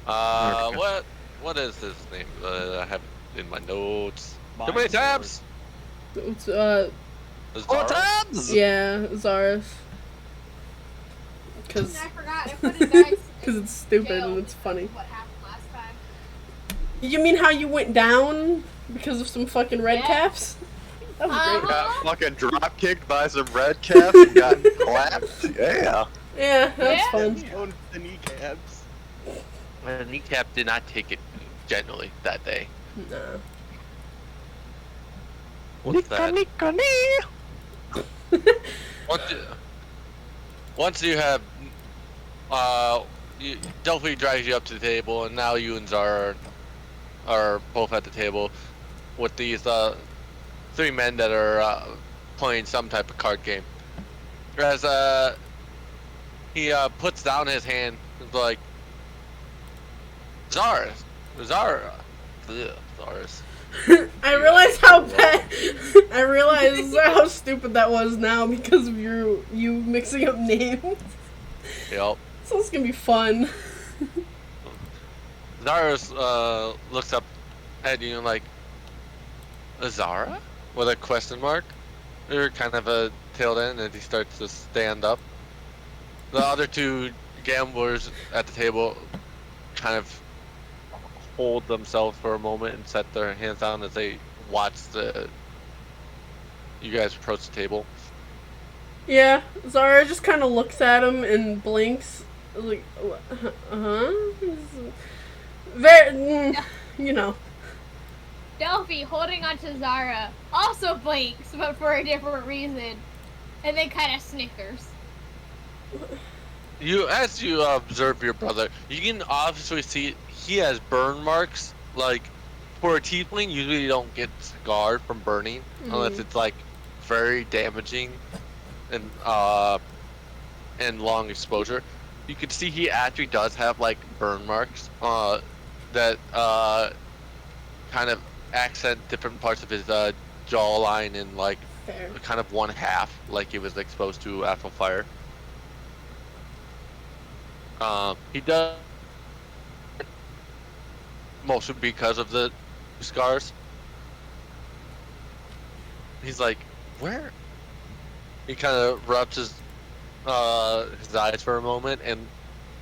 Okay. What is his name? I have it in my notes. Mine Too many is tabs. It's, Four Zara? tabs. yeah, Zaris. I Cause, forgot. I put it back. cause it's stupid jail and it's because funny. of what happened last time. You mean how you went down because of some fucking red Yeah. caps? That was great. Got fucking drop kicked by some red caps and got clapped. Yeah. Yeah, that was Yeah. fun. Owned the kneecaps. The kneecap did not take it gently that day. Nah. What's that? Once you have, Delphi drags you up to the table, and now you and Zara are both at the table with these three men that are playing some type of card game. As he puts down his hand, and is like, Zara, ugh, Zara's. I realize how bad. I realize how stupid that was now because of you mixing up names. Yep. So it's gonna be fun. Zara's looks up at you and like, Zara? With a question mark. You're kind of a tailed end, and he starts to stand up. The other two gamblers at the table kind of hold themselves for a moment and set their hands down as they watch you guys approach the table. Yeah, Zara just kind of looks at him and blinks. Like, huh? Very, you know. Delphi, holding onto Zara, also blinks, but for a different reason. And then kind of snickers. As you observe your brother, you can obviously see he has burn marks. Like, for a tiefling, usually you don't get scarred from burning unless it's like very damaging and long exposure. You can see he actually does have like burn marks that kind of accent different parts of his jawline and like Fair. kind of one half, like he was exposed to actual fire. He does mostly because of the scars. He's like, where? He kind of rubs his eyes for a moment and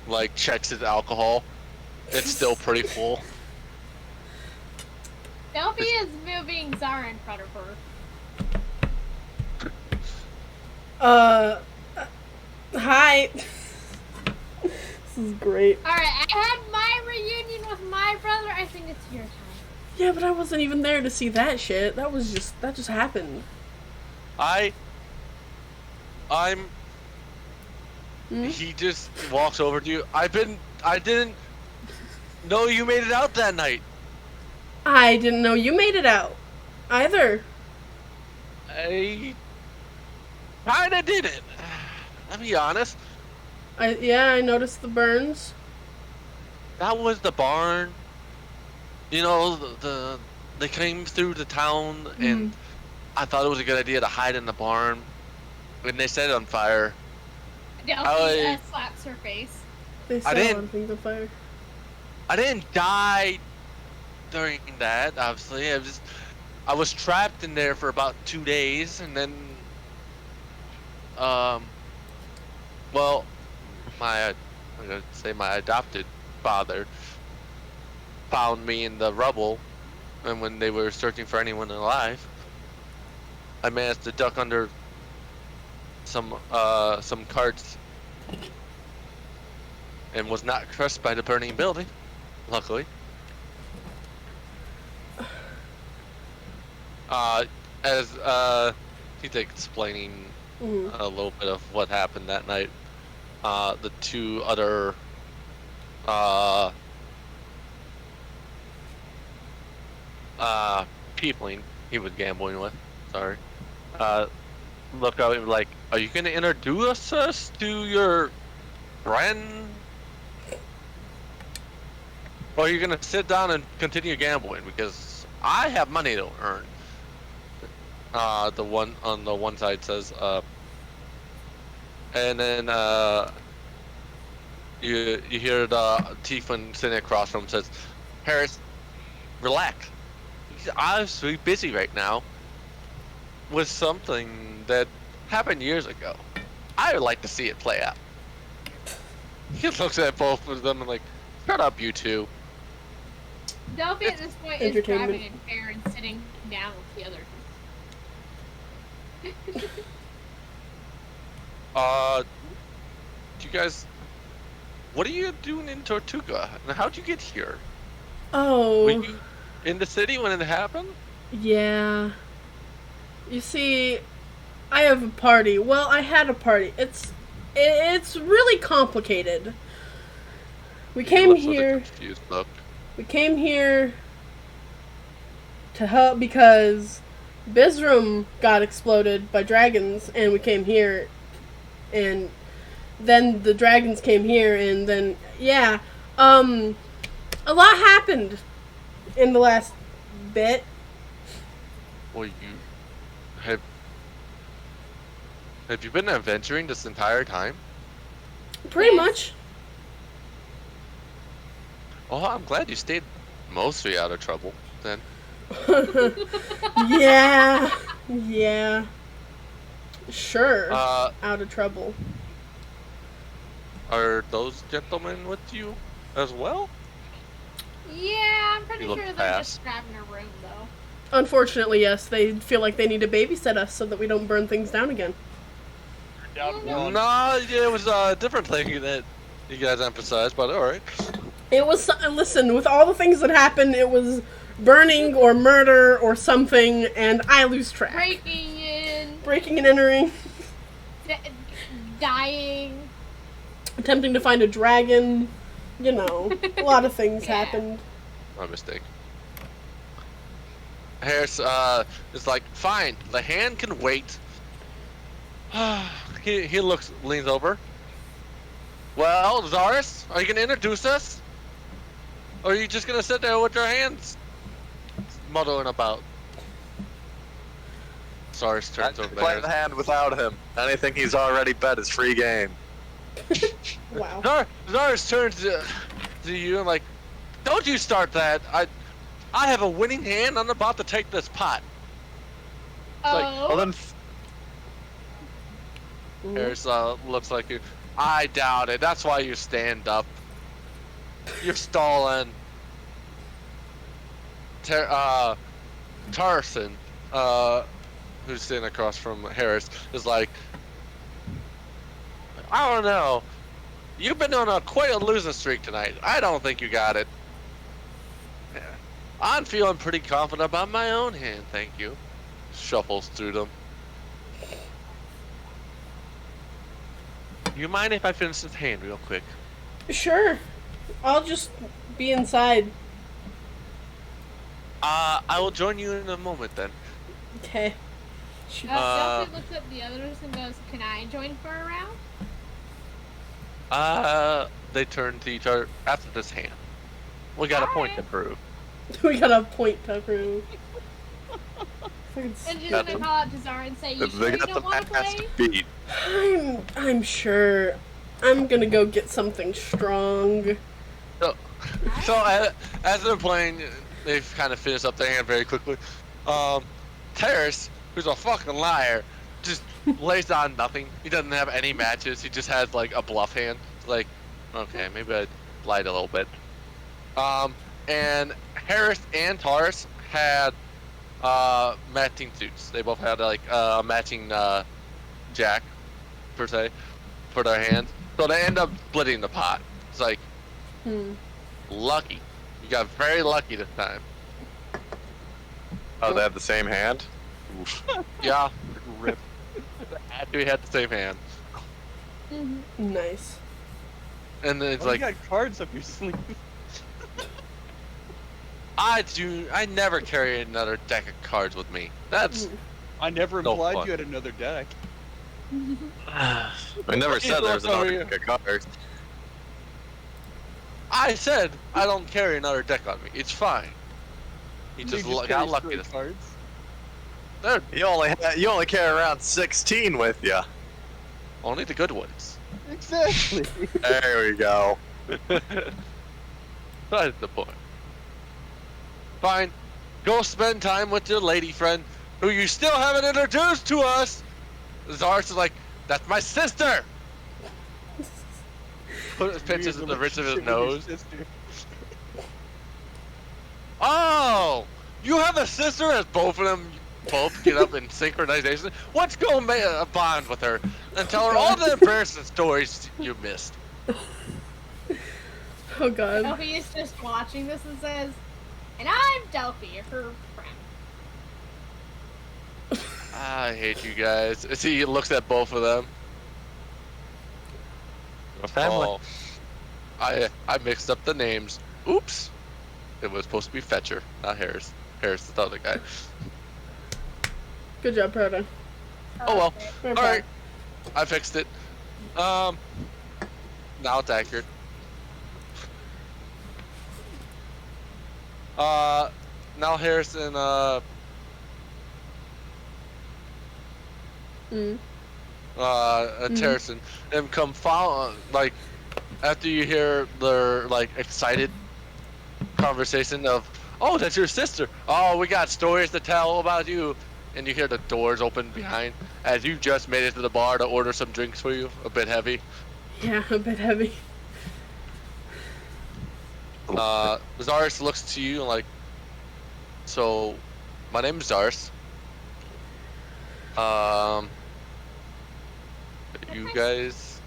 like checks his alcohol. It's still pretty full. Delphi is moving Zara in front of her. Hi. This is great. Alright, I had my reunion with my brother. I think it's your time. Yeah, but I wasn't even there to see that shit. That just happened. He just walks over to you. I didn't know you made it out that night. I didn't know you made it out. Either. I kinda didn't. I'll be honest. I noticed the burns. That was the barn. You know, they came through the town, and I thought it was a good idea to hide in the barn. When they set it on fire, Delphi slaps her face. They set a lot of things on fire. I didn't die during that. Obviously, I was trapped in there for about 2 days, and then, well, I'm gonna say my adopted father found me in the rubble, and when they were searching for anyone alive, I managed to duck under some carts and was not crushed by the burning building, luckily. As he's explaining a little bit of what happened that night, the two other peopling he was gambling with, sorry, look out and be like, are you gonna introduce us to your friend? Or are you gonna sit down and continue gambling? Because I have money to earn. The one on the one side says, and then you hear the Tiefling sitting across from him says, Harris, relax. He's obviously busy right now with something that happened years ago. I would like to see it play out. He looks at both of them and like, shut up, you two. Delphi at this point is Entertainment. grabbing a chair and sitting down with the others. You guys, what are you doing in Tortuga? And how'd you get here? Oh. Were you in the city when it happened? Yeah. You see, I have a party. Well, I had a party. It's really complicated. We came Looks like a here. confused look. We came here to help because Bizram got exploded by dragons, and we came here, and then the dragons came here, and then yeah, a lot happened in the last bit. Well, you have you been adventuring this entire time? Pretty Yes. much. Oh, I'm glad you stayed mostly out of trouble then. Yeah. Yeah. Sure. Uh, Out of trouble. are those gentlemen with you as well? Yeah, I'm pretty You look sure they're fast. just grabbing a room though. Unfortunately, yes, they feel like they need to babysit us so that we don't burn things down again. Down No. one. No, it was a different thing that you guys emphasized, but alright. It was, listen, with all the things that happened, it was burning or murder or something, and I lose track. Breaking in, Breaking and entering, dying. attempting to find a dragon, you know, a lot of things Yeah. happened. My mistake. Harris is like, fine, the hand can wait. he leans over. Well, Zaris, are you gonna introduce us? Or are you just gonna sit there with your hands muddling about? Zaris turns over Play there. the hand without him. Anything he's already bet is free game. Wow. Zaris turns to you and like, don't you start that. I have a winning hand. I'm about to take this pot. like, Oh, Well then, Harris looks like you. I doubt it. That's why you stand up. You're stalling. Tarson, who's sitting across from Harris, is like, I don't know. You've been on quite a losing streak tonight. I don't think you got it. Yeah. I'm feeling pretty confident about my own hand, thank you. Shuffles through them. You mind if I finish this hand real quick? Sure. I'll just be inside. I will join you in a moment then. Okay. Delphi looks at the others and goes, "Can I join for a round?" They turn to each other after this hand. We got a point to prove. We got a point to prove. And she's Got gonna them. call out to Zara and say, "You sure they you got don't the want to ass play?" beat. I'm sure. I'm gonna go get something strong. So as they're playing, they've kind of finished up their hand very quickly. Terrace, who's a fucking liar, just lays down nothing. He doesn't have any matches. He just has like a bluff hand. It's like, okay, maybe I lied a little bit. And Harris and Taurus had matching suits. They both had like a matching jack per se for their hands. So they end up splitting the pot. It's like lucky. You got very lucky this time. Oh, they have the same hand? Oof. Yeah. Rip. We had the same hand. Nice. And then it's Oh, like, you got cards up your sleeve. I never carry another deck of cards with me. That's I never No implied fun. you had another deck. We never said there was Look over another here. deck of cards. I said I don't carry another deck on me. It's fine. You just carry got lucky straight this cards. They're You only carry around 16 with you. only the good ones. Exactly. There we go. That's the point. Fine. Go spend time with your lady friend, who you still haven't introduced to us. Zars is like, that's my sister. Pinches at the ridge of his nose. Oh, you have a sister as both of them both get up in synchronization. Let's go make a bond with her and tell her all the embarrassing stories you missed. Oh god. Delphi is just watching this and says, and I'm Delphi, her friend. I hate you guys. As he looks at both of them. A family. Oh, I mixed up the names. Oops. It was supposed to be Fetcher, not Harris. Harris is the other guy. Good job, Proto. Oh well. We're All fine. right. I fixed it. Now it's accurate. Now Harrison, Harrison, and come follow, like, after you hear their, like, excited conversation of, oh, that's your sister. Oh, we got stories to tell about you. And you hear the doors open behind as you just made it to the bar to order some drinks for you. A bit heavy. Yeah, a bit heavy. Zars looks to you and like, so, my name's Zars. You guys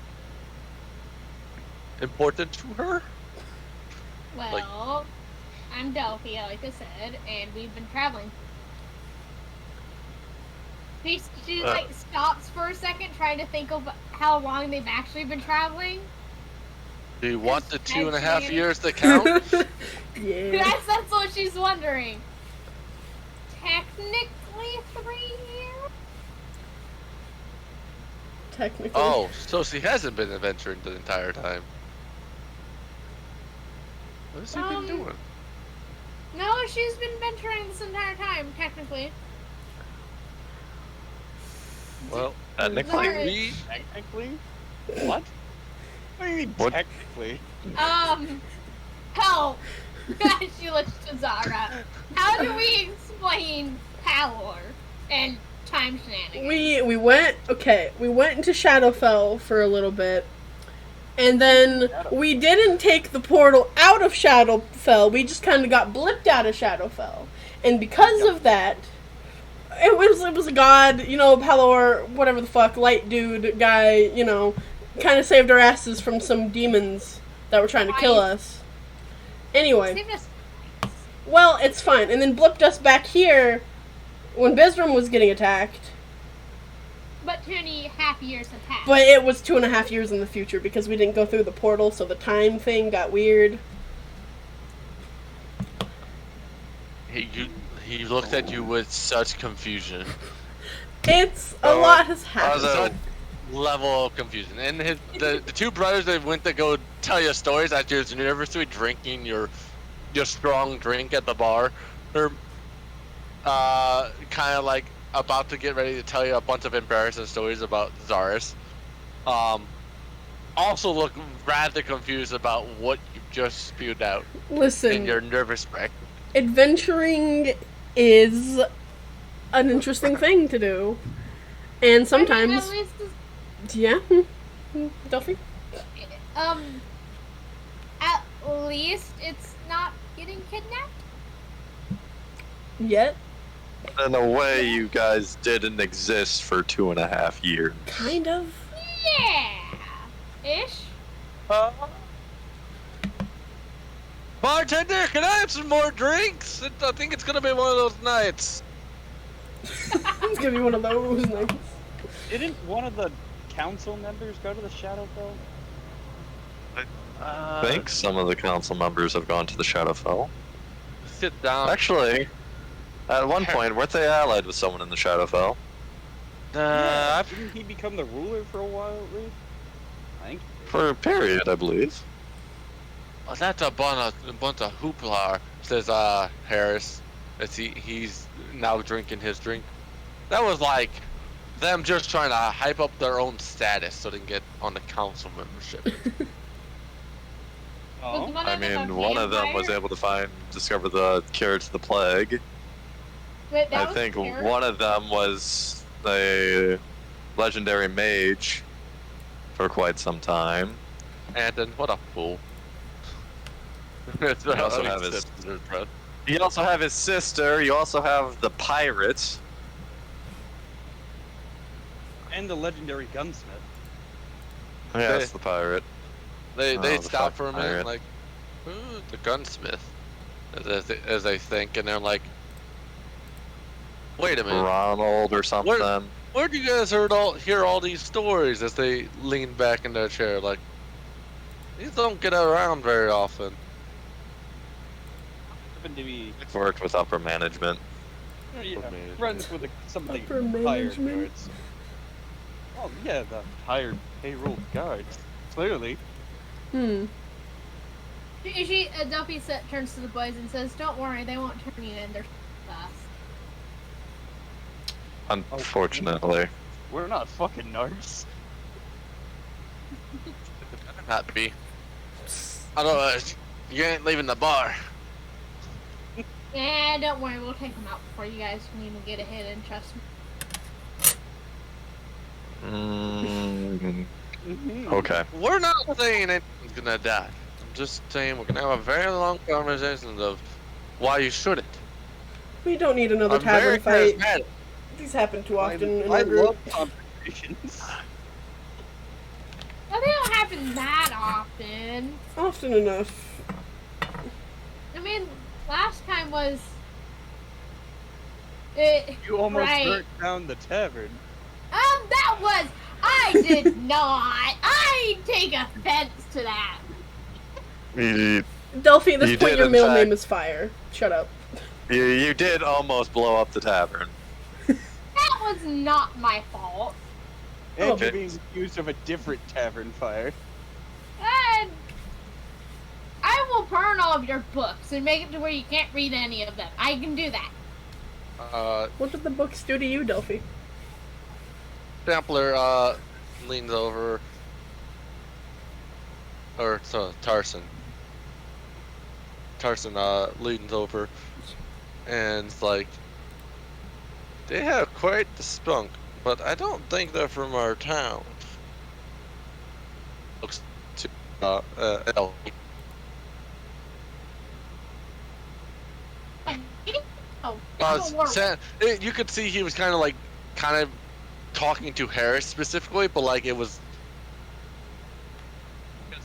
important to her? Well, I'm Delphi, like I said, and we've been traveling. She like stops for a second, trying to think of how long they've actually been traveling. Do you want the 2.5 Actually- years to count? Yeah. That's what she's wondering. Technically 3 years? Technically. Oh, so she hasn't been adventuring the entire time. What has she been doing? No, she's been venturing this entire time, technically. Well, Technically. Sorry. we Technically? What? What do you mean What? technically? Help! She looks to Zara. How do we explain power and time shenanigans? We went into Shadowfell for a little bit. And then we didn't take the portal out of Shadowfell. We just kind of got blipped out of Shadowfell. And because of that, it was a god, Pelor, whatever the fuck, light dude guy, kind of saved our asses from some demons that were trying to kill us. Anyway, Saved us. well, it's fine. And then blipped us back here when Bizram was getting attacked. But 2.5 years have passed. But it was 2.5 years in the future because we didn't go through the portal, so the time thing got weird. he looked at you with such confusion. It's a lot has happened. Such level of confusion. And the two brothers that went to go tell you stories at your anniversary, drinking your strong drink at the bar, are kind of like about to get ready to tell you a bunch of embarrassing stories about Zaris. Also look rather confused about what you just spewed out in Listen, your nervous wreck. adventuring is an interesting thing to do. And sometimes, At least yeah, Delphi? at least it's not getting kidnapped. Yet, In a way, you guys didn't exist for 2.5 years. kind of. Yeah. Ish. Bartender, can I have some more drinks? I think it's gonna be one of those nights. It's gonna be one of those nights. Didn't one of the council members go to the Shadowfell? I think some of the council members have gone to the Shadowfell. Sit down. Actually, at one point, weren't they allied with someone in the Shadowfell? Didn't he become the ruler for a while at least? I think. For a period, I believe. Oh, that's a bunch of hoopla, says Harris, as he's now drinking his drink. That was like them just trying to hype up their own status so they can get on the council membership. Oh. Was one I of them a mean, one of them was vampire? able to discover the cure to the plague. Wait, that I was think Kara? one of them was a legendary mage for quite some time. And then what a fool. It's You also have his- You also have his sister. You also have the pirate. And the legendary gunsmith. Yeah, that's the pirate. They the stop for a fucking minute pirate. like, ooh, the gunsmith, as they think, and they're like, wait a minute, Ronald or something. where'd you guys hear all these stories? As they lean back in their chair, like, these don't get around very often. Happened to be Worked with upper management. friends with some of the Upper hired management. guards. Oh yeah, the hired payroll guards. Clearly. Duffy turns to the boys and says, "Don't worry, they won't turn you in. They're fast." Unfortunately. We're not fucking narcs. Not be. Otherwise, you ain't leaving the bar. Yeah, don't worry, we'll take them out before you guys can even get a hit in. Trust me. Okay. We're not saying anyone's gonna die. I'm just saying we're gonna have a very long conversation of why you shouldn't. We don't need another I'm very tavern fight. charismatic. These happen too often in I our group. love conversations. Well, they don't happen that often. Often enough. I mean, last time was. You almost Right. burnt down the tavern. That was. I did not. I take offense to that. Delphi, at this You point, did, your in middle fact. name is Fire. Shut up. You did almost blow up the tavern. That was not my fault. And Okay. you're being accused of a different tavern fire. And I will burn all of your books and make it to where you can't read any of them. I can do that. What did the books do to you, Delphi? Sampler leans over, or so Tarson. Tarson leans over, and it's like, they have quite the spunk, but I don't think they're from our town. Looks to Ellie. Oh, don't worry. You could see he was kind of talking to Harris specifically, but like it was.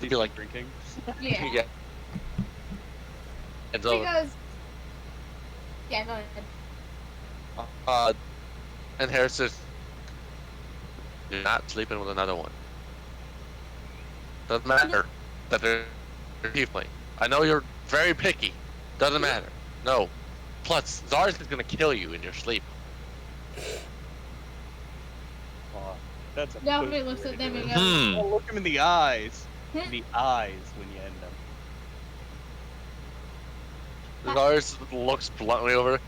He's Be like- drinking. Yeah. Yeah. And so, Because. Yeah, go ahead. and Harris says, "You're not sleeping with another one. Doesn't matter that they're tiefling. I know you're very picky. Doesn't matter. No. Plus, Zars is gonna kill you in your sleep." Aw, that's a Nobody good looks way at to them do and it. goes, Oh, look him in the eyes. In the eyes when you end them. Zars looks bluntly over.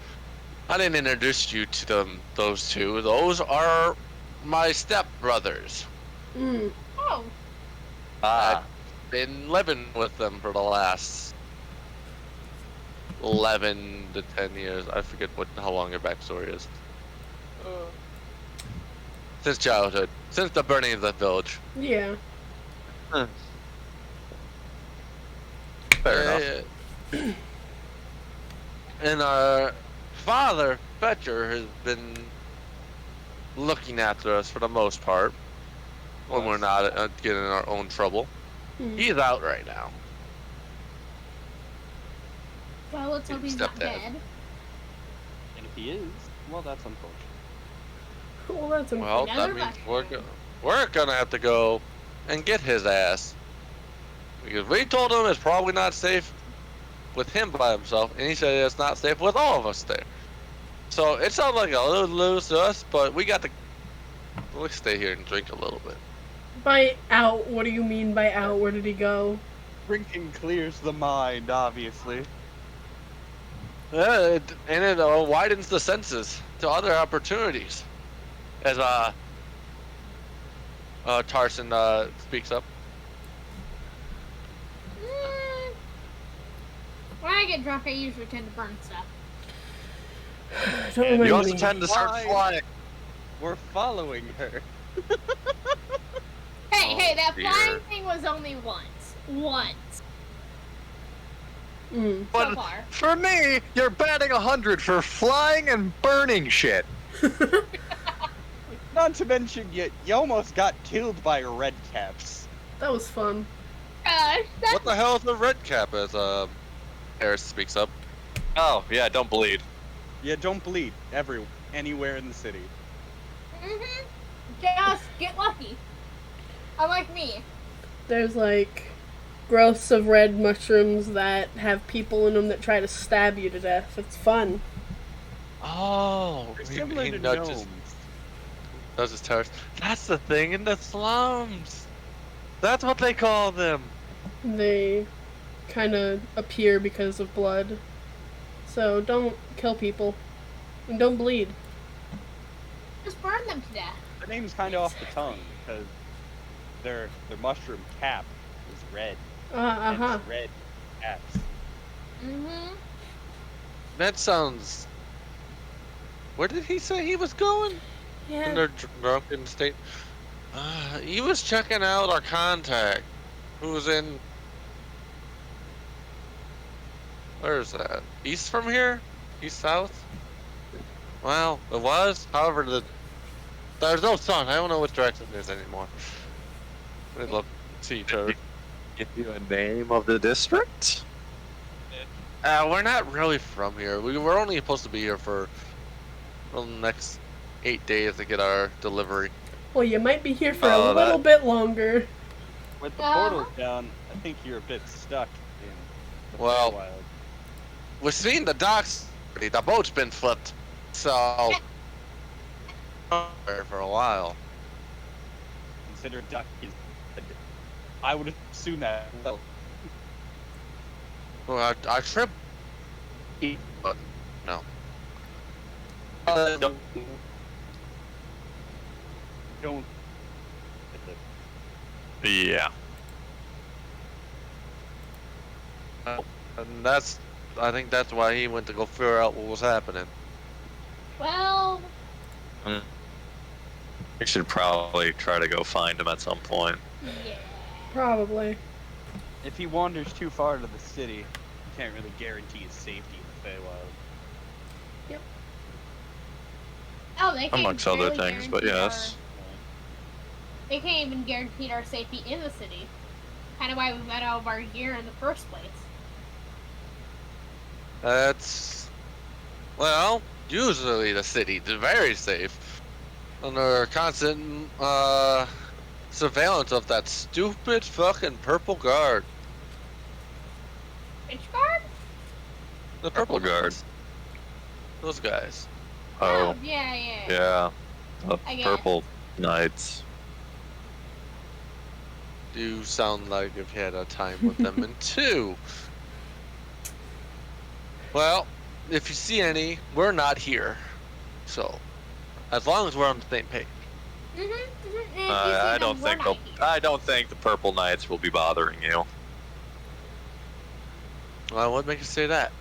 I didn't introduce you to those two. Those are my stepbrothers. Mm. "Oh, Ah. Been living with them for the last 11 to 10 years. I forget how long your backstory is. Since childhood. Since the burning of the village. Yeah. Fair enough. And our father, Fetcher, has been looking after us for the most part. When we're not getting in our own trouble. Hmm. He's out right now. well, let's hope he's not Stepdad. dead." And if he is, well, that's unfortunate. Well, that's Well, Another that means backstory. we're gonna have to go and get his ass. Because we told him it's probably not safe with him by himself, and he said it's not safe with all of us there. So it sounds like a little lose to us, but we got to let's stay here and drink a little bit. By out, what do you mean by out? Where did he go? Drinking clears the mind, obviously. Yeah, it widens the senses to other opportunities. As Tarson speaks up. When I get drunk, I usually tend to burn stuff. Don't And remind You also me. tend to start Why? flying. We're following her. Hey, that dear. flying thing was only once. Once. Mm. So But far. for me, you're batting 100 for flying and burning shit. Not to mention, you almost got killed by red caps. That was fun. What the hell is a red cap? As Harris speaks up. Oh, yeah, don't bleed. Yeah, don't bleed anywhere in the city. Mm-hmm. Just get lucky. Unlike me. There's like growths of red mushrooms that have people in them that try to stab you to death. It's fun. Oh, They're he similar to nudges, gnomes. nudges Tarson. That's the thing in the slums. That's what they call them. They kind of appear because of blood. So don't kill people. And don't bleed. Just burn them to death. The name's kind of off the tongue because their mushroom cap is red. And Uh-huh. it's red caps. Mm-hmm. That sounds. Where did he say he was going? In Yeah. their drunken state. He was checking out our contact, who was in. Where is that? East from here? East south? Well, it was. However, there's no sun. I don't know which direction it is anymore. We'd love to see each other. Give you a name of the district? We're not really from here. We're only supposed to be here for the next 8 days to get our delivery. Well, you might be here for Oh, a little bit longer. With the Uh-huh. portals down, I think you're a bit stuck in the Well- Feywild. We've seen the docks. The boat's been flipped, so for a while. Consider duck is. I would assume that. Well, Well, our trip, but no. don't. Yeah. And I think that's why he went to go figure out what was happening. Well, We should probably try to go find him at some point. yeah. Probably. If he wanders too far to the city, you can't really guarantee his safety in the Feywild. Oh, they can't Amongst other barely things, but guarantee yes. They can't even guarantee our safety in the city. Kind of why we got out of our gear in the first place. That's, well, usually the city is very safe. Under constant surveillance of that stupid fucking purple guard. Which guard? The Purple guard. guards. Those guys. Oh, yeah. yeah. The I guess. purple knights. Do sound like you've had a time with them in two. Well, if you see any, we're not here. So, as long as we're on the same page. I don't think I don't think the purple knights will be bothering you. Well, what makes you say that?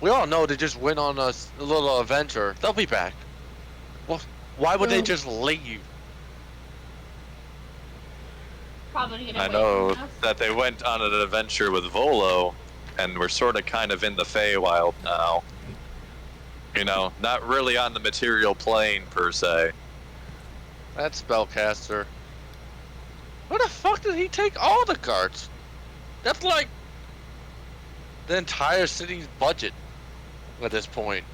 We all know they just went on a little adventure. They'll be back. Well, why would they Well- just leave? Probably gonna I wait know for us. that they went on an adventure with Volo, and we're sort of kind of in the Feywild now. You know, not really on the material plane per se. That spellcaster. Where the fuck did he take all the guards? That's like the entire city's budget at this point.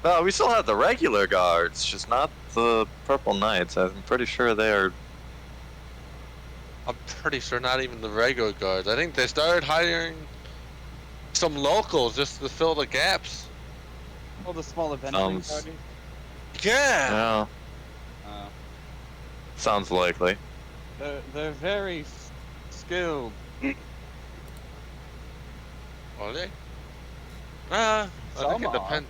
No, we still have the regular guards, just not the purple knights. I'm pretty sure they are. I'm pretty sure not even the regular guards. I think they started hiring some locals just to fill the gaps. All the small adventuring Sounds- parties. Yeah. Yeah, Uh, sounds likely. they're very skilled. Are they? I Some think it are. depends.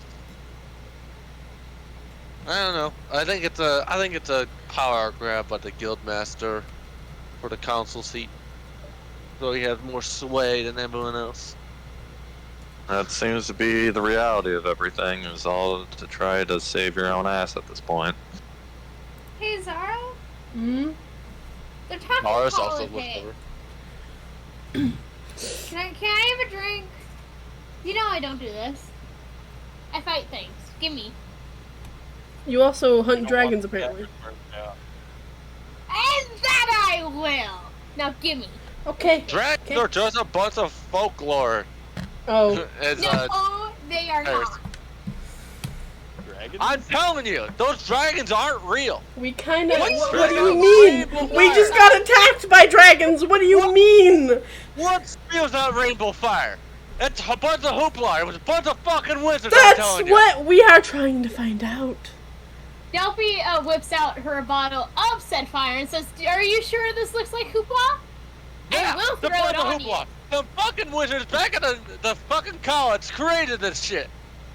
I don't know. I think it's a power grab by the guildmaster for the council seat, so he has more sway than everyone else. That seems to be the reality of everything, is all to try to save your own ass at this point. Hey, Zara? Hmm? They're talking Mars also politics. looked over. Can I have a drink? You know I don't do this. I fight things. Gimme. You also hunt You don't dragons, want that apparently. burnt out. And that I will! Now gimme. Okay. Dragons Okay. are just a bunch of folklore. Oh. As, No, they are Paris. not. Dragons? I'm telling you, those dragons aren't real. We kind of. What's What do you dragon? mean? Rainbow We just fire. got attacked by dragons. What do you mean? What spews out rainbow fire? It's a bunch of hoopla. It was a bunch of fucking wizards. I'm That's telling you. what we are trying to find out. Delphi whips out her bottle of said fire and says, "Are you sure this looks like hoopla?" Yeah, And we'll the throw bunch it of on you. hoopla. The fucking wizards back at the fucking college created this shit.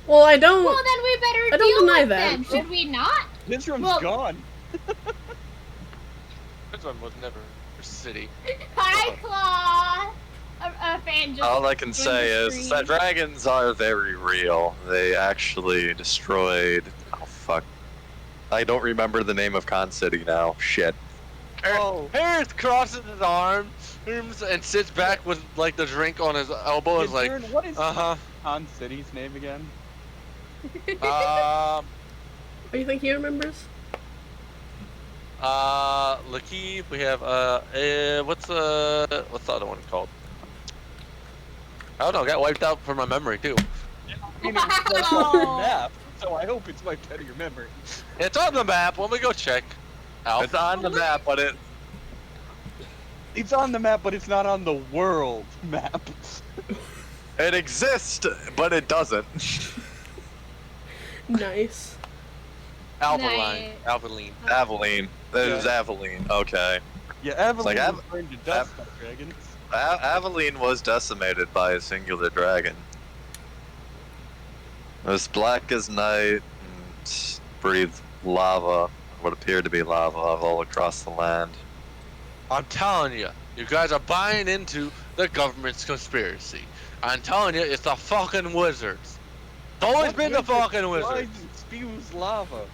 Well, I don't. Well, then we better I don't deal deny with that. them, should we not? This room's Well- gone. This one was never a city. Hi, Claw. A fan just. All I can joined say the is stream. that dragons are very real. They actually destroyed. Oh fuck! I don't remember the name of Con City now. Shit. Oh. Harris crosses his arms and sits back with like the drink on his elbow. Hey, Is like, Darren, what is uh Han City's name again? huh. Oh, you think he remembers? Lakeith, we have what's the other one called? I don't know. Got wiped out from my memory too. I mean, it was like on your map, so I hope it's wiped out of your memory. It's on the map. Let me go check. Alf. It's on the map, but It's on the map, but it's not on the world map. it exists, but it doesn't. Nice. Alphaline. Nice. Alphaline. Aveline. That is Yeah. Aveline. Okay. Yeah, Aveline like was burned to dust by dragons. Aveline was decimated by a singular dragon. It was black as night and breathed lava, what appeared to be lava, all across the land. I'm telling you, you guys are buying into the government's conspiracy. I'm telling you, it's the fucking wizards. It's always What been the wizard fucking flies wizards. and spews lava.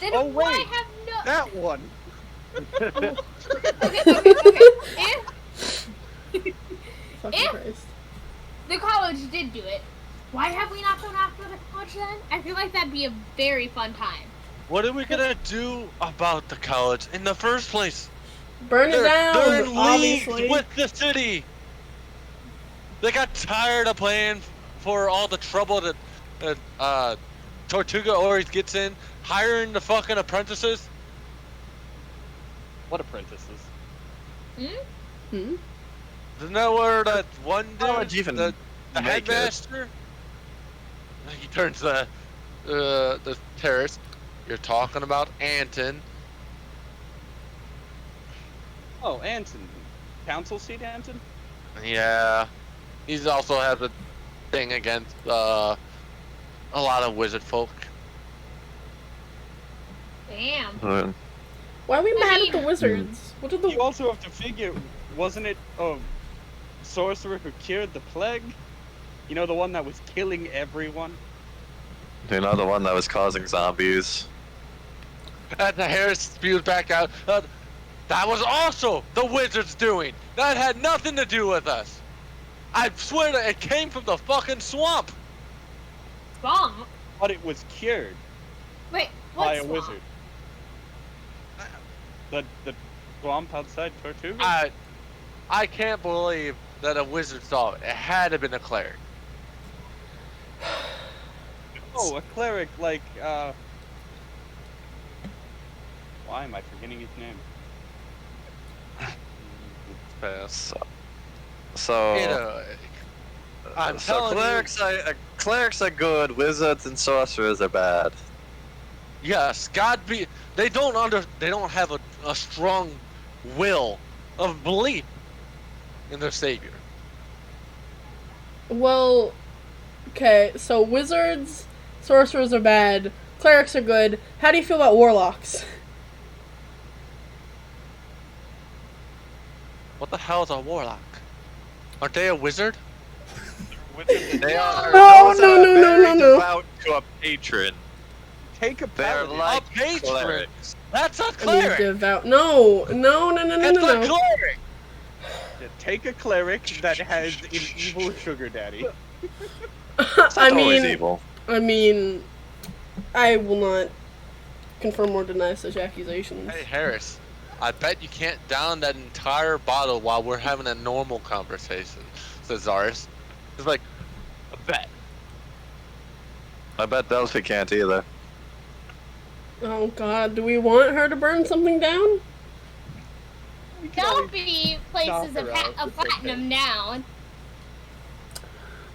Then Oh, why wait. have no? That one. Okay. Fucking If- Christ. The college did do it. Why have we not gone after the college then? I feel like that'd be a very fun time. What are we gonna do about the college in the first place? Burn it down, They're in league obviously. with the city. They got tired of paying for all the trouble that Tortuga always gets in, hiring the fucking apprentices. What apprentices? Hmm? Isn't that where that one dude, How would you even the make it? headmaster? He turns the terrace. You're talking about Anton. Oh, Anton. Council seat, Anton? Yeah, he's also has a thing against a lot of wizard folk. Damn. Why are we I mad mean- at the wizards? What did the... You also have to figure, wasn't it a sorcerer who cured the plague? You know, the one that was killing everyone? You know, the one that was causing zombies. And the hair spews back out. That was also the wizards doing. That had nothing to do with us. I swear that it came from the fucking swamp. Swamp? But it was cured Wait, by what's a wizard. The swamp outside Tortuga? I can't believe that a wizard saw it. It had to have been a cleric. Oh, a cleric like, why am I forgetting his name? Pass. So, You know, I'm so telling clerics are good, wizards and sorcerers are bad. yes, God be. They don't have a strong will of belief in their savior. Well, okay, so wizards, sorcerers are bad, Clerics are good. How do you feel about warlocks? What the hell is a warlock? Aren't they a wizard? They are No, those no, are no, no, very no, no. devout to a patron. Take a They are paladin. like A patron. clerics. That's a I mean, cleric. devout. No, no, no, no, no, It's no, a no. cleric. Take a cleric that has an evil sugar daddy. It's I not always mean, evil. I will not confirm or deny such accusations. Hey Harris, I bet you can't down that entire bottle while we're having a normal conversation, says Zaris. It's like, I bet. I bet Delphi can't either. Oh God, do we want her to burn something down? Delphi places knock her out. a It's okay. platinum down.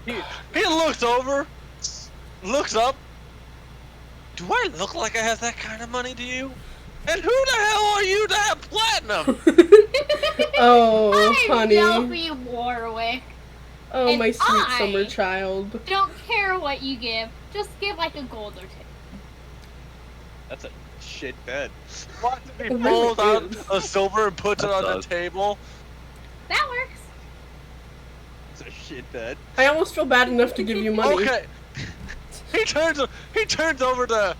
He looks over, looks up. Do I look like I have that kind of money to you? And who the hell are you to have platinum? Oh, I'm honey. Delphi Warwick. Oh, And my sweet I- summer child. Don't care what you give. Just give like a gold or two. That's a shit bed. What if he It really pulls out is. a silver and puts it That on the does. table? That works. It's a shit bed. I almost feel bad enough to give you money. Okay. He turns over to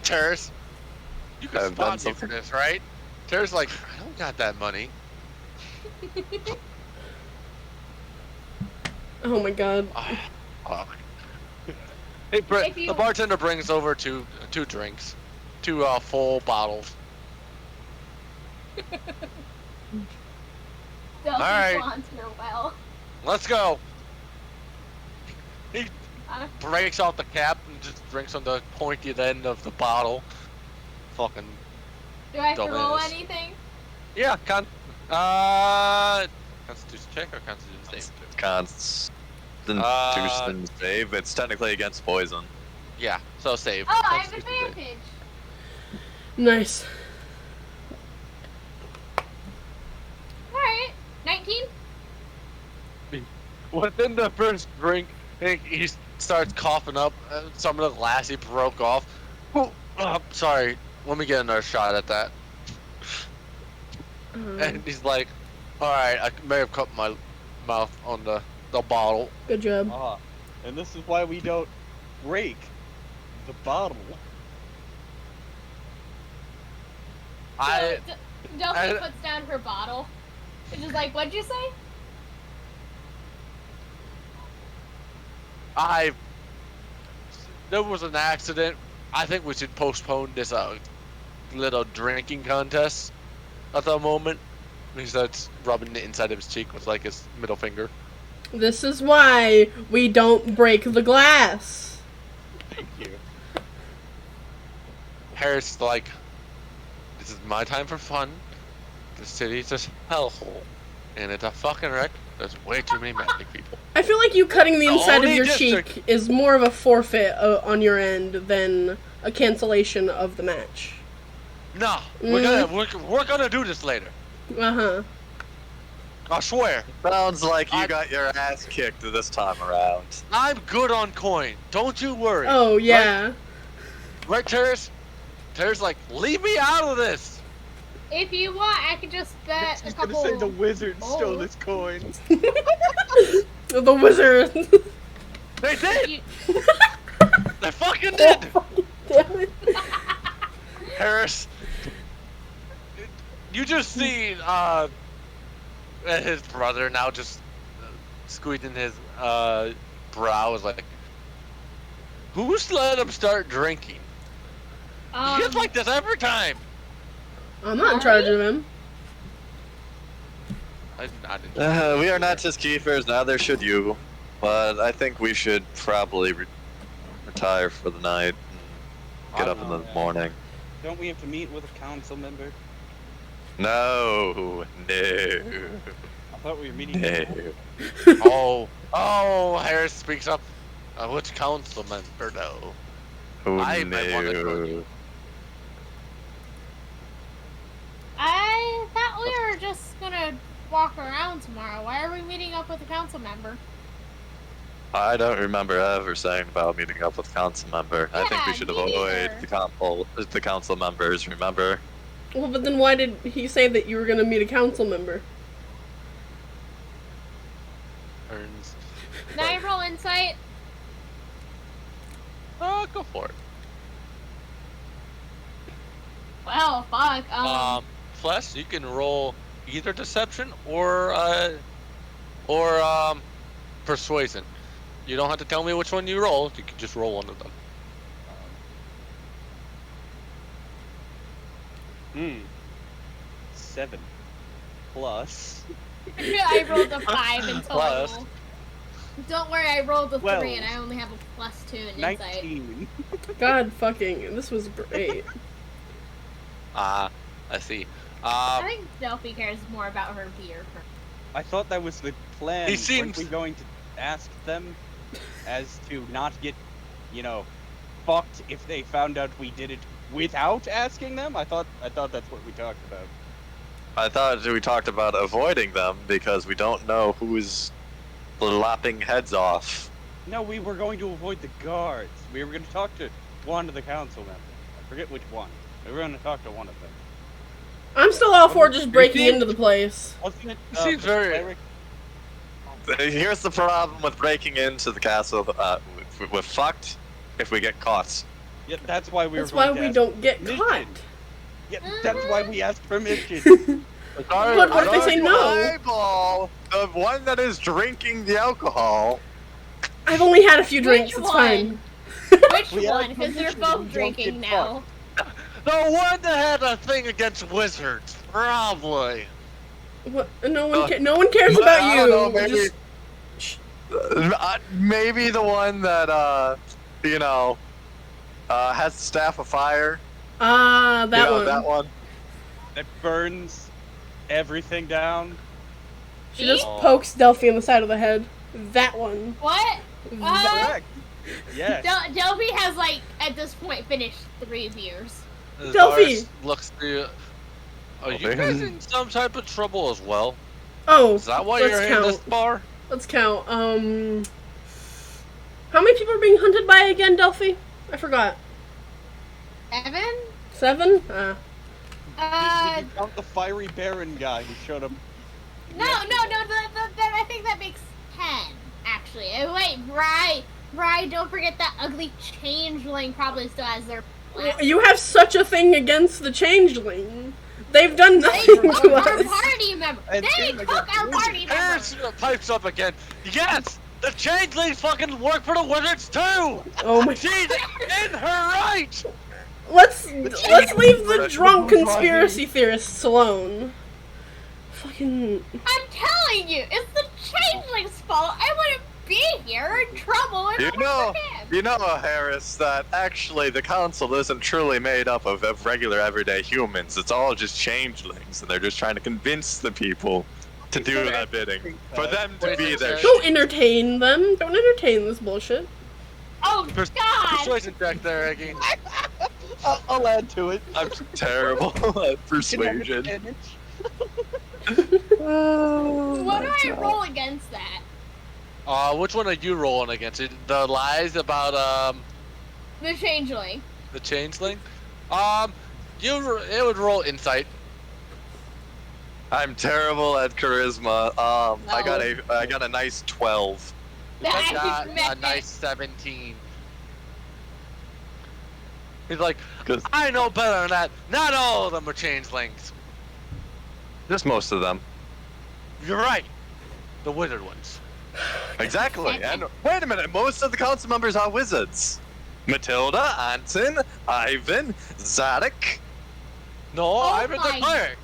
Terrace. You can I've done spot me for something. this, right? Terrace like, I don't got that money. Oh my God. Oh. Hey, If you- the bartender brings over two drinks, two full bottles. Delphi Alright. wants her well. Let's go. He Uh, breaks off the cap and just drinks on the pointy end of the bottle. Fucking do I have to roll Dumbass. anything? yeah, Constitution check or Constitution save? Constitution save. It's technically against poison. Yeah, so save. Oh, I have Constitution save. advantage. Nice. Alright. 19? Within the first drink, he starts coughing up. Some of the glass he broke off. Oh, sorry. Let me get another shot at that. And he's like, "All right, I may have cut my mouth on the bottle." Good job. And this is why we don't break the bottle. I Delphi I- puts down her bottle. It's just like, what'd you say? there was an accident. I think we should postpone this little drinking contest at the moment. He starts rubbing the inside of his cheek with like his middle finger. This is why we don't break the glass. Thank you. Harris is like, "This is my time for fun. The city's a hellhole, and it's a fucking wreck. There's way too many magic people." I feel like you cutting the The inside of only your district- cheek is more of a forfeit on your end than a cancellation of the match. Nah, we're gonna do this later. Uh-huh. I swear. Sounds like you I- got your ass kicked this time around. I'm good on coin. Don't you worry. Oh, yeah. Right, Terrace? Terrace like, leave me out of this. If you want, I could just bet a He's gonna couple. say the wizard stole Oh. his coins. The wizard. They did. You- They fucking did. Damn it. Harris, you just see his brother now just squeezing his brows like, who's let him start drinking? He gets like this every time. I'm not in charge of him. I didn't. We are not just keepers, neither should you. But I think we should probably retire for the night and get up in the morning. Don't we have to meet with a council member? No, no, I thought we were meeting. no. Oh, Harris speaks up. Which council member, though? Oh, I might wanna join no. you. I thought we were just gonna walk around tomorrow. Why are we meeting up with a council member? I don't remember ever saying about meeting up with council member. I think we Yeah, should me avoid neither. the council members, remember? Well, but then why did he say that you were gonna meet a council member? Turns. Can I roll insight? Oh, go for it. Well, fuck. Flesh, you can roll either deception or persuasion. You don't have to tell me which one you roll. You can just roll one of them. 7 plus. I rolled a 5 in Plus. total. Don't worry, I rolled a 3 Well, and I only have a +2 in insight. 19. God fucking, this was great. I see. I think Delphi cares more about her beer. I thought that was the plan. He seems- Weren't we going to ask them as to not get, fucked if they found out we did it without asking them? I thought that's what we talked about. I thought we talked about avoiding them because we don't know who's lopping heads off. No, we were going to avoid the guards. We were going to talk to one of the council members. I forget which one. We were going to talk to one of them. I'm still all for just breaking into the place. Wasn't it? It seems the very- cleric? Here's the problem with breaking into the castle. We're fucked if we get caught. Yeah, that's why we That's were why going to we ask don't get permission. caught. Yeah, that's why we asked permission. But what if they say no? Eyeball, the one that is drinking the alcohol. I've only had a few drinks, Which it's fine. Which We one? asked Because they're permission, we both don't drinking get now. The one that had a thing against wizards, probably. What? No one cares about I you. don't know, maybe, Just- maybe the one that has the staff of fire. that You know, one. That one. That burns everything down. She just Oh. pokes Delphi in the side of the head. That one. What? Correct. Yes. Delphi has, like, at this point, finished 3 beers. Delphi! Zaris looks through. Are you Okay. guys in some type of trouble as well? Oh, Is that why let's you're in count. this bar? Let's count. How many people are being hunted by again, Delphi? I forgot. 7? 7? Did you count the fiery baron guy who showed up? No, I think that makes 10, actually. Wait, Bri, don't forget that ugly changeling probably still has their... You have such a thing against the changeling. They've done They nothing took to our us. party member! And They same took against our wizards. party member! Harris pipes up again. Yes! The changelings fucking work for the wizards too! Oh my. She's in her right! Let's leave the drunk conspiracy theorists alone. Fucking. I'm telling you, it's the changeling's fault! I wouldn't be here in trouble if it wasn't him! You know, Harris, that actually the council isn't truly made up of regular everyday humans. It's all just changelings, and they're just trying to convince the people to do that bidding. For them to be there. Don't entertain them. Don't entertain this bullshit. Oh, God! Persuasion check there, Eggy. I'll add to it. I'm terrible at persuasion. What do I roll against that? Which one are you rolling against? The lies about The changeling. the changeling? It would roll insight. I'm terrible at charisma. I got a nice 12. I got Nice. a nice 17. He's like, 'Cause I know better than that. Not all of them are changelings. just most of them. You're right. The wizard ones. Exactly. And wait a minute, most of the council members are wizards. Matilda, Anton, Ivan, Zadok. No, Oh Ivan's a my- cleric.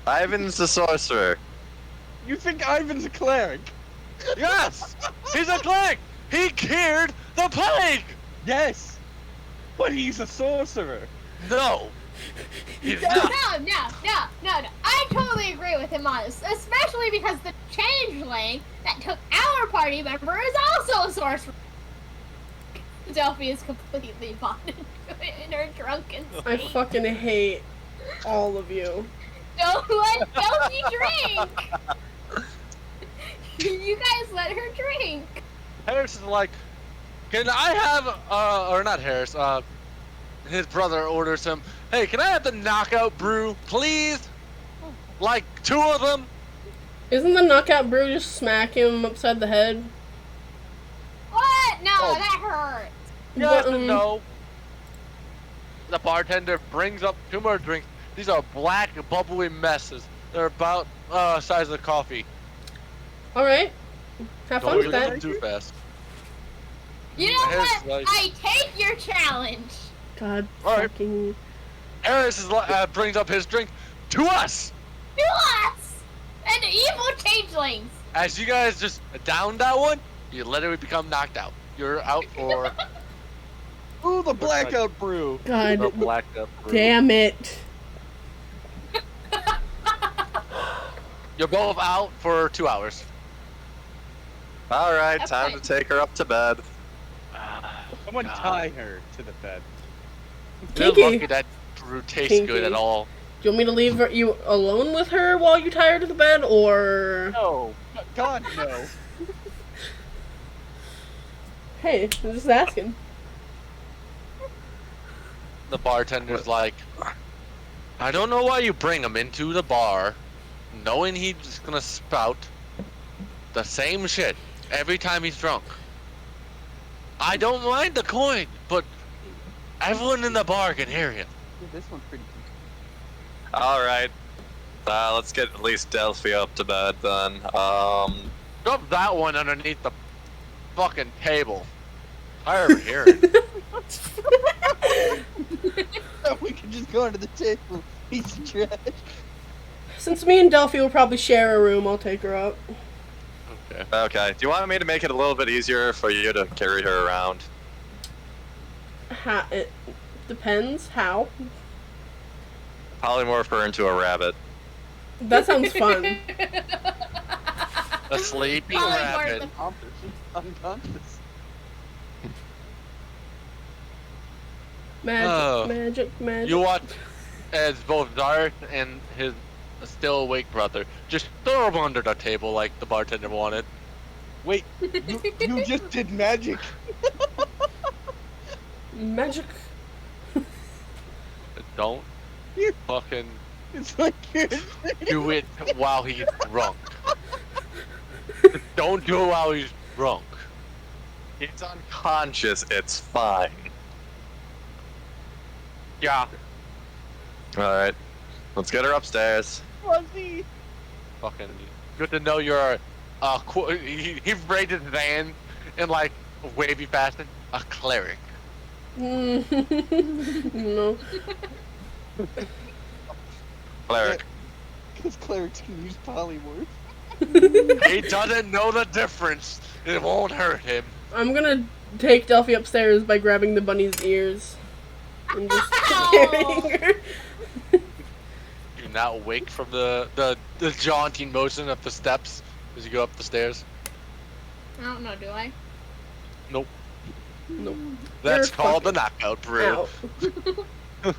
Ivan's the sorcerer. You think Ivan's a cleric? Yes, he's a cleric. He cured the plague. Yes. But he's a sorcerer. No, he's No, not. no. I totally agree with him on this, especially because the changeling that took our party member is also a sorcerer. Delphi is completely bonded in her drunken I state. fucking hate all of you. Don't let Delphi drink! You guys let her drink. Harris is like, can I have, or not Harris, his brother orders him, hey, can I have the knockout brew, please? Like 2 of them? Isn't the knockout brew just smack him upside the head? What? No, Oh. that hurts. Yes But, and no. The bartender brings up 2 more drinks. These are black, bubbly messes. They're about size of coffee. Alright. Have fun Don't with use that. them too fast. You know Harris what? is like- I take your challenge. God Alright. fucking... Harris is, brings up his drink to us. To us! And evil changelings! As you guys just down that one, you literally become knocked out. You're out for Ooh, the blackout brew. the God blacked up brew. damn it. You're both out for 2 hours. All right, That's time fine. to take her up to bed. Someone God. tie her to the bed. You're Kinky. lucky that brew tastes good Kinky. at all. Do you want me to leave you alone with her while you tie her to the bed, or... No. God, no. Hey, I'm just asking. The bartender's like, I don't know why you bring him into the bar, knowing he's just gonna spout the same shit every time he's drunk. I don't mind the coin, but everyone in the bar can hear him. Yeah, this one's pretty All right, let's get at least Delphi up to bed then. Drop that one underneath the fucking table. Tired of hearing. We could just go under the table. Piece of trash. Since me and Delphi will probably share a room, I'll take her up. Okay. Okay, do you want me to make it a little bit easier for you to carry her around? It depends. How? Polymorph her into a rabbit. That sounds fun. A sleeping Probably rabbit. worth Unconscious. Magic, Oh. magic, magic. You watch as both Darth and his still awake brother just throw him under the table like the bartender wanted. Wait, you just did magic. Magic. Don't You- fucking It's like you're do it while he's drunk. Don't do it while he's drunk. He's unconscious, it's fine. Yeah. Alright, let's get her upstairs. fuzzy. Fucking good to know you're he raised his hand in like wavy fashion. A cleric. No. Cleric. Because clerics can use polymorph. He doesn't know the difference. It won't hurt him. I'm gonna take Delphi upstairs by grabbing the bunny's ears and just Ow! carrying her. You're not awake from the jaunting motion of the steps as you go up the stairs. I don't know, do I? Nope. Nope. That's You're called the fucking- knockout brew. Ow.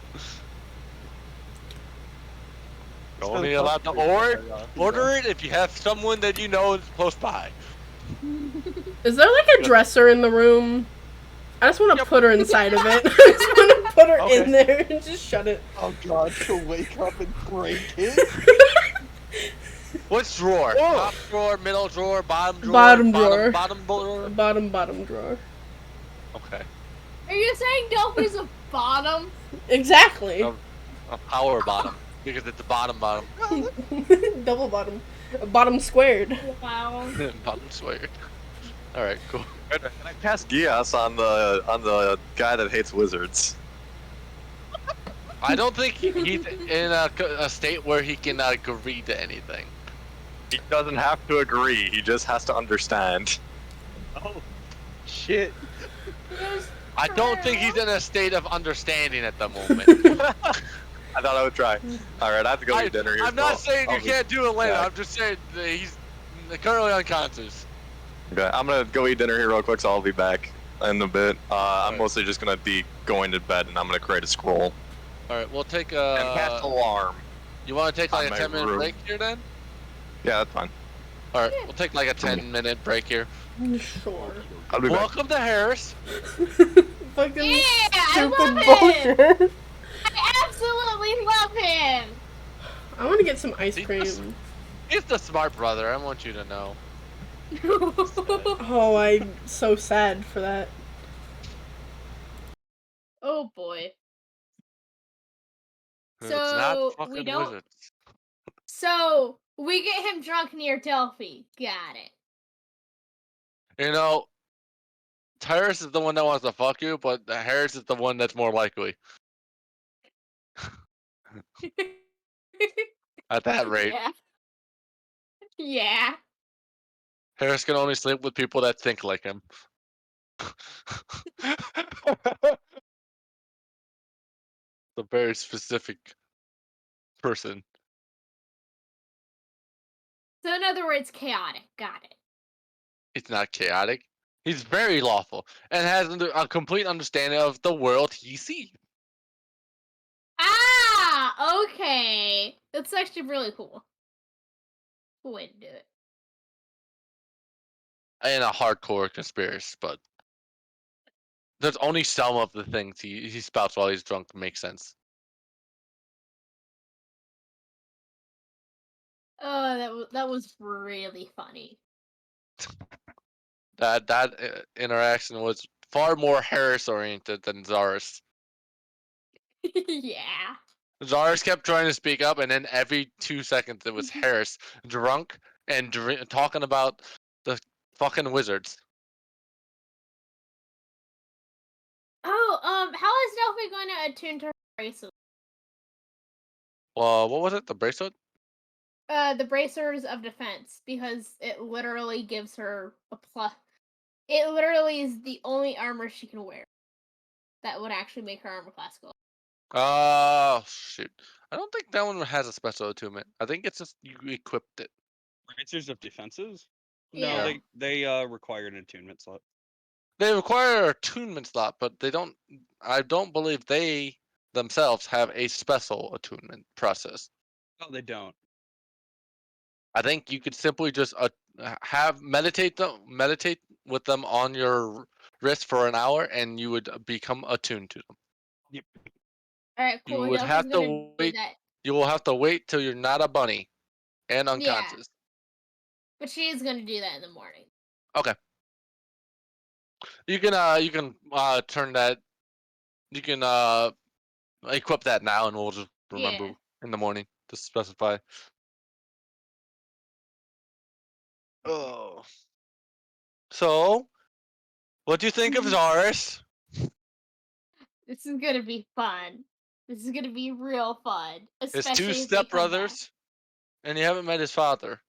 You're only allowed to order it if you have someone that you know is close by. Is there like a dresser in the room? I just want to Yep. put her inside of it. I just want to put her Okay. in there and just shut it. Oh god, to wake up and break it. Which drawer? Oh. Top drawer, middle drawer, bottom drawer? Bottom drawer. Bottom drawer? Bottom drawer. Okay. Are you saying Delphi's a bottom? Exactly. Oh. A power bottom. Because it's the bottom. Double bottom. Bottom squared. Wow. Bottom squared. Alright, cool. Can I cast Gias on the guy that hates wizards? I don't think he's in a state where he can agree to anything. He doesn't have to agree, he just has to understand. Oh, shit. I don't think he's in a state of understanding at the moment. I thought I would try. Alright, I have to go eat dinner here. I'm not so saying you I'll be- can't do it later. Yeah. I'm just saying that he's currently unconscious. Okay, I'm gonna go eat dinner here real quick, so I'll be back in a bit. I'm mostly just gonna be going to bed, and I'm gonna create a scroll. Alright, we'll take and cast alarm. You want to take like on a my 10-minute room. break here then? Yeah, that's fine. All right, we'll take like a 10-minute break here. Sure. I'll be back. Welcome to Harris. Fucking Yeah, I stupid love him. bullshit. I absolutely love him. I want to get some ice He's cream. He's the smart brother. I want you to know. Oh, I'm so sad for that. Oh boy. It's not So we fucking don't. wizards. So we get him drunk near Delphi. Got You know, Harris is the one that wants to fuck you, but Harris is the one that's more likely. it. At that rate, Yeah. Yeah. Harris can only sleep with people that think like him. A very specific person. So in other words, chaotic. Got it. He's not chaotic. He's very lawful and has a complete understanding of the world he sees. Ah, okay. That's actually really cool. Cool way to do it. And a hardcore conspiracy, but there's only some of the things he spouts while he's drunk that make sense. Oh, that was really funny. That interaction was far more Harris oriented than Zaris. Yeah. Zaris kept trying to speak up, and then every 2 seconds it was Harris drunk and talking about the fucking wizards. Oh, how is Delphi going to attune to her bracelet? Well, what was it? The bracelet? The bracers of defense, because it literally gives her a plus. It literally is the only armor she can wear that would actually make her armor class go. Oh shoot! I don't think that one has a special attunement. I think it's just you equipped it. Bracers of defenses? Yeah. No, they require an attunement slot. They require an attunement slot, but they don't. I don't believe they themselves have a special attunement process. No, they don't. I think you could simply just meditate with them on your wrist for an hour, and you would become attuned to them. Yep. All right, You cool. would Delphi's have gonna to do wait. that. You will have to wait till you're not a bunny and Yeah, unconscious. but she is gonna do that in the morning. Okay. You can turn that. You can equip that now, and we'll just remember Yeah. in the morning to specify. Oh. So, what do you think of Zaris? This is gonna be fun. This is gonna be real fun, His especially two if they come back. stepbrothers, and you haven't met his father.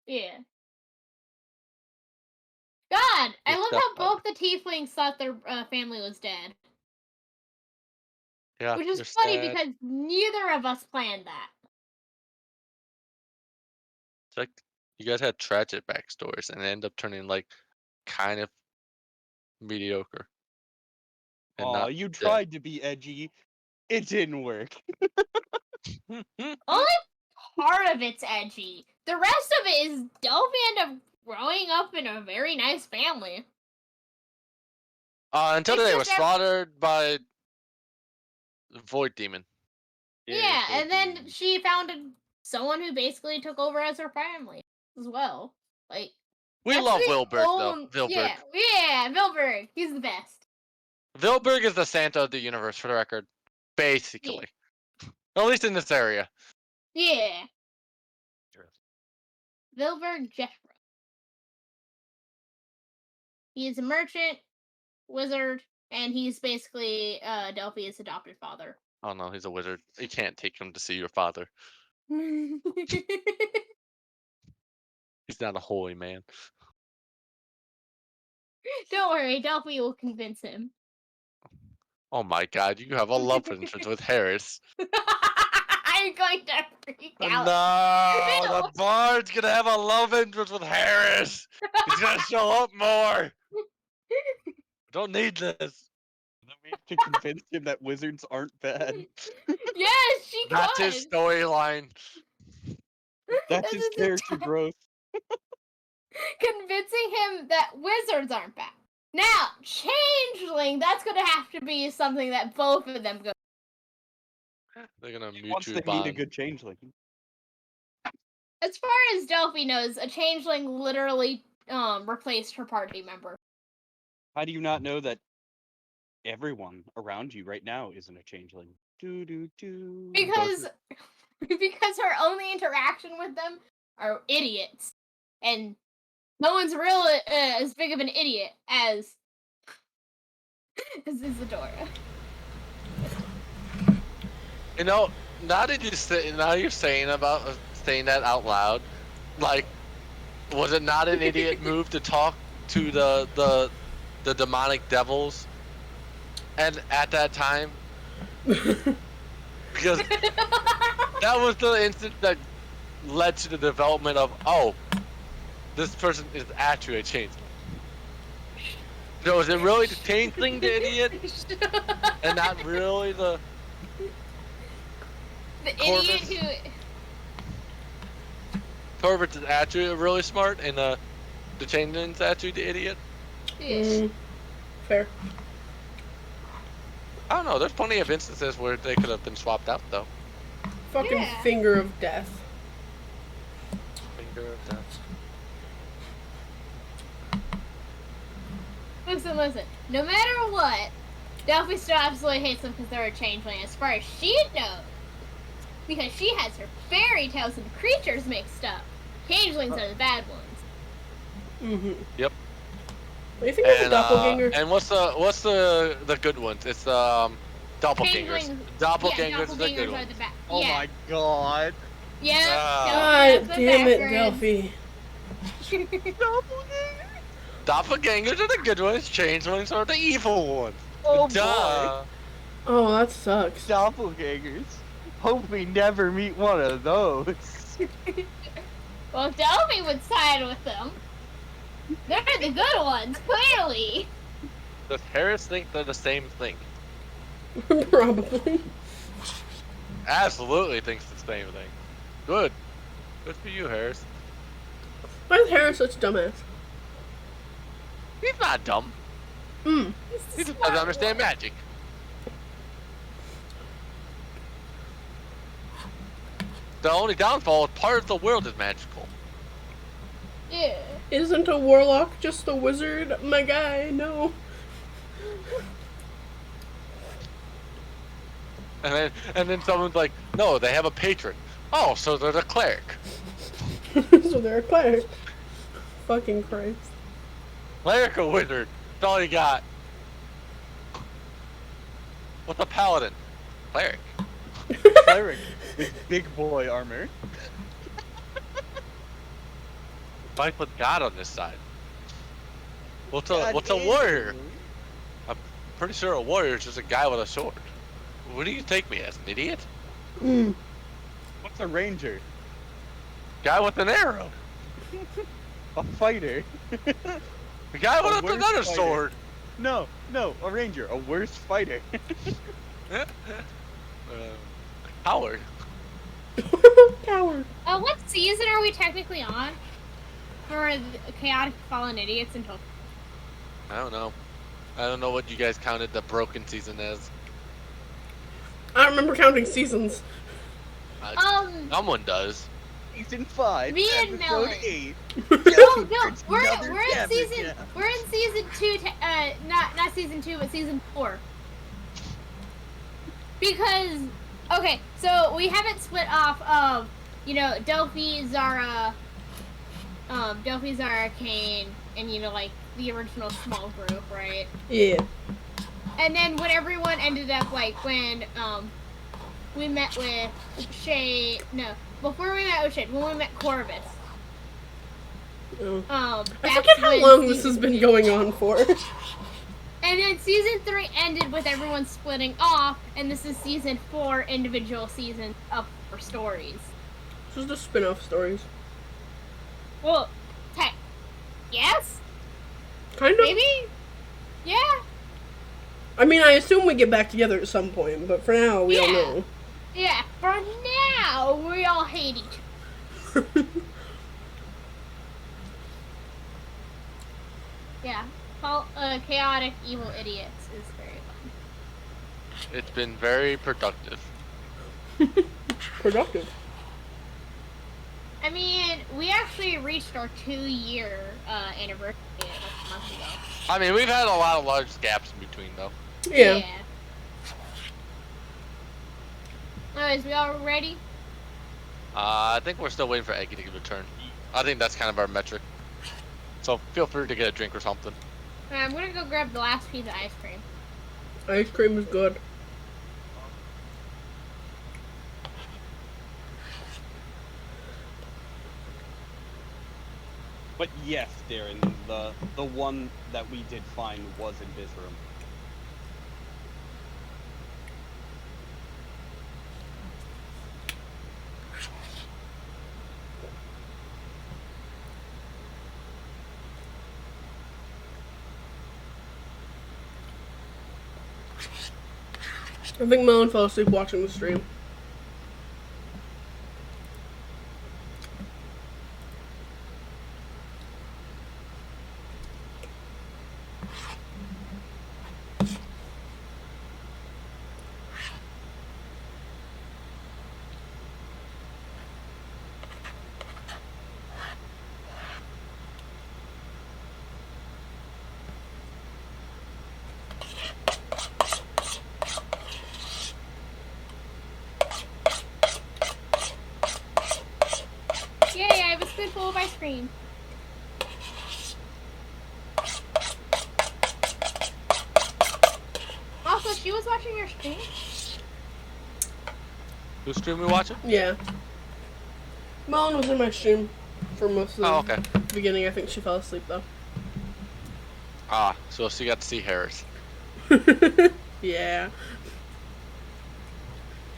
Yeah. God, I His love how stepfather. both the tieflings thought their family was dead. Yeah, Which is they're funny sad. because neither of us planned that. It's like you guys had tragic backstories and end up turning like kind of mediocre. And Aw, not you dead. tried to be edgy. It didn't work. Only part of it's edgy. The rest of it is Delphi ended up growing up in a very nice family. Until they Except were ev- slaughtered by the Void Demon. Yeah, and then she found someone who basically took over as her family as well. Like We that's love the Wilberg own- though. Wilberg. Yeah, Vilberg. He's the best. Wilberg is the Santa of the universe, for the record. Basically. At least in this area. Yeah. Vilberg Jethro. He is a merchant, wizard, and he's basically Delphi's adopted father. Oh no, he's a wizard. You can't take him to see your father. Don't He's not a holy man. worry, Delphi will convince him. Oh my god, you have a love interest with Harris. I'm going to freak out. No, the bard's gonna have a love interest with Harris. He's gonna show up more. Don't need this. Then we have to convince him that wizards aren't bad. Yes, she That's could. his storyline. That's his character growth. convincing him that wizards aren't bad. Now, changeling, that's gonna have to be something that both of them go. They're gonna Once mutually they meet a bond. good changeling. As far as Delphi knows, a changeling literally replaced her party member. How do you not know that everyone around you right now isn't a changeling? Do do do. Because her only interaction with them are idiots. And no one's really as big of an idiot as Isadora. You know, now you're saying saying that out loud, like, was it not an idiot move to talk to the demonic devils, and at that time, because that was the instance that led to the development of, oh, this person is actually a changeling. So is it really the changeling the idiot, and not really the idiot who... Corvus is actually really smart, and the changeling's actually the idiot? Fair. I don't know, there's plenty of instances where they could have been swapped out, though. Fucking finger of death. Finger of death. Listen. No matter what, Delphi still absolutely hates them because they're a changeling, as far as she knows. Because she has her fairy tales and creatures mixed up. Changelings are the bad ones. Yep. Do you think it's a doppelganger? And what's the good ones? It's doppelgangers. Changelings- Doppelgangers are the doppelgangers good are ones. the bad. Oh my god. Yeah. God damn it, Delphi. Doppelgangers are the good ones. Changelings are the evil ones. Oh Duh. Oh, that sucks. Doppelgangers. Hope we never meet one of those. Well, Delphi would side with them. They're the good ones, clearly. Does Harris think they're the same thing? Probably. Absolutely thinks the same thing. Good. Good for you, Harris. Why is Harris such a dumbass? He's not dumb. He just doesn't understand magic. The only downfall is part of the world is magical. Yeah. Isn't a warlock just a wizard? My guy, no. And then someone's like, no, they have a patron. Oh, so they're the cleric. So they're a cleric. Fucking Christ. Cleric or wizard? That's all you got. What's a paladin? Cleric. Cleric with big boy armor. Fight with God on this side. What's a warrior? I'm pretty sure a warrior is just a guy with a sword. What do you take me as, an idiot? What's a ranger? Guy with an arrow. A fighter. A guy A with worse another fighter. sword. No, a ranger, a worse fighter. Howard. Coward. What season are we technically on? For the Chaotic Fallen Idiots and Tokyo? I don't know. I don't know what you guys counted the broken season as. I don't remember counting seasons. Someone does. Season 5, Me and episode Melon. 8. Oh no, It's we're another in damage season now. we're in season 2. Not season 2, but season 4. Because okay, so we haven't split off of Delphi, Zara, Kane, and like the original small group, right? Yeah. And then when everyone ended up when we met with Shay, before we met with Shay, when we met Corvus. I forget how long this has been going on for. And then season 3 ended with everyone splitting off, and this is season 4, individual seasons of 4 stories. This is just spin-off stories. Well, yes? Kind of. Maybe? Yeah. I mean, I assume we get back together at some point, but for now, we don't know. Yeah, for now, we all hate each other. Yeah. Chaotic evil idiots is very fun. It's been very productive. Productive. I mean, we actually reached our 2-year anniversary like a month ago. I mean, we've had a lot of large gaps in between, though. Yeah. Anyways, we all ready? I think we're still waiting for Eggy to return. I think that's kind of our metric. So feel free to get a drink or something. Alright, I'm gonna go grab the last piece of ice cream. Ice cream is good. But yes, Darren, the one that we did find was in this room. I think Melon fell asleep watching the stream. Yay, I have a spoonful of ice cream. Also, she was watching your stream? Whose stream we watching? Yeah. Melon was in my stream for most of Oh, okay. the beginning. I think she fell asleep though. Ah, so she got to see Harris. Yeah.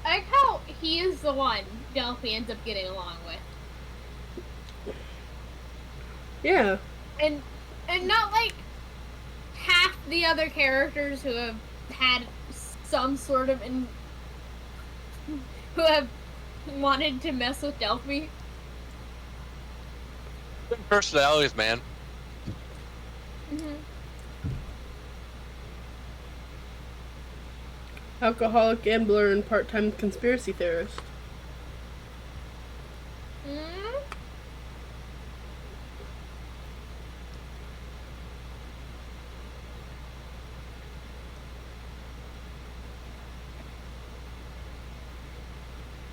I like how he is the one Delphi ends up getting along with. Yeah. And not like half the other characters who have had some sort of who have wanted to mess with Delphi. Personalities, man. Mm-hmm. Alcoholic gambler and part-time conspiracy theorist. Mm-hmm.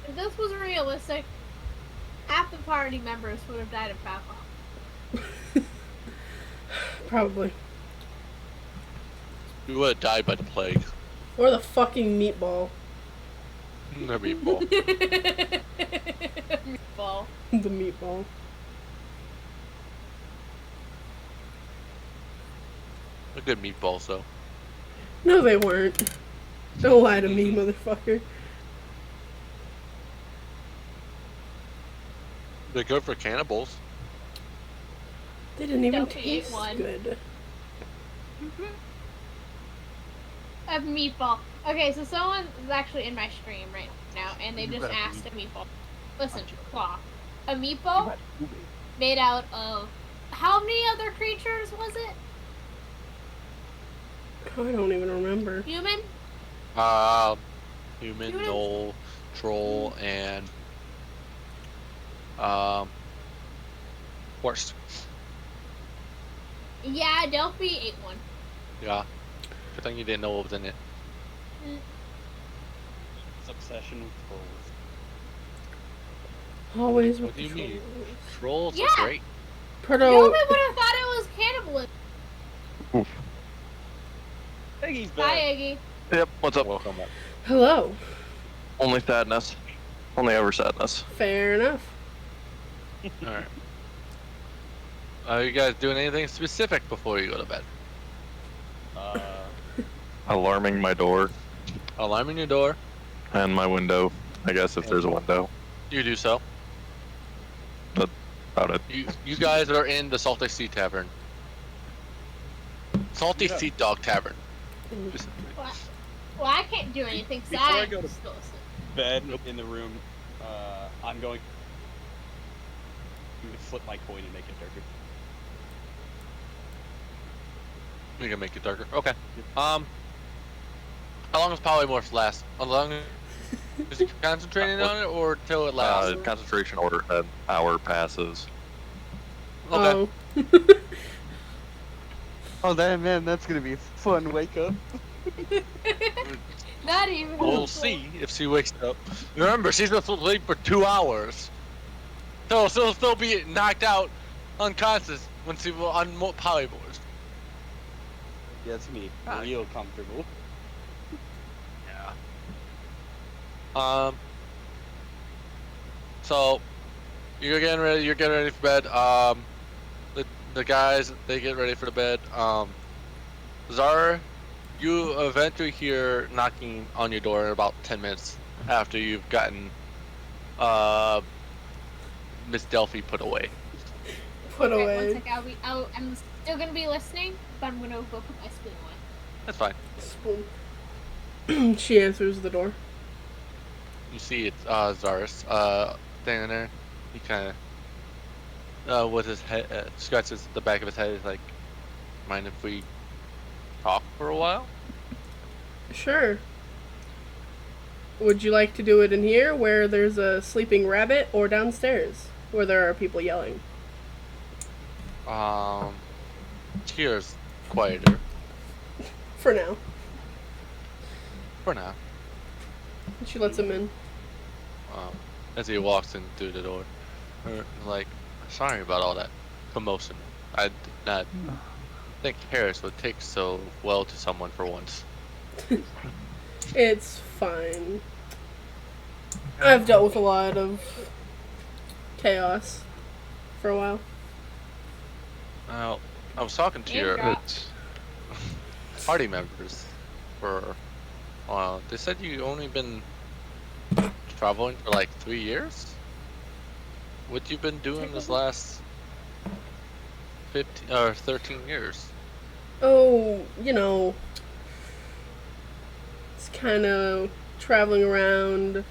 If this was realistic, half the party members would have died of alcohol. Probably. We would have died by the plague. Or the fucking meatball. The meatball. Meatball. The meatball. A good meatballs, though. No, they weren't. Don't lie to me, motherfucker. They're good for cannibals. They didn't even Delphi ate taste one. good. A meatball. Okay, so someone is actually in my stream right now, and they just asked a meatball. Listen, Claw. A meatball made out of... How many other creatures was it? Oh, I don't even remember. Human? Human, Human? gnoll, troll, and horse. Yeah, Delphi ate one. Yeah. Good thing you didn't know what was in it. It's obsession with trolls. Always What with do you the mean? trolls. Trolls Yeah. are great. Proto. Nobody would have thought it was cannibalism. Peggy's Hi, back. Iggy. Yep, what's up? Welcome up. Hello. Only sadness. Only ever sadness. Fair enough. Alright. Are you guys doing anything specific before you go to bed? Alarming my door Alarming your door. and my window, I guess, if there's a window. You do so. About it. You guys are in the Salty Sea Tavern. Salty Yeah. Sea Dog Tavern. Well, I can't do anything because Before I I'm go to- still asleep. Bed in the room. I'm going to flip my coin and make it darker. We can make it darker. Okay. How long does polymorph last? How long is he concentrating on it, or till it lasts? Concentration order, an hour passes. Okay. Oh. Oh, man, that's gonna be a fun wake up. Not even. We'll see if she wakes up. Remember, she's supposed to sleep for 2 hours. So she'll still be knocked out unconscious when she will on polymorphs. Yeah, it's gonna be Ah. real comfortable. Yeah. So you're getting ready. You're getting ready for bed. The guys, they get ready for the bed. Zara, you eventually hear knocking on your door in about 10 minutes after you've gotten Miss Delphi put away. Put Okay, away. 1 sec. I'm still gonna be listening, but I'm gonna go put my spoon away. That's fine. Spoon. She answers the door. You see it's Zaris standing there. He kind of with his head scratches the back of his head. He's like, "Mind if we talk for a while?" Sure. Would you like to do it in here where there's a sleeping rabbit, or downstairs where there are people yelling? Here's quieter For now. for now. She lets him in. As he walks in through the door, like, sorry about all that commotion. I did not think Harris would take so well to someone for once. It's fine. I've dealt with a lot of chaos for a while. Well, I was talking to your party members for a while. They said you only been traveling for like 3 years? What you been doing this last 15 or 13 years? Oh, you know, it's kind of traveling around,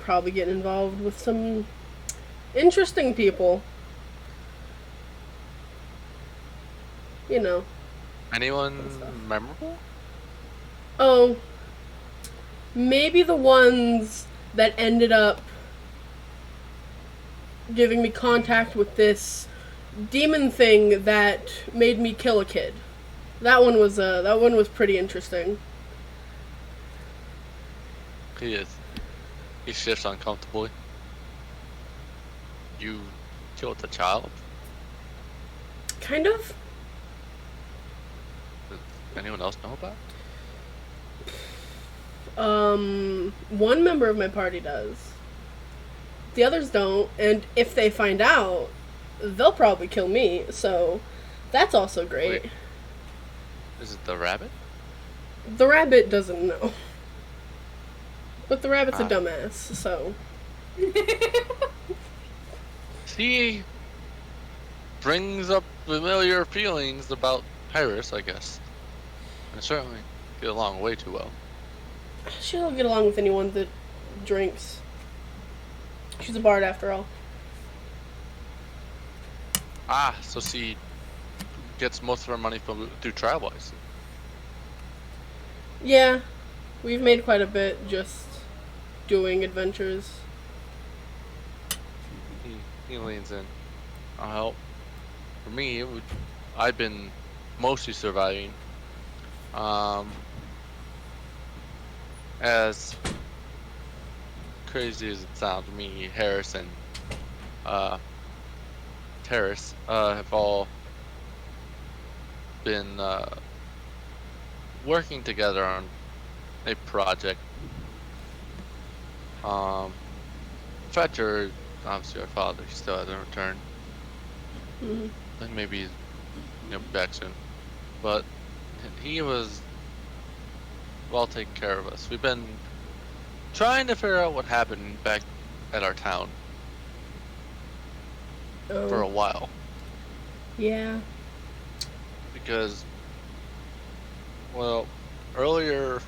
probably getting involved with some interesting people. You know. Anyone memorable? Oh, maybe the ones that ended up giving me contact with this demon thing that made me kill a kid. That one was pretty interesting. He shifts uncomfortably. You killed the child? Kind of. Does anyone else know about it? One member of my party does. The others don't, and if they find out, they'll probably kill me, so that's also great. Wait. Is it the rabbit? The rabbit doesn't know. But the rabbit's a dumbass, so. He brings up familiar feelings about Paris, I guess. And certainly get along way too well. She'll get along with anyone that drinks. She's a bard after all. So she gets most of her money through travel, I see. Yeah, we've made quite a bit just doing adventures. He leans in. I'll help. For me, I've been mostly surviving. As crazy as it sounds to me, Harris and Terrace have all been working together on a project. Fetcher, obviously our father, he still hasn't returned. Mm-hmm. And maybe he's back soon. But he was well taken care of us. We've been trying to figure out what happened back at our town for a while. Yeah. Because, well, a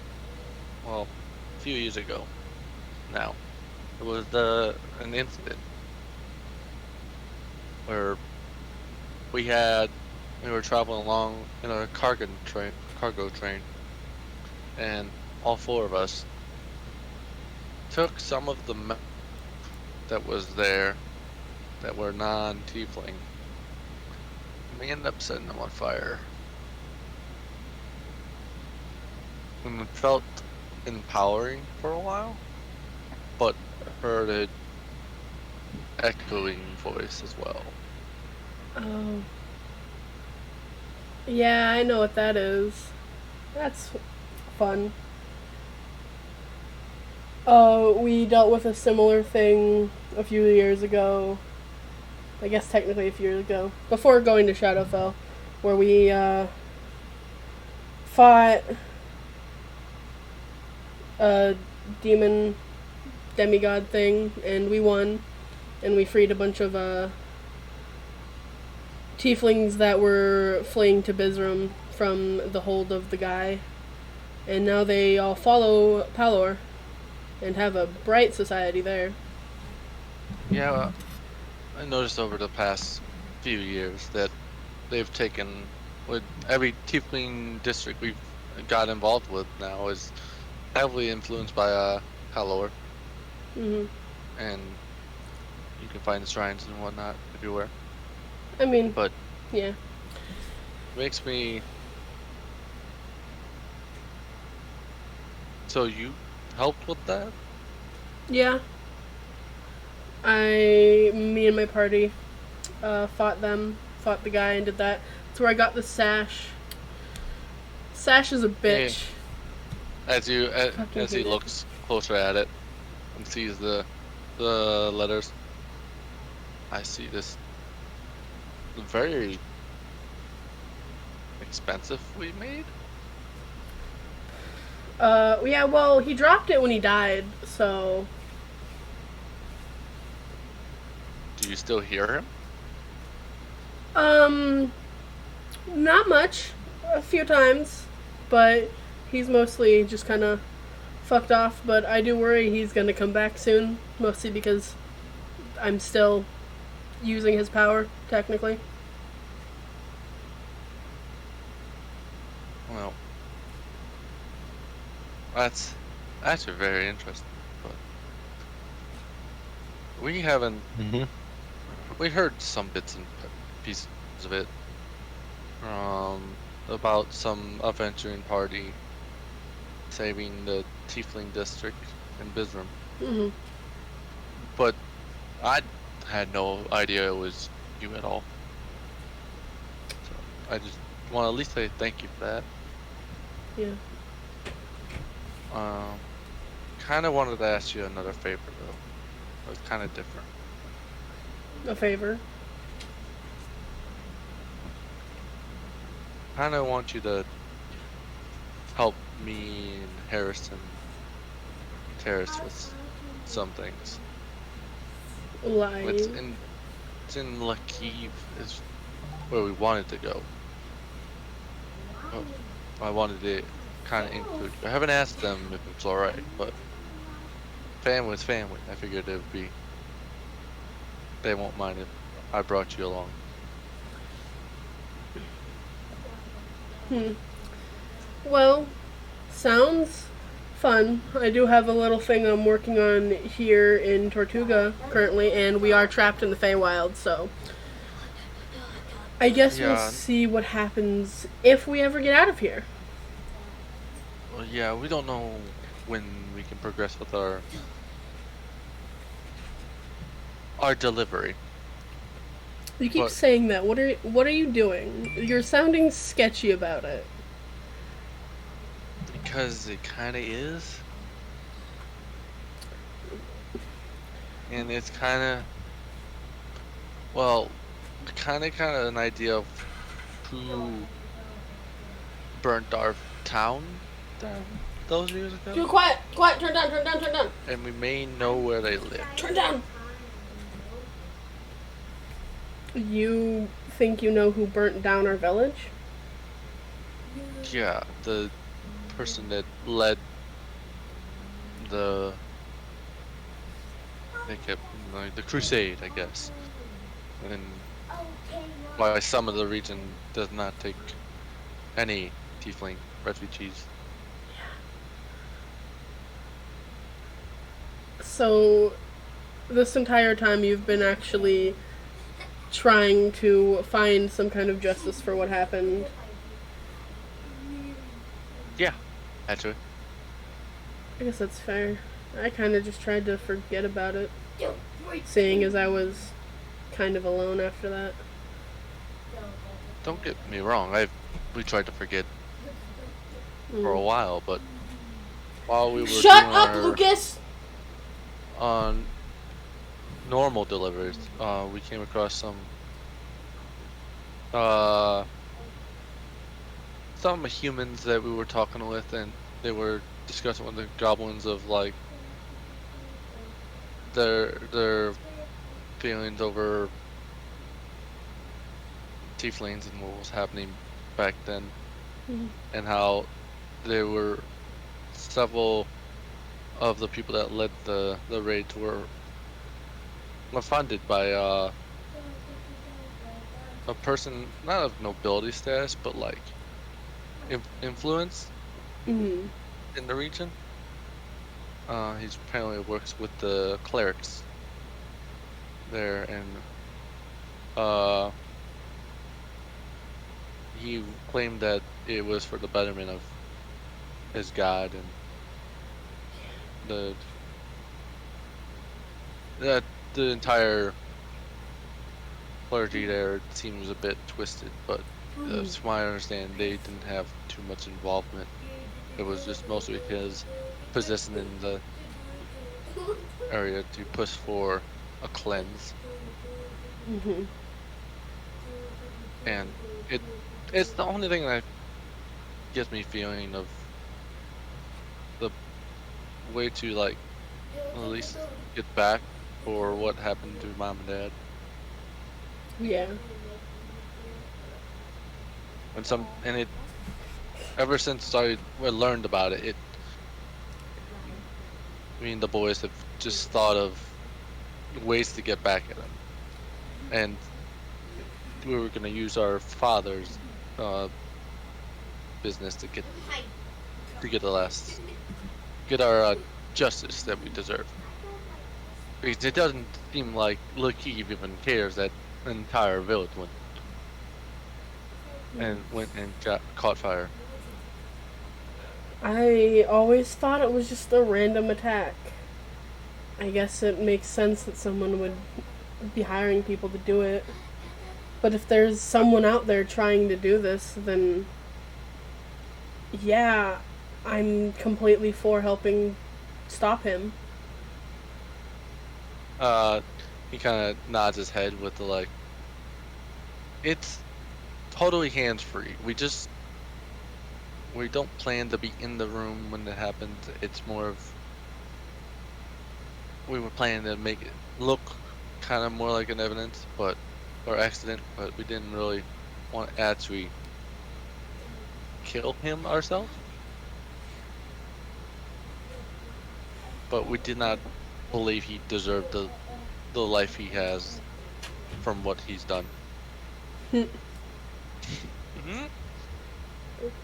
few years ago now, there was an incident where we had we were traveling along in a cargo train, and all four of us took some of the that was there that were non-tiefling. We ended up setting them on fire. And it felt empowering for a while, but heard an echoing voice as well. Oh. Yeah, I know what that is. That's fun. We dealt with a similar thing a few years ago. I guess technically a few years ago. Before going to Shadowfell. Where we, fought a demigod thing, and we won. And we freed a bunch of, tieflings that were fleeing to Bizram from the hold of the guy. And now they all follow Palor and have a bright society there. Yeah, I noticed over the past few years that they've taken, with every tiefling district we've got involved with now is heavily influenced by Halor, Hmm. and you can find the shrines and whatnot everywhere. I mean, But yeah. makes me. So you helped with that? Yeah. Me and my party, fought the guy and did that. That's where I got the sash. Sash is a bitch. As Fucking as he hate it. looks closer at it and sees the letters, I see this very expensively made. Yeah, well, he dropped it when he died, so... Do you still hear him? Not much. A few times. But he's mostly just kind of fucked off, but I do worry he's gonna come back soon, mostly because I'm still using his power, technically. Well, that's actually very interesting. But we haven't. We heard some bits and pieces of it. About some adventuring party saving the Tiefling district in Bizram. Hmm. But I had no idea it was you at all. So I just want to at least say thank you for that. Yeah. Kind of wanted to ask you another favor though. It's kind of different. A favor. Kind of want you to help me and Harrison Terrace with some things. Lying. It's in Lakiv is where we wanted to go. Well, I wanted to kind of include. I haven't asked them if it's all right, but family's family. I figured it would be. They won't mind if I brought you along. Well, sounds fun. I do have a little thing I'm working on here in Tortuga currently, and we are trapped in the Feywild, so I guess we'll Yeah. see what happens if we ever get out of here. Well, yeah, we don't know when we can progress with our delivery. You keep But- saying that. What are you doing? You're sounding sketchy about it. Because it kind of is. And it's kind of, well, kind of an idea of who burnt our town down those years ago. Too quiet! Quiet! Turn down! Turn down! Turn down! And we may know where they live. Turn down! You think you know who burnt down our village? Yeah, the person that led the the crusade, I guess. And why some of the region does not take any tiefling refugees. So, this entire time you've been actually trying to find some kind of justice for what happened. Yeah, actually. I guess that's fair. I kind of just tried to forget about it, seeing as I was kind of alone after that. Don't get me wrong, we tried to forget for a while, but while we were Shut doing up, our Lucas! normal deliveries, we came across some humans that we were talking with, and they were discussing with the goblins of like their feelings over tieflings and what was happening back then, and how there were several of the people that led the raids were funded by a person not of nobility status, but like influence in the region. He apparently works with the clerics there, and he claimed that it was for the betterment of his god, and the entire clergy there seems a bit twisted, but as from my understanding, they didn't have too much involvement. It was just mostly his position in the area to push for a cleanse. And it's the only thing that gives me feeling of the way to like at least get back for what happened to mom and dad. Yeah. And it ever since I learned about it, me and the boys have just thought of ways to get back at him, and we were gonna use our father's business to get our justice that we deserve. Because it doesn't seem like Lakeith even cares that an entire village went and caught fire. I always thought it was just a random attack. I guess it makes sense that someone would be hiring people to do it. But if there's someone out there trying to do this, then yeah, I'm completely for helping stop him. He kind of nods his head with the like, it's totally hands-free. We don't plan to be in the room when it happens. It's more of, we were planning to make it look kind of more like an evidence, or accident, but we didn't really want to actually kill him ourselves. But we did not believe he deserved the life he has from what he's done.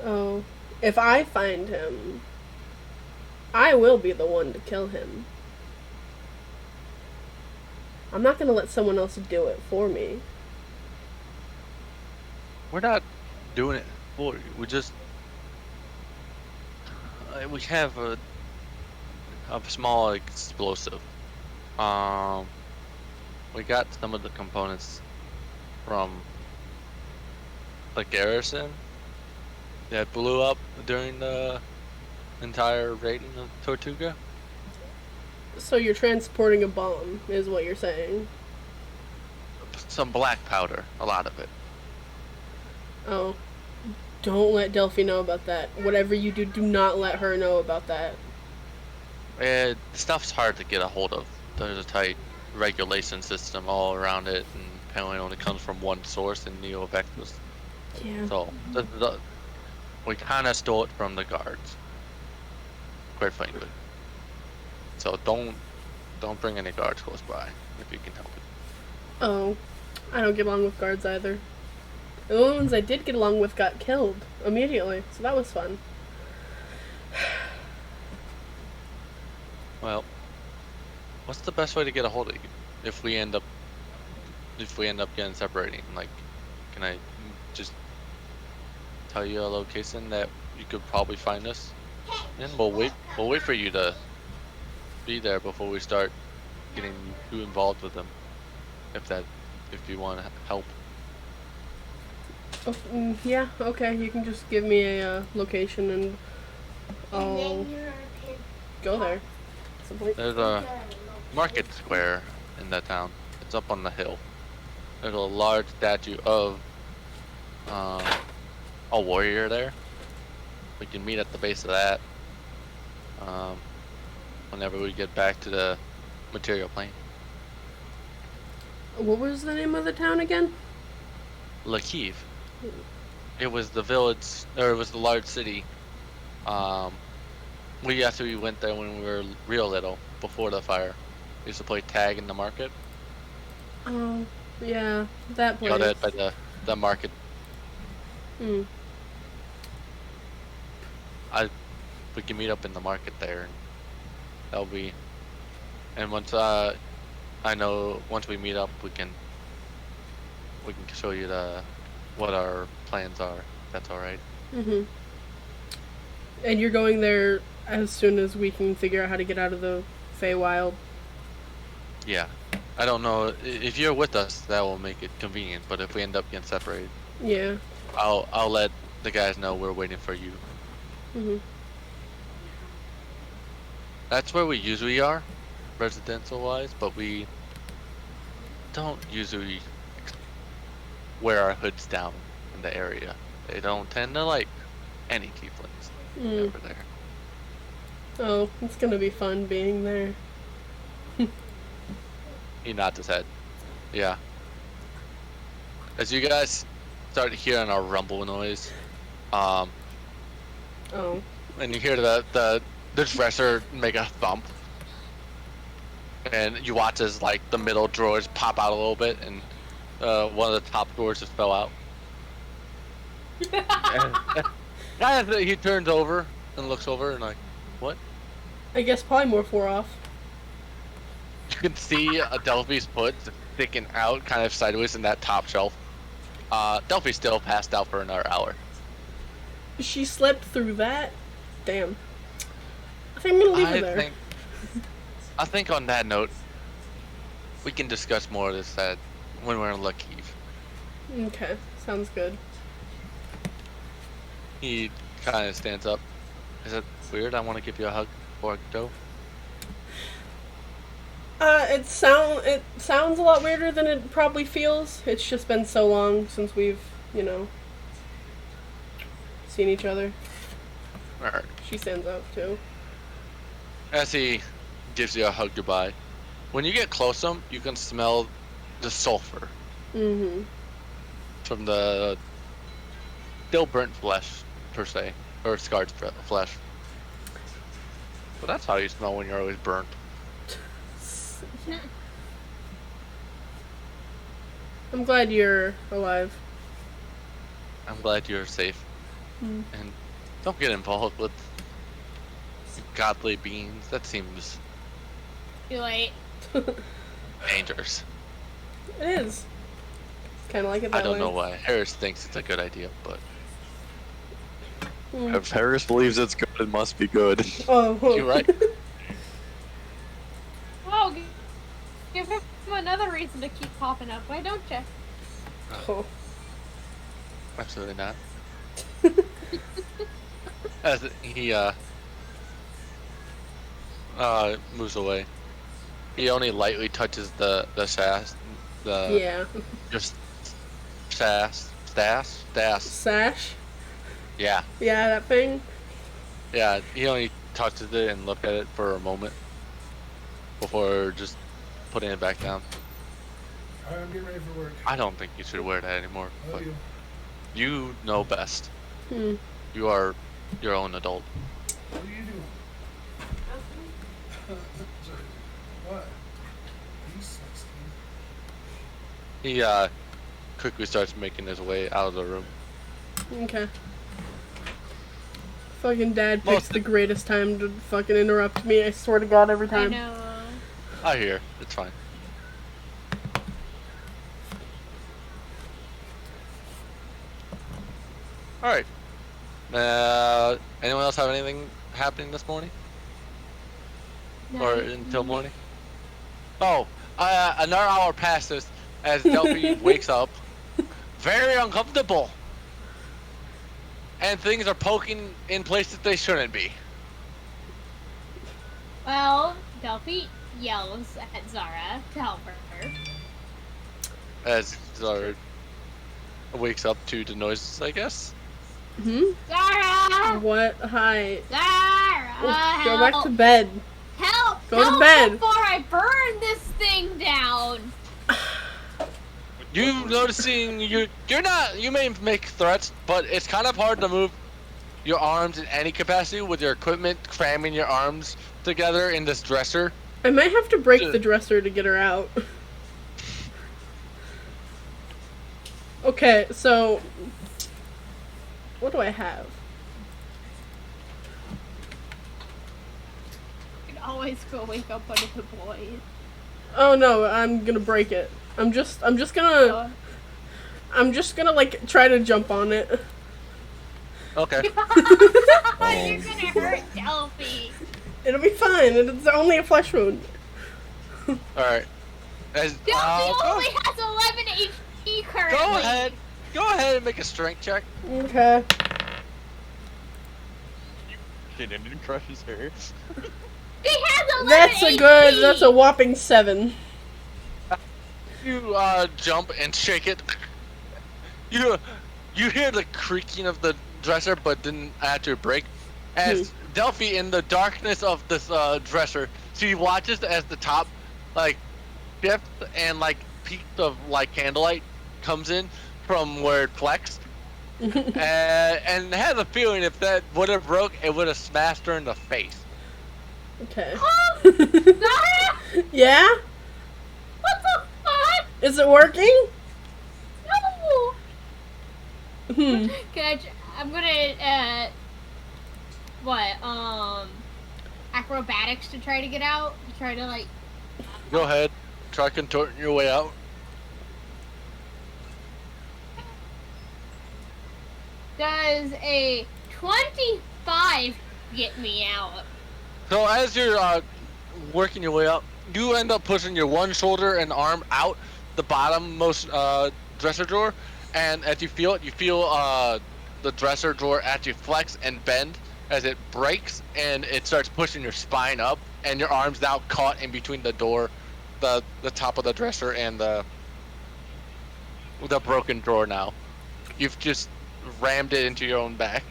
Oh, if I find him, I will be the one to kill him. I'm not gonna let someone else do it for me. We're not doing it for you. We have a small explosive. We got some of the components from the garrison that blew up during the entire raiding of Tortuga. So you're transporting a bomb, is what you're saying. Some black powder, a lot of it. Oh. Don't let Delphi know about that. Whatever you do, do not let her know about that. The stuff's hard to get a hold of. There's a tight regulation system all around it, and apparently only comes from one source in Neo-Vectus. Yeah. So, we kind of stole it from the guards. Quite frankly. So don't bring any guards close by, if you can help it. Oh. I don't get along with guards either. The only ones I did get along with got killed immediately, so that was fun. Well, what's the best way to get a hold of you if we end up getting separating? Like, can I just tell you a location that you could probably find us? And we'll wait for you to be there before we start getting too involved with them. If you want help. Oh, yeah, okay, you can just give me a location and I'll go there. There's a market square in that town. It's up on the hill. There's a large statue of a warrior there. We can meet at the base of that whenever we get back to the material plane. What was the name of the town again? Lakiv. It was the village, or it was the large city. We actually went there when we were real little, before the fire. We used to play tag in the market. Oh, yeah, that place. You know, that by the market. Hmm. We can meet up in the market there. And that'll be. And once I know once we meet up, we can show you what our plans are. That's all right. Mhm. And you're going there as soon as we can figure out how to get out of the Feywild. Yeah. I don't know if you're with us. That will make it convenient. But if we end up getting separated, Yeah. I'll let the guys know we're waiting for you. Mhm. That's where we usually are, residential wise, but we don't usually wear our hoods down in the area. They don't tend to like any tieflings over there. Oh, it's gonna be fun being there. He nods his head. Yeah. As you guys start hearing our rumble noise, Oh. and you hear the dresser make a thump, and you watch as like the middle drawers pop out a little bit, and one of the top drawers just fell out. And he turns over and looks over and like, what? I guess polymorph wore off. You can see Delphi's foot sticking out kind of sideways in that top shelf. Delphi's still passed out for another hour. She slept through that? Damn. I think I'm gonna leave her there. I think on that note, we can discuss more of this when we're in Lakiv. Okay, sounds good. He kind of stands up. Is it weird? I want to give you a hug before I go. It sounds a lot weirder than it probably feels. It's just been so long since we've, seen each other. Alright. She stands up too. As he gives you a hug goodbye, when you get close to him, you can smell the sulfur. Mm-hmm. From the still burnt flesh, per se, or scarred flesh. But that's how you smell when you're always burnt. I'm glad you're alive. I'm glad you're safe. Mm. And don't get involved with godly beings. That seems Too late. dangerous. It is. Kind of like it that I don't way. know why Harris thinks it's a good idea, but Mm. If Harris believes it's good, it must be good. Oh, you're right. Oh, give him another reason to keep popping up. Why don't you? Oh. Absolutely not. As he moves away, he only lightly touches the sash, Yeah. just stash. Sash? Yeah, Yeah, that thing. yeah. He only touches it and looked at it for a moment before just putting it back down. Alright, I'm getting ready for work. I don't think you should wear that anymore. Love But you. you know best. Hmm. You are your own adult. What are you doing? Sorry. What? You 16. He quickly starts making his way out of the room. Okay. Fucking dad picks Most- the greatest time to fucking interrupt me. I swear to God, every I time. know. I hear. It's fine. All right. Anyone else have anything happening this morning or until morning? Oh, another hour passes as Delphi wakes up, very uncomfortable, and things are poking in places they shouldn't be. Well, Delphi yells at Zara to help her. As Zara wakes up to the noises, I guess. Zara! What? Hi. Zara! Oh, go help! back to bed. Help! Go to Help bed. before I burn this thing down! You noticing you may make threats, but it's kind of hard to move your arms in any capacity with your equipment cramming your arms together in this dresser. I might have to break the dresser to get her out. Okay, so what do I have? You can always go wake up one of the boys. Oh no, I'm gonna break it. I'm just gonna like try to jump on it. Okay. You're gonna hurt Delphi. It'll be fine. It's only a flesh wound. All right. Delphi only has 11 HP currently. Go ahead and make a strength check. Okay. Didn't crushes her. He has 11 HP. That's a whopping 7. You jump and shake it. You hear the creaking of the dresser, but didn't actually break. As Delphi, in the darkness of this dresser, she watches as the top shifts and peaks of candlelight comes in from where it flexed, and has a feeling if that would have broke, it would have smashed her in the face. Okay. Zara? Yeah? What the fuck? Is it working? No! Hmm. I'm gonna, acrobatics to try to get out? To try to, Go ahead, try contorting your way out. Does a 25 get me out? So as you're working your way up, you end up pushing your one shoulder and arm out the bottommost dresser drawer, and as you feel it, you feel the dresser drawer actually flex and bend as it breaks, and it starts pushing your spine up, and your arm's now caught in between the door, the top of the dresser, and the broken drawer. Now you've just rammed it into your own back.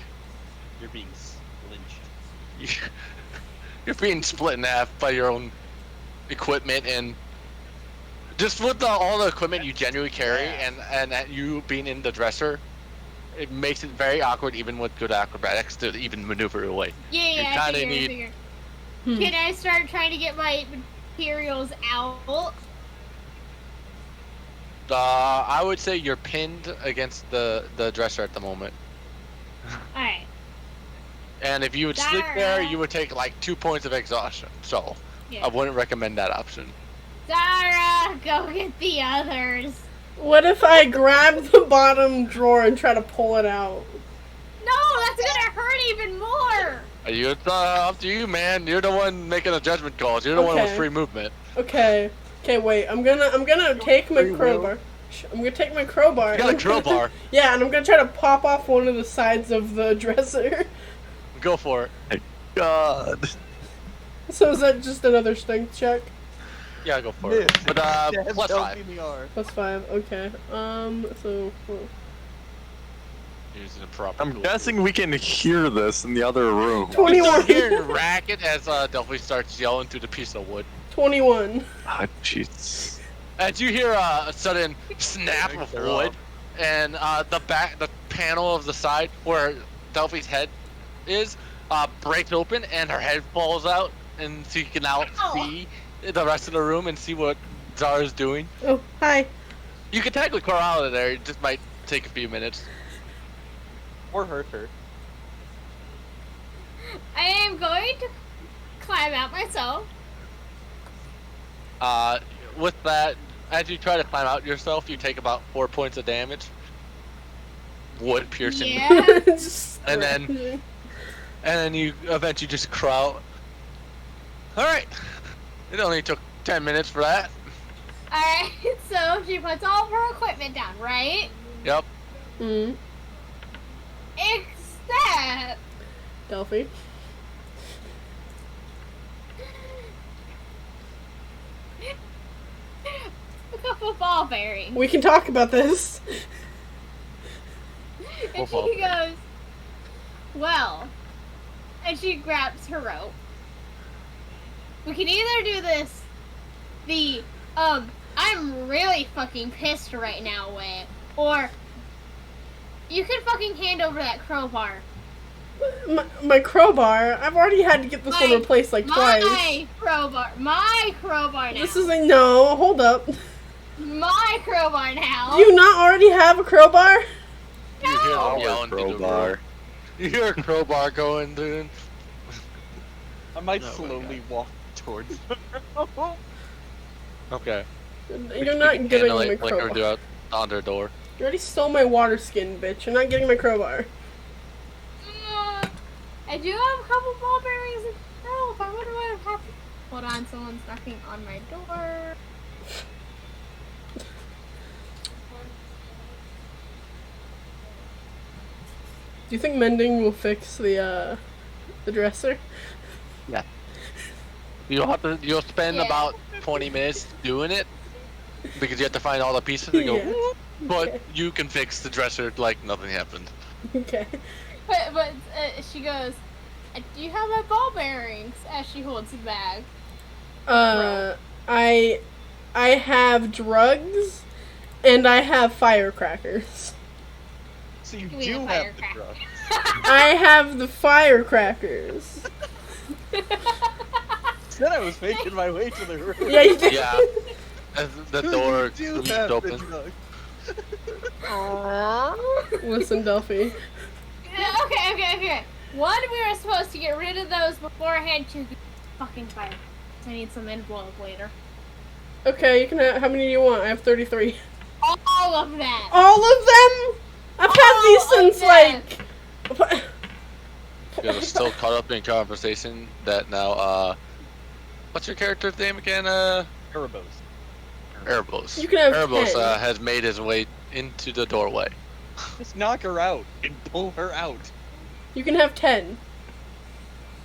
You're being lynched. You're being split in half by your own equipment, and just with all the equipment you genuinely carry, and that you being in the dresser, it makes it very awkward even with good acrobatics to even maneuver away. Yeah, You I kinda figure. Can I start trying to get my materials out? I would say you're pinned against the dresser at the moment, Alright. and if you would sleep there, you would take 2 points of exhaustion. So Yeah. I wouldn't recommend that option. Zara, go get the others. What if I grab the bottom drawer and try to pull it out? No, that's gonna hurt even more. It's up to you, man. You're the one making the judgment calls. You're the one with Okay. free movement. Okay. Okay, wait. I'm gonna take my crowbar. I'm gonna take my crowbar. You got a crowbar. Yeah, and I'm gonna try to pop off one of the sides of the dresser. Go for it. God. So is that just another strength check? Yeah, go for it. But plus 5. Plus 5. Okay. So. Using the proper I'm tool. guessing we can hear this in the other room. You 21. still hear the racket as Delphi starts yelling through the piece of wood. 21. Ah, jeez. As you hear a sudden snap of wood, and the panel of the side where Delphi's head is breaks open, and her head falls out, and so you can now see the rest of the room and see what Zara's doing. Oh, hi. You can technically crawl out of there. It just might take a few minutes. Or hurt her. I am going to climb out myself. With that, as you try to climb out yourself, you take about 4 points of damage. Wood piercing. Yeah. Just And then you eventually just crawl. Alright. It only took 10 minutes for that. Alright, so she puts all of her equipment down, right? Yep. Mm. Except Delphi. a couple ball bearings. We can talk about this. And Ball she goes, well, and she grabs her rope. We can either do this I'm really fucking pissed right now way, or you can fucking hand over that crowbar. My crowbar. I've already had to get this one replaced like twice. My crowbar now. This isn't. No, hold up. My crowbar now. Do you not already have a crowbar? You hear them Our yelling through the room. crowbar. You hear a crowbar going, dude. I might Oh my slowly walk towards her. Okay. You're not getting my Like her crowbar. do out on their door. You already stole my water skin, bitch. You're not getting my crowbar. I do have a couple ball bearings in the rope. I wonder what would happen. Hold on, someone's knocking on my door. Do you think mending will fix the dresser? You'll spend Yeah. about 20 minutes doing it because you have to find all the pieces and go. Yeah. "Whoop," but Okay. you can fix the dresser like nothing happened. Okay. But she goes, do you have my ball bearings? As she holds the bag. I have drugs, and I have firecrackers. So you We do have have the firecracker. drugs. I have the firecrackers. Said I was making my way to the room. Yeah, you did. Yeah. As the door You do squeezed have the open. drugs. Listen, Delphi. Okay. One, we were supposed to get rid of those beforehand. Two, fucking fire. I need some envelope later. Okay, you can have. How many do you want? I have 33. All of them. All of them? I've had these All of since them. like. You guys are still caught up in conversation that now, what's your character's name again? Erebos. Erebos. You can have Erebos 10. has made his way into the doorway. Just knock her out and pull her out. You can have 10.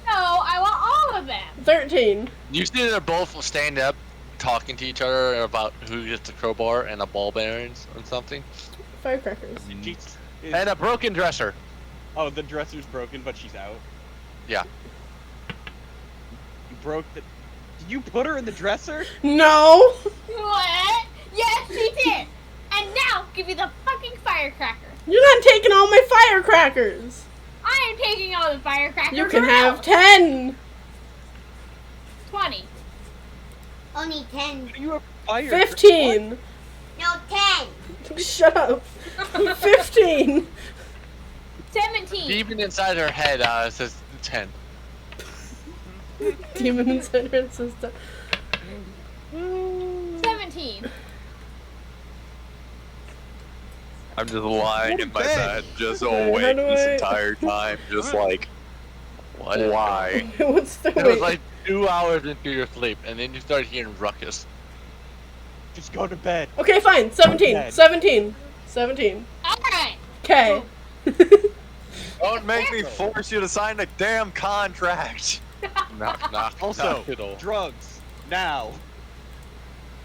No, I want all of them. 13. You see they're both standing up, talking to each other about who gets the crowbar and a ball bearings or something. Firecrackers. She's- And a broken dresser. Oh, the dresser's broken, but she's out. Yeah. You broke the... Did you put her in the dresser? No! What? Yes, she did. And now, give me the fucking firecracker. You're not taking all my firecrackers! I am taking all the firecrackers. You can around. have 10! 20. Only 10. You have fire. 15! No, 10. Shut up! 15! 17. Even inside her head, it says 10. Demon inside her system. 17. I'm just lying in my bed, just Okay, awake how do this I- entire time, just like, What is why? What's the It was wait? like 2 hours into your sleep, and then you started hearing ruckus. Just go to bed. Okay, fine. 17. Dead. 17. 17. Alright. Okay. Don't make me force you to sign a damn contract. Knock, knock, Also, knock it all. drugs. Now.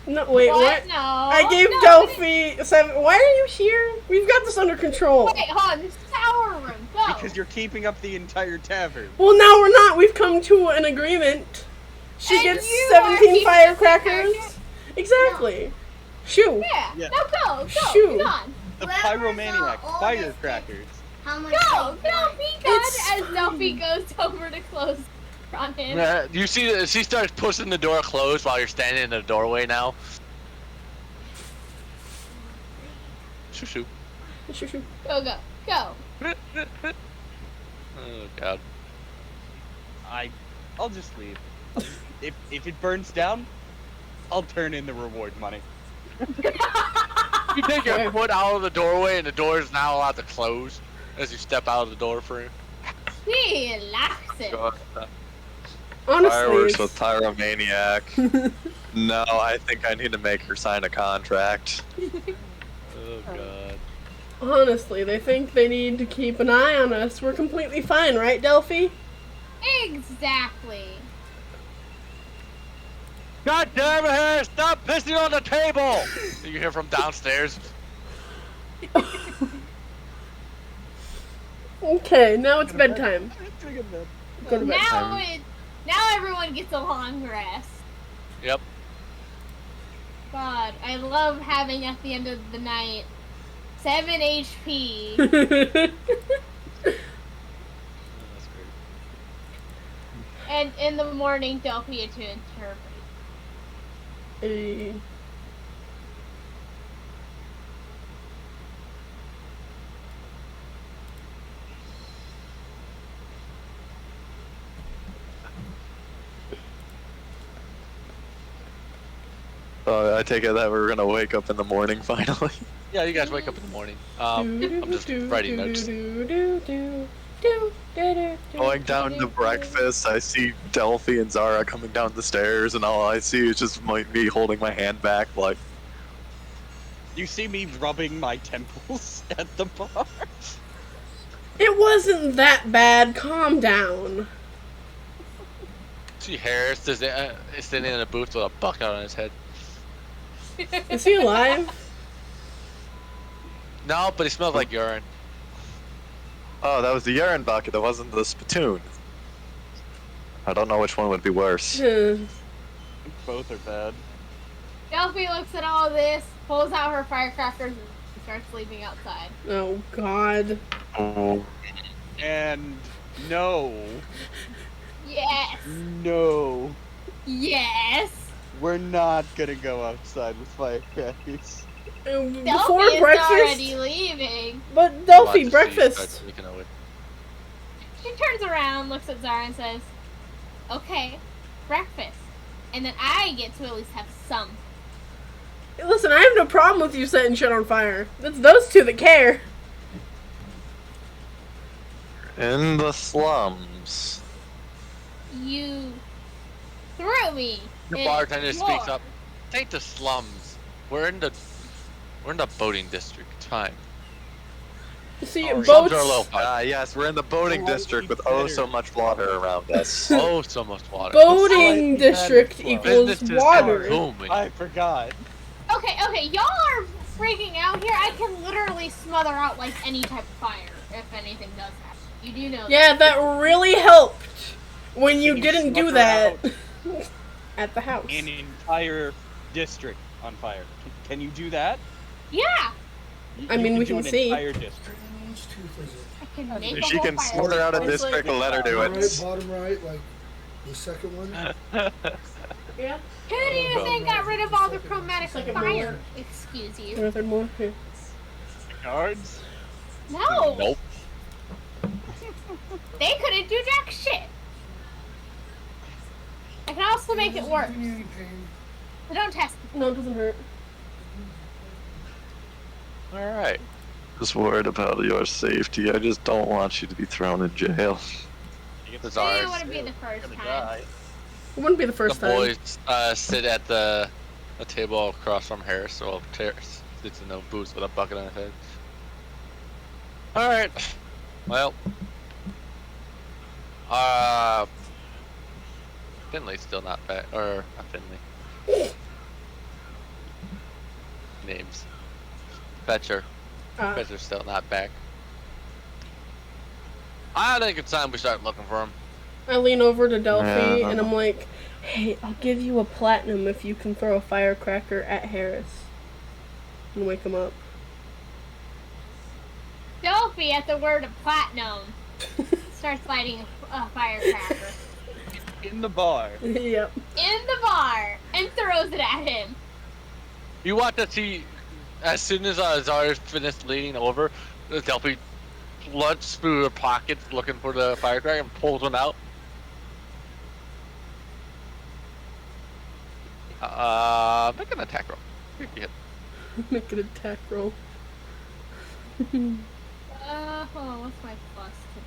No, wait, what? What? No. I gave no, Delphi 7. Why are you here? We've got this under control. Wait, hold on. This is our room. Go. Because you're keeping up the entire tavern. Well, now we're not. We've come to an agreement. She And gets you are 17 keeping the firecrackers. character? Exactly. Shoo. Yeah. Yeah. No, go. Shoot. Come on. The Whoever's pyromaniac. the oldest Firecrackers. How much? Go. they Go. want? Be good It's as Delphi goes over to close on him. You see that she starts pushing the door closed while you're standing in the doorway now. Shoo shoo. Shoo, shoo. Go, go, go. Oh god. I'll just leave. If it burns down, I'll turn in the reward money. You take your foot out of the doorway and the door is now allowed to close as you step out of the door for him. He likes it. God. Honestly, Fireworks with Pyromaniac. No, I think I need to make her sign a contract. Oh god. honestly, they think they need to keep an eye on us. We're completely fine, right, Delphi? Exactly. God damn it, Harry! Stop pissing on the table! You hear from downstairs. Okay, now it's bedtime. Go to bed. Now everyone gets a long rest. Yep. God, I love having at the end of the night 7 HP. That's great. And in the morning, Delphi to interpret. Eh. I take it that we're gonna wake up in the morning finally. Yeah, you guys wake up in the morning. I'm just writing notes. Going down to breakfast, I see Delphi and Zara coming down the stairs, and all I see is just me holding my hand back, like, You see me rubbing my temples at the bar? It wasn't that bad. Calm down. See Harris is sitting in a booth with a bucket on his head. Is he alive? No, but he smells like urine. oh, that was the urine bucket, that wasn't the spittoon. I don't know which one would be worse. Both are bad. Delphi looks at all this, pulls out her firecrackers, and starts leaving outside. Oh God. Oh. And no, Yes. no, Yes. we're not gonna go outside with firecrackers. Delphi Before is breakfast. already leaving. But Delphi, Watch to see you start breakfast. sneaking away. She turns around, looks at Zara, and says, "Okay, breakfast, and then I get to at least have some." Listen, I have no problem with you setting shit on fire. It's those two that care. In the slums. You threw me. The in bartender speaks war. up. Take the slums. We're in the boating district. It's fine. See, Sorry. Slums are a little boats. fun. Yes, we're in the boating district with oh so much water around us. Oh, so much water. Boating Slightly district better. equals Business is water. booming. I forgot. Okay, y'all are freaking out here. I can literally smother out like any type of fire if anything does happen. You do know. Yeah, that really helped when you Can you didn't do smother that at the house. An entire district on fire. Can you do that? Yeah. I mean, You we do can an see. entire district. It's too crazy. I can make If a she whole can fire. smother out a It's like- district, let her do Right, it. bottom right, like the second one. Yeah. Who do you think got rid of all the chromatic Second fire? one. Excuse you. Or third more. Yeah. Guards? No. Nope. They couldn't do jack shit. I can also make it worse. Give me any pain. So don't test me. No, it doesn't hurt. Alright. Just worried about your safety. I just don't want you to be thrown in jail. It's I ours. didn't want to be the first time. It wouldn't be the The first time. boys sit at the table across from Harris, so Harris sits in no boots with a bucket on his head. Alright. Well. Finley's still not back. Or, not Finley. Names. Fetcher. Fetcher's still not back. I think it's time we start looking for him. I lean over to Delphi Yeah. and I'm like, "Hey, I'll give you a platinum if you can throw a firecracker at Harris and wake him up." Delphi, at the word of platinum, starts lighting a firecracker In the bar. Yep. in the bar and throws it at him. You want to see as soon as Zara finished leaning over, Delphi floods through her pockets looking for the firecracker and pulls one out. Make an attack roll. Hit. Make an attack roll. Hold on, what's my plus to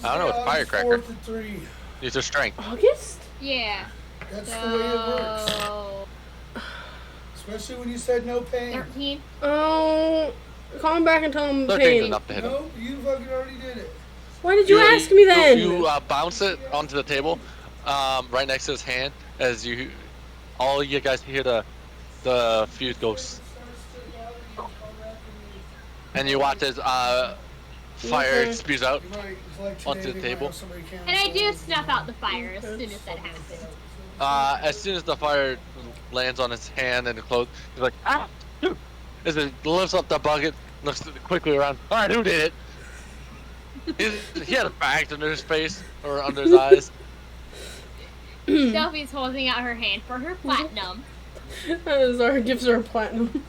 that? I don't know, it's Wednesday, firecracker. 4 to 3. These are strength. August? Yeah. That's the way it works. So, Especially when you said no pain. 13. Oh, call him back and tell him 13's pain. enough to hit him. No, you fucking already did it. Why did you ask me then? You bounce it onto the table, right next to his hand, as all you guys hear the fuse goes, and you watch as fire Okay. spews out. You're right. It's like Onto today the they table. have somebody cancel And I do it. snuff out the fire as soon as that happens. As soon as the fire lands on his hand and the clothes, he's like, ah! Dude. As he lifts up the bucket, looks quickly around. All right, who did it? He had a bag under his face or under his eyes. Delphi's holding out her hand for her platinum. Zara gives her a platinum.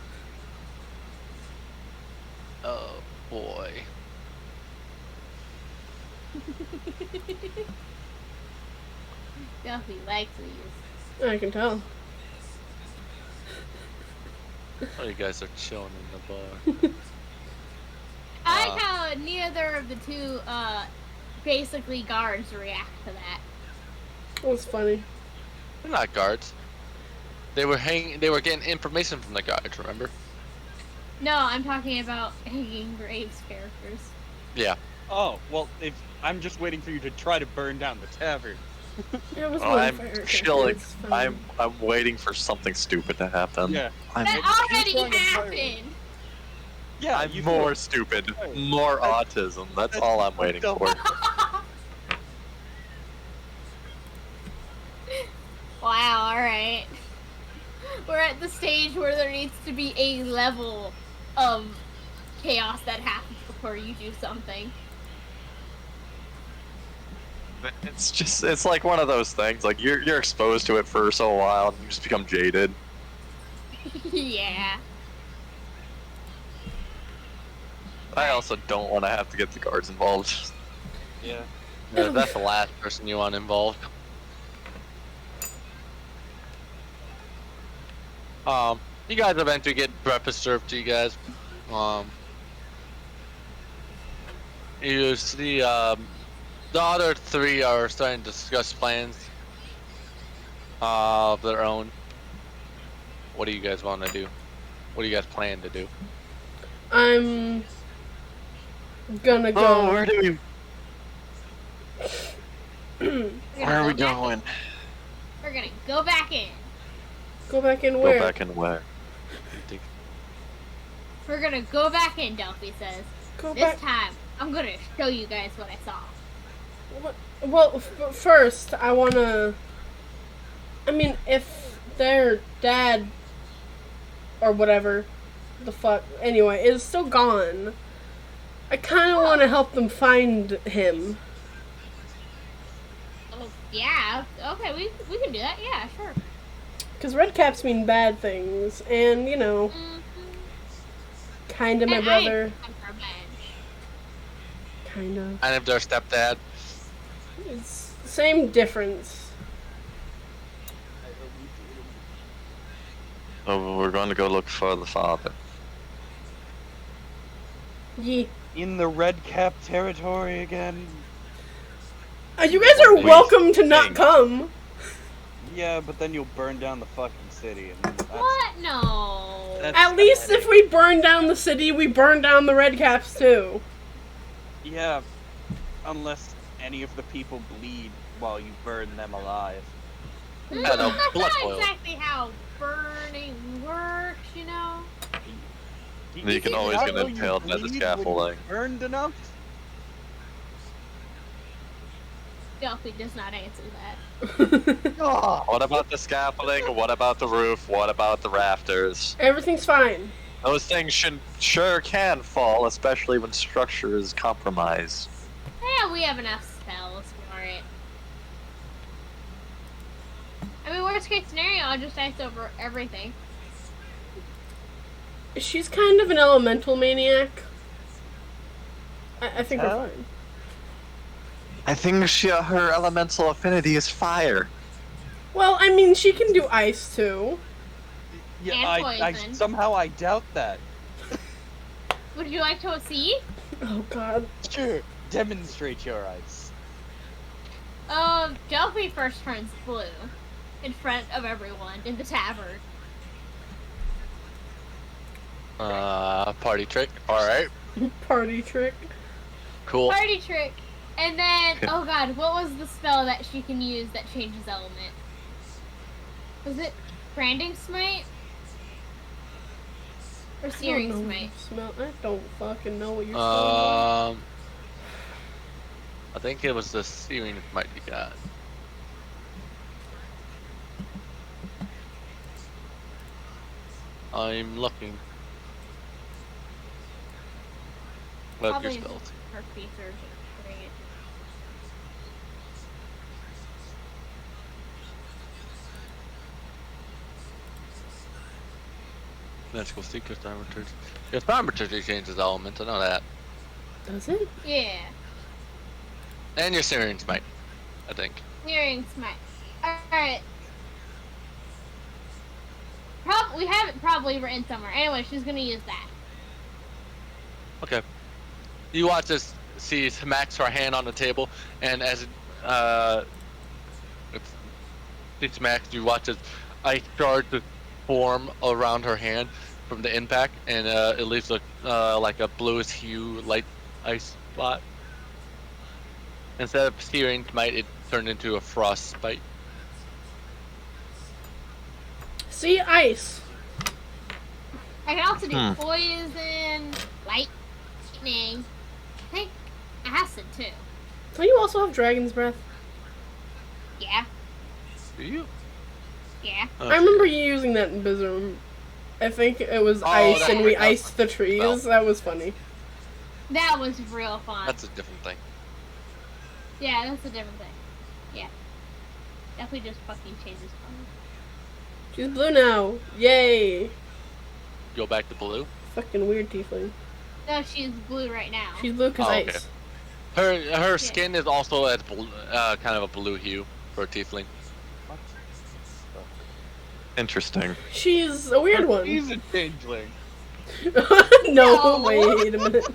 Oh boy. Delphi likes these. I can tell. Oh, you guys are chilling in the bar. I like how neither of the two, basically guards react to that. That's funny. They're not guards. They were getting information from the guards, remember? No, I'm talking about Hanging Graves characters. Yeah. Oh, well, if I'm just waiting for you to try to burn down the tavern. Yeah, it was Oh, one I'm fire. chilling. It's fine. I'm waiting for something stupid to happen. Yeah. I'm That already throwing a fire. happened! Yeah, I'm you more stupid, more autism. That's all I'm waiting dumb. for. Wow, alright. We're at the stage where there needs to be a level of chaos that happens before you do something. It's like one of those things. Like you're exposed to it for so while, and you just become jaded. Yeah. I also don't want to have to get the guards involved. Yeah. That's the last person you want involved. You guys eventually get breakfast served to you guys. You see, the other three are starting to discuss plans of their own. What do you guys want to do? What do you guys plan to do? I'm gonna go. Oh, where do we? We're Where gonna are we go back- going? We're gonna go back in. Go back in where? Go back and where? We're gonna go back in, Delphi says. Go This back. time, I'm gonna show you guys what I saw. What? Well, first, I wanna. I mean, if their dad or whatever the fuck, anyway, is still gone, I kind of want to help them find him. Oh, yeah. Okay, we can do that. Yeah, sure. Because red caps mean bad things, and, you know, kind of my And brother. I'm revenge. Kind of. And if their stepdad, It's same difference. Oh, we're going to go look for the father. Ye. In the red cap territory again. You guys are Please. welcome to not Hey. come. Yeah, but then you'll burn down the fucking city. And that's, What? No. That's- At least if we burn down the city, we burn down the red caps too. Yeah, unless any of the people bleed while you burn them alive. Yeah, no, That's blood not boil. exactly how burning works, you know? You can always not get know you impaled by the bleed when you scaffolding. Burned enough? Delphi does not answer that. What about the scaffolding? What about the roof? What about the rafters? Everything's fine. Those things sure can fall, especially when structure is compromised. Yeah, we have enough spells for it. I mean, worst case scenario, I'll just ice over everything. She's kind of an elemental maniac. I think we're Huh? fine. I think her elemental affinity is fire. Well, I mean, she can do ice too. Yeah, And I poison. somehow I doubt that. Would you like to see? Oh god. Sure, demonstrate your ice. Delphi first turns blue in front of everyone in the tavern. Party trick. All right. Party trick. Cool. Party trick. And then, oh god, what was the spell that she can use that changes element? Was it Branding Smite? Or Searing Smite? I don't fucking know what you're saying. I think it was the Searing Smite you got. I'm looking. Love your Probably spells. her features are great. Magical Secret Thaumaturgy. Yeah, Thaumaturgy changes elements, I know that. Does it? Yeah. And your Searing Smite, I think. Searing Smite. Alright. We have it probably written somewhere. Anyway, she's gonna use that. Okay. You watch this, see smacks her hand on the table, and as she smacks, you watch this ice shard to form around her hand from the impact, and it leaves like a bluish hue light ice spot. Instead of Searing Smite, it turned into a frost spite. See, ice. I can also do poison, lightning. I think acid too. Don't you also have dragon's breath? Yeah. Do you? Yeah. I remember you using that in Bizarre. I think it was ice that and we was- iced the trees. well. That was funny. That was real fun. That's a different thing. Yeah, that's a different thing. Yeah. Definitely just fucking changes color. She's blue now. Yay. Go back to blue. Fucking weird tiefling. No, she's blue right now. She's blue because Oh, okay. ice. Her skin is also at kind of a blue hue for a tiefling. Interesting. She's a weird one. He's a changeling. No, No. wait a minute.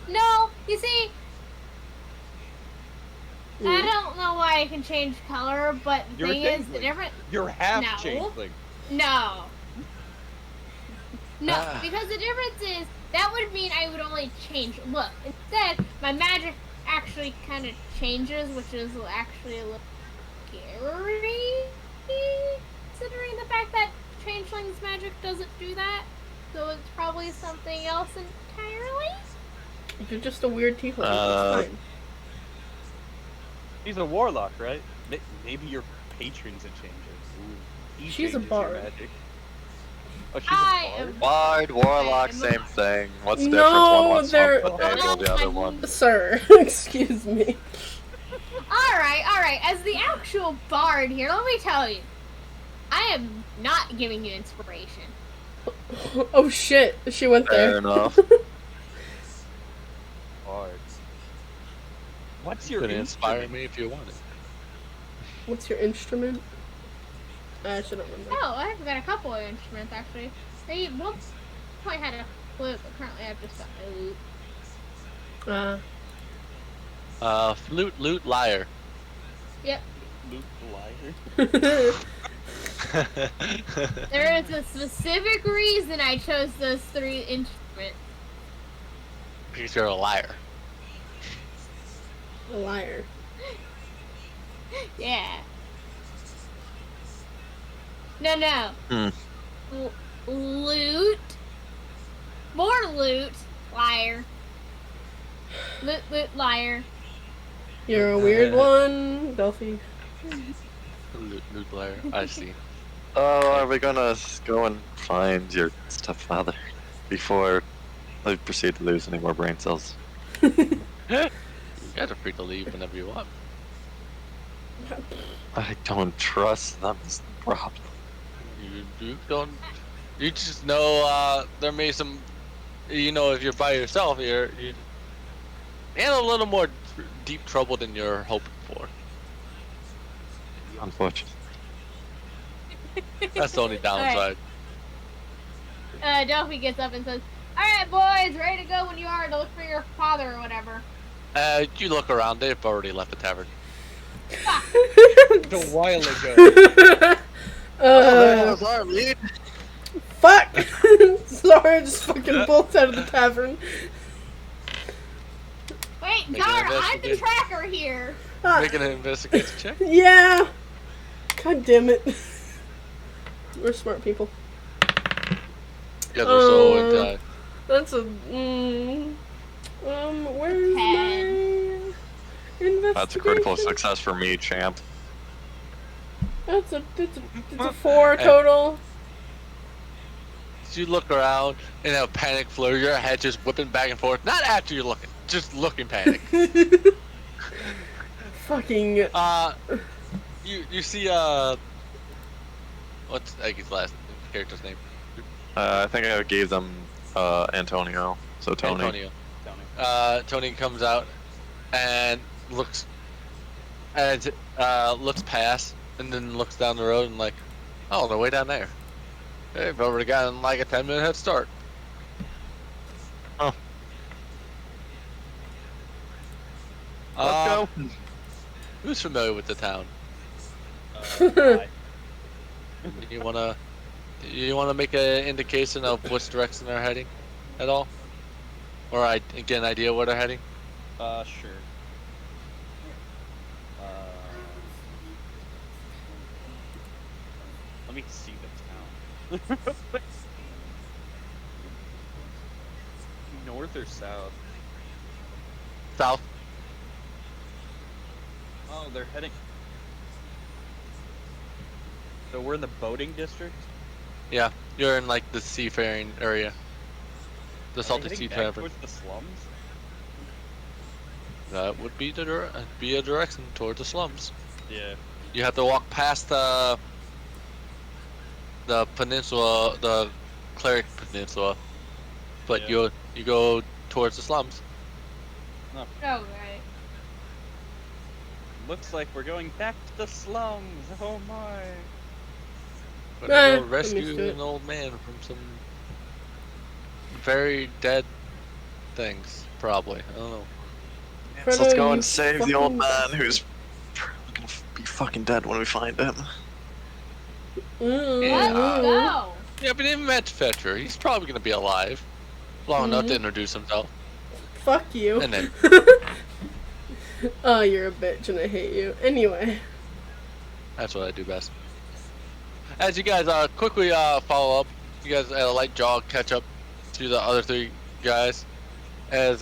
No, you see, I Mm. don't know why I can change color, but the You're a thing is, the changeling. different. You're half No. changeling. No. No, Ah. because the difference is that would mean I would only change look. Instead, my magic actually kind of changes, which is actually a little scary, considering the fact that changeling's magic doesn't do that. So it's probably something else entirely. You're just a weird tiefling. Uh, That's fine. He's a warlock, right? Maybe your patron's a changer. Ooh, he She's a changes your bard. magic. Oh, she's I a bard? am- Bard, warlock, I'm same thing. What's the No, difference? One wants they're- on the table, the other one. Sir, excuse me. Alright. As the actual bard here, let me tell you. I am not giving you inspiration. Oh shit, she went Fair there. enough. Bards. What's your You can inspire instrument? me if you want it. What's your instrument? I shouldn't remember. Oh, I've got a couple of instruments actually. I one point had a flute, but currently I've just got my lute. Flute, lute, lyre. Yep. Luke the liar. There is a specific reason I chose those three instruments. Because you're a liar. A liar. Yeah. No. Hmm. Loot. More loot. Liar. Loot, liar. You're a weird one, Delphi. Lute, lute, lyre. I see. Oh, are we gonna go and find your stepfather before I proceed to lose any more brain cells? You guys are free to leave whenever you want. I don't trust them is the problem. You don't. You just know there may some. You know, if you're by yourself, you're in a little more deep trouble than you're hoping for. Unfortunately. That's the only downside. Delphi gets up and says, "Alright, boys, ready to go when you are to look for your father or whatever." You look around. They've already left the tavern. A while ago. That was our lead. Fuck! Zara just fucking bolts out of the tavern. Wait, Make an Zara, I'm the investigation. tracker here. Ah, Make an investigation check. yeah! God damn it. We're smart people. Yeah, they're so into. That's a. Where's my investigation? That's a critical success for me, champ. It's a 4 total. You look around in a panic flurry, your head just whipping back and forth. Not after you're looking, just looking panic. Fucking. You see what's Eggie's last character's name? I think I gave them Antonio. So Tony. Antonio. Tony comes out and looks past and then looks down the road and like, oh, they're way down there. They've already gotten like a 10-minute head start. Oh. Let's go. Who's familiar with the town? You wanna make an indication of which direction they're heading, at all, or I get an idea where they're heading? Sure. Let me see the town. North or south? South. Oh, they're heading. So we're in the boating district? Yeah, you're in like the seafaring area. The Are they salty heading sea back tavern. towards the slums? That would be be a direction toward the slums. Yeah. You have to walk past the peninsula, the Cleric Peninsula, but Yeah. you go towards the slums. Oh, right. Looks like we're going back to the slums. Oh my. Gonna I'm go used rescue to it. an old man from some very dead things, probably. I don't know. So let's go you and save the old fucking- man who's probably gonna be fucking dead when we find him. Yeah. Let's go. Yeah, but even met Fetcher, he's probably gonna be alive long enough to Mhm. introduce himself. Fuck you. And then- Oh, you're a bitch and I hate you. Anyway. That's what I do best. As you guys quickly follow up, you guys had a light jog catch up to the other three guys. As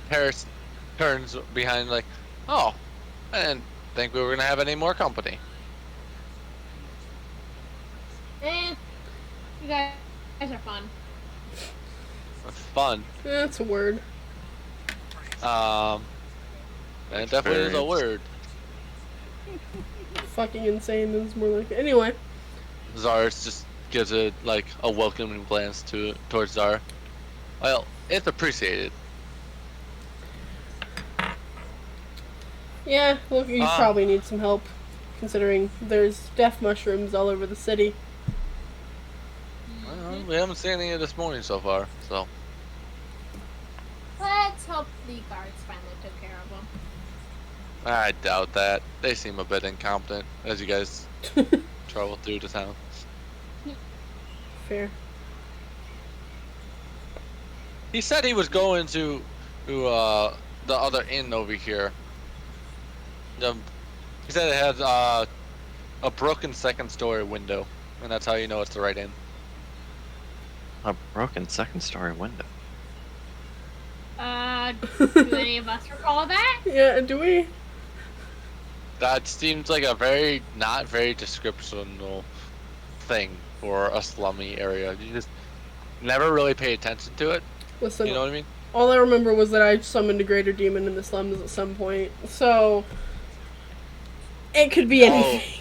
Terrace turns behind like, oh, I didn't think we were gonna have any more company. You guys are fun. That's fun. That's a word. And it definitely is a word. Fucking insane is more like. Anyway. Zars just gives a welcoming glance towards Zara. Well, it's appreciated. Yeah, look, you probably need some help. Considering there's death mushrooms all over the city. Well, we haven't seen any this morning so far, so. Let's hope the guards finally took care of them. I doubt that. They seem a bit incompetent as you guys travel through the town. Fair. He said he was going to the other inn over here. He said it has a broken second-story window, and that's how you know it's the right inn. A broken second-story window. Do any of us recall that? Yeah, do we? That seems like a not very descriptional thing for a slummy area. You just never really pay attention to it. Listen, You know what I mean? all I remember was that I summoned a greater demon in the slums at some point. So, it could be anything.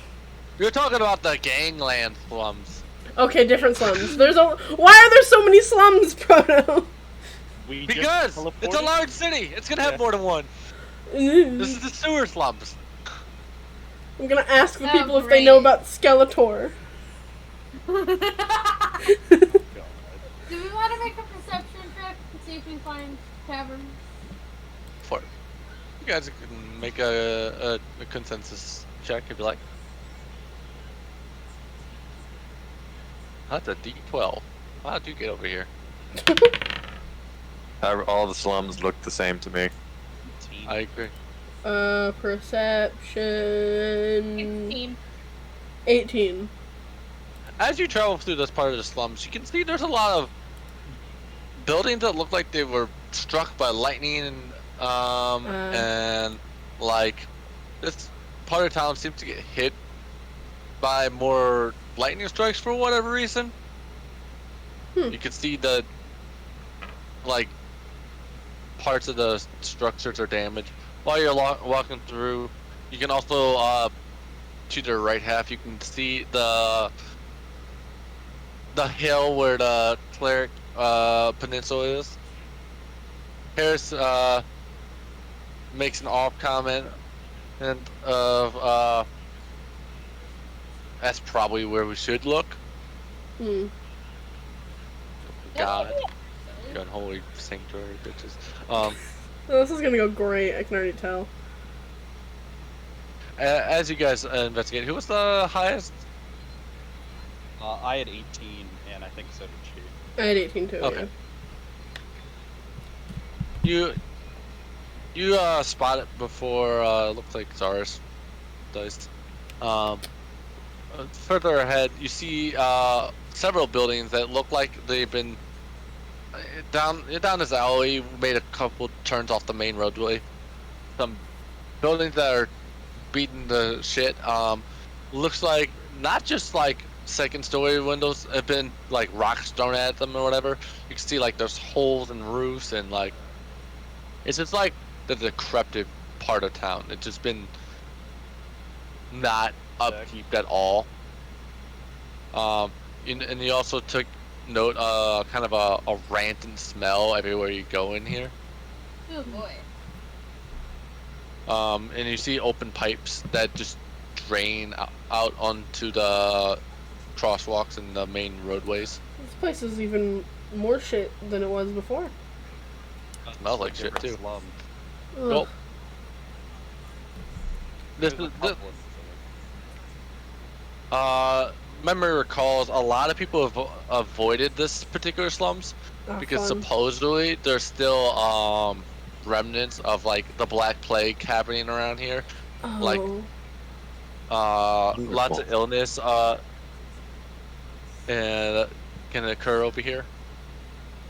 You're talking about the gangland slums. Okay, different slums. Why are there so many slums, Proto? We Because just it's a teleported? large city. It's gonna have Yeah. more than one. I'm This is the sewer slums. gonna ask the Oh, people if they know great. about Skeletor. Do God. we want to make a perception check and see if we find taverns? For it. You guys can make a consensus check if you like. That's a D12. How'd you get over here? All the slums look the same to me. I agree. Perception 16. 18. As you travel through this part of the slums, you can see there's a lot of buildings that look like they were struck by lightning, and like this part of town seems to get hit by more lightning strikes for whatever reason. You can see the like parts of the structures are damaged. While you're walking through, you can also to the right half you can see the hill where the Cleric Peninsula is. Harris makes an off comment and of that's probably where we should look. Hmm. God, you unholy sanctuary bitches. Oh, this is gonna go great, I can already tell. As you guys investigate, who was the highest? I had 18, and I think so did she. I had 18 too, Okay. yeah. You spot it before looks like Zara's does. Further ahead, you see several buildings that look like they've been down this alley. Made a couple turns off the main roadway. Some buildings that are beating the shit. Looks like not just like second story windows have been like rocks thrown at them or whatever. You can see like there's holes in roofs and like it's just like the decrepit part of town. It's just been not upkeep at all. And you also took note kind of a rancid smell everywhere you go in here. Oh boy. And you see open pipes that just drain out onto the crosswalks and the main roadways. This place is even more shit than it was before. Smells like shit too. Slum. Ugh. Well, this There's a is couple of memory recalls a lot of people have avoided this particular slums Ah, because fun. supposedly there's still remnants of like the Black Plague happening around here. Oh. like, lots of illness and can occur over here.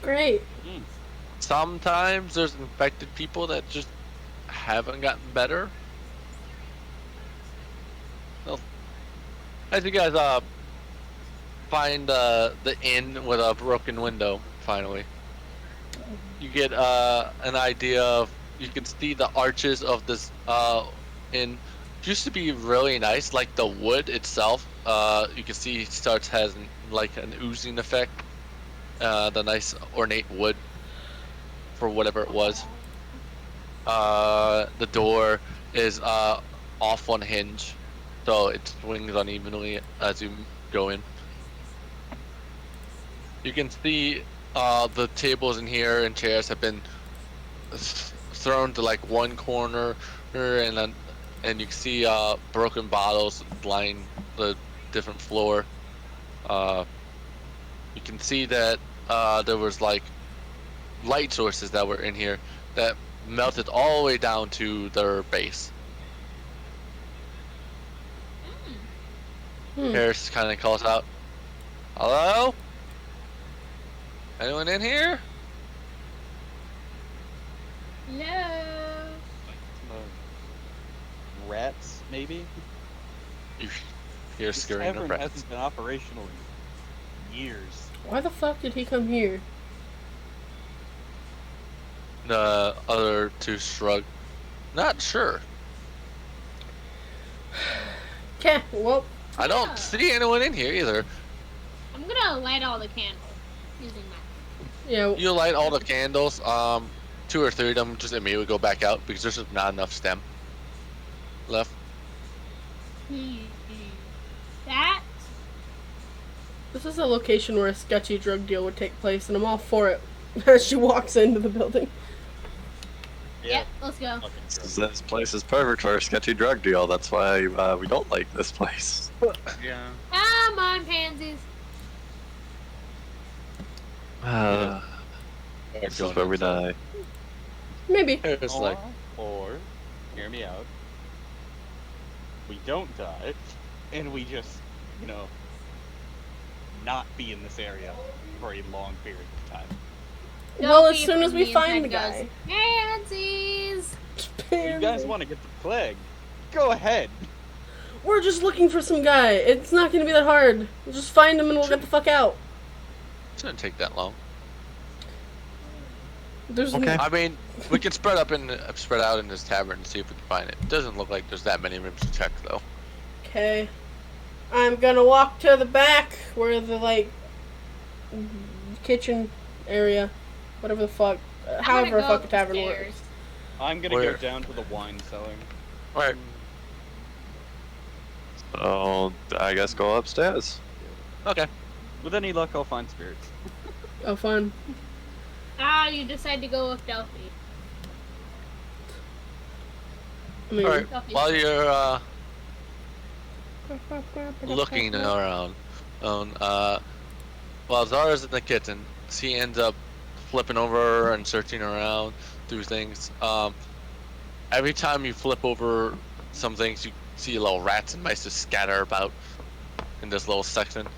Great. Sometimes there's infected people that just haven't gotten better. Well, as you guys find the inn with a broken window, finally, you get an idea of. You can see the arches of this inn. Used to be really nice, like the wood itself. You can see starts has like an oozing effect. The nice ornate wood for whatever it was. The door is off one hinge, so it swings unevenly as you go in. You can see the tables in here and chairs have been thrown to like one corner, and you can see broken bottles line the different floor. You can see that there was like light sources that were in here that melted all the way down to their base. Harris kind of calls out, "Hello? Anyone in here?" No. Rats, maybe? You hear This scurrying of tavern rats. hasn't been operational in years. Why the fuck did he come here? The other two shrug. Not sure. Okay, well, I don't see anyone in here either. I'm gonna light all the candles using my. Yeah. You light all the candles. 2 or 3 of them just immediately go back out because there's just not enough stem left. That. This is a location where a sketchy drug deal would take place, and I'm all for it. As she walks into the building. Yep. Let's go. This place is perfect for a sketchy drug deal. That's why we don't like this place. Yeah. Come on, pansies. This is where we die. Maybe. It's like, Or, hear me out. We don't die, and we just, not be in this area for a long period of time. Well, as Delphi soon as from we the find the inside guy. goes, Pansies. If you guys want to get the plague, go ahead. We're just looking for some guy. It's not gonna be that hard. We'll just find him and we'll get the fuck out. it shouldn't take that long. There's Okay. I mean, we can spread out in this tavern and see if we can find it. It doesn't look like there's that many rooms to check though. Okay. I'm gonna walk to the back where the kitchen area, whatever the fuck, however the fuck a tavern works. I'm gonna Where? go down to the wine cellar. Alright. So I guess go upstairs. Okay. With any luck, I'll find spirits. Oh, fun. You decide to go with Delphi. I mean, Alright. Delphi's While you're looking around, while Zara's in the kitchen, she ends up flipping over and searching around through things. Every time you flip over some things, you see little rats and mice just scatter about in this little section.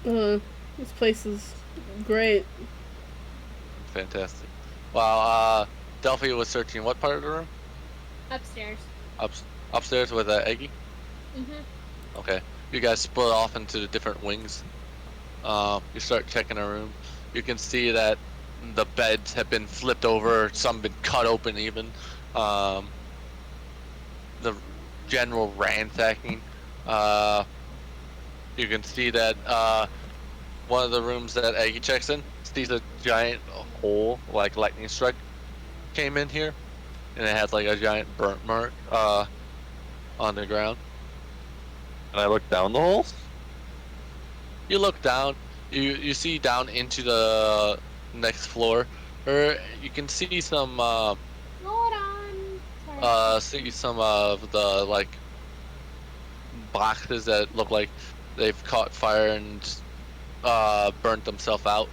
this place is great. Fantastic. While Delphi was searching what part of the room? upstairs. Upstairs with Eggy? Mm-hmm. Okay. You guys split off into the different wings. You start checking a room. You can see that the beds have been flipped over, some been cut open even. The general ransacking. You can see that one of the rooms that Aggie checks in sees a giant hole, like lightning strike came in here, and it has like a giant burnt mark on the ground. Can I look down the hole? You look down, you see down into the next floor, or you can see some Hold on. Sorry. see some of the like boxes that look like they've caught fire and just, burnt themselves out.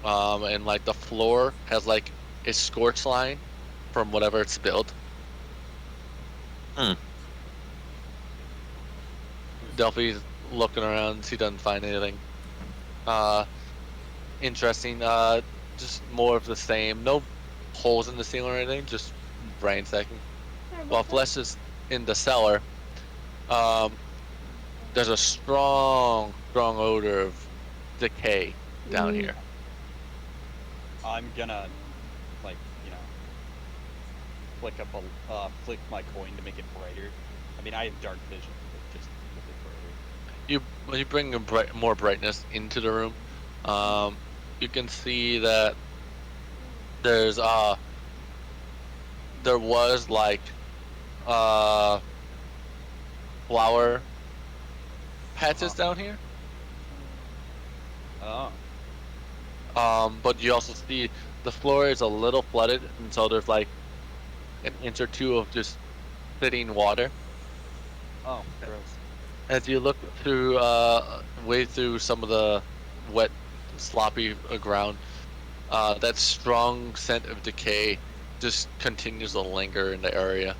And like the floor has like a scorch line from whatever it's spilled. Delphi's looking around, she doesn't find anything interesting. Just more of the same. No holes in the ceiling or anything, just ransacking. While Flesh is in the cellar, there's a strong odor of decay down here. I'm gonna, flick my coin to make it brighter. I mean, I have dark vision, but just make it brighter. When you bring more brightness into the room, you can see that there's there was like flower patches down here. Oh. But you also see the floor is a little flooded, and so there's like an inch or two of just sitting water. Oh, gross. As you look through, way through some of the wet, sloppy ground, that strong scent of decay just continues to linger in the area.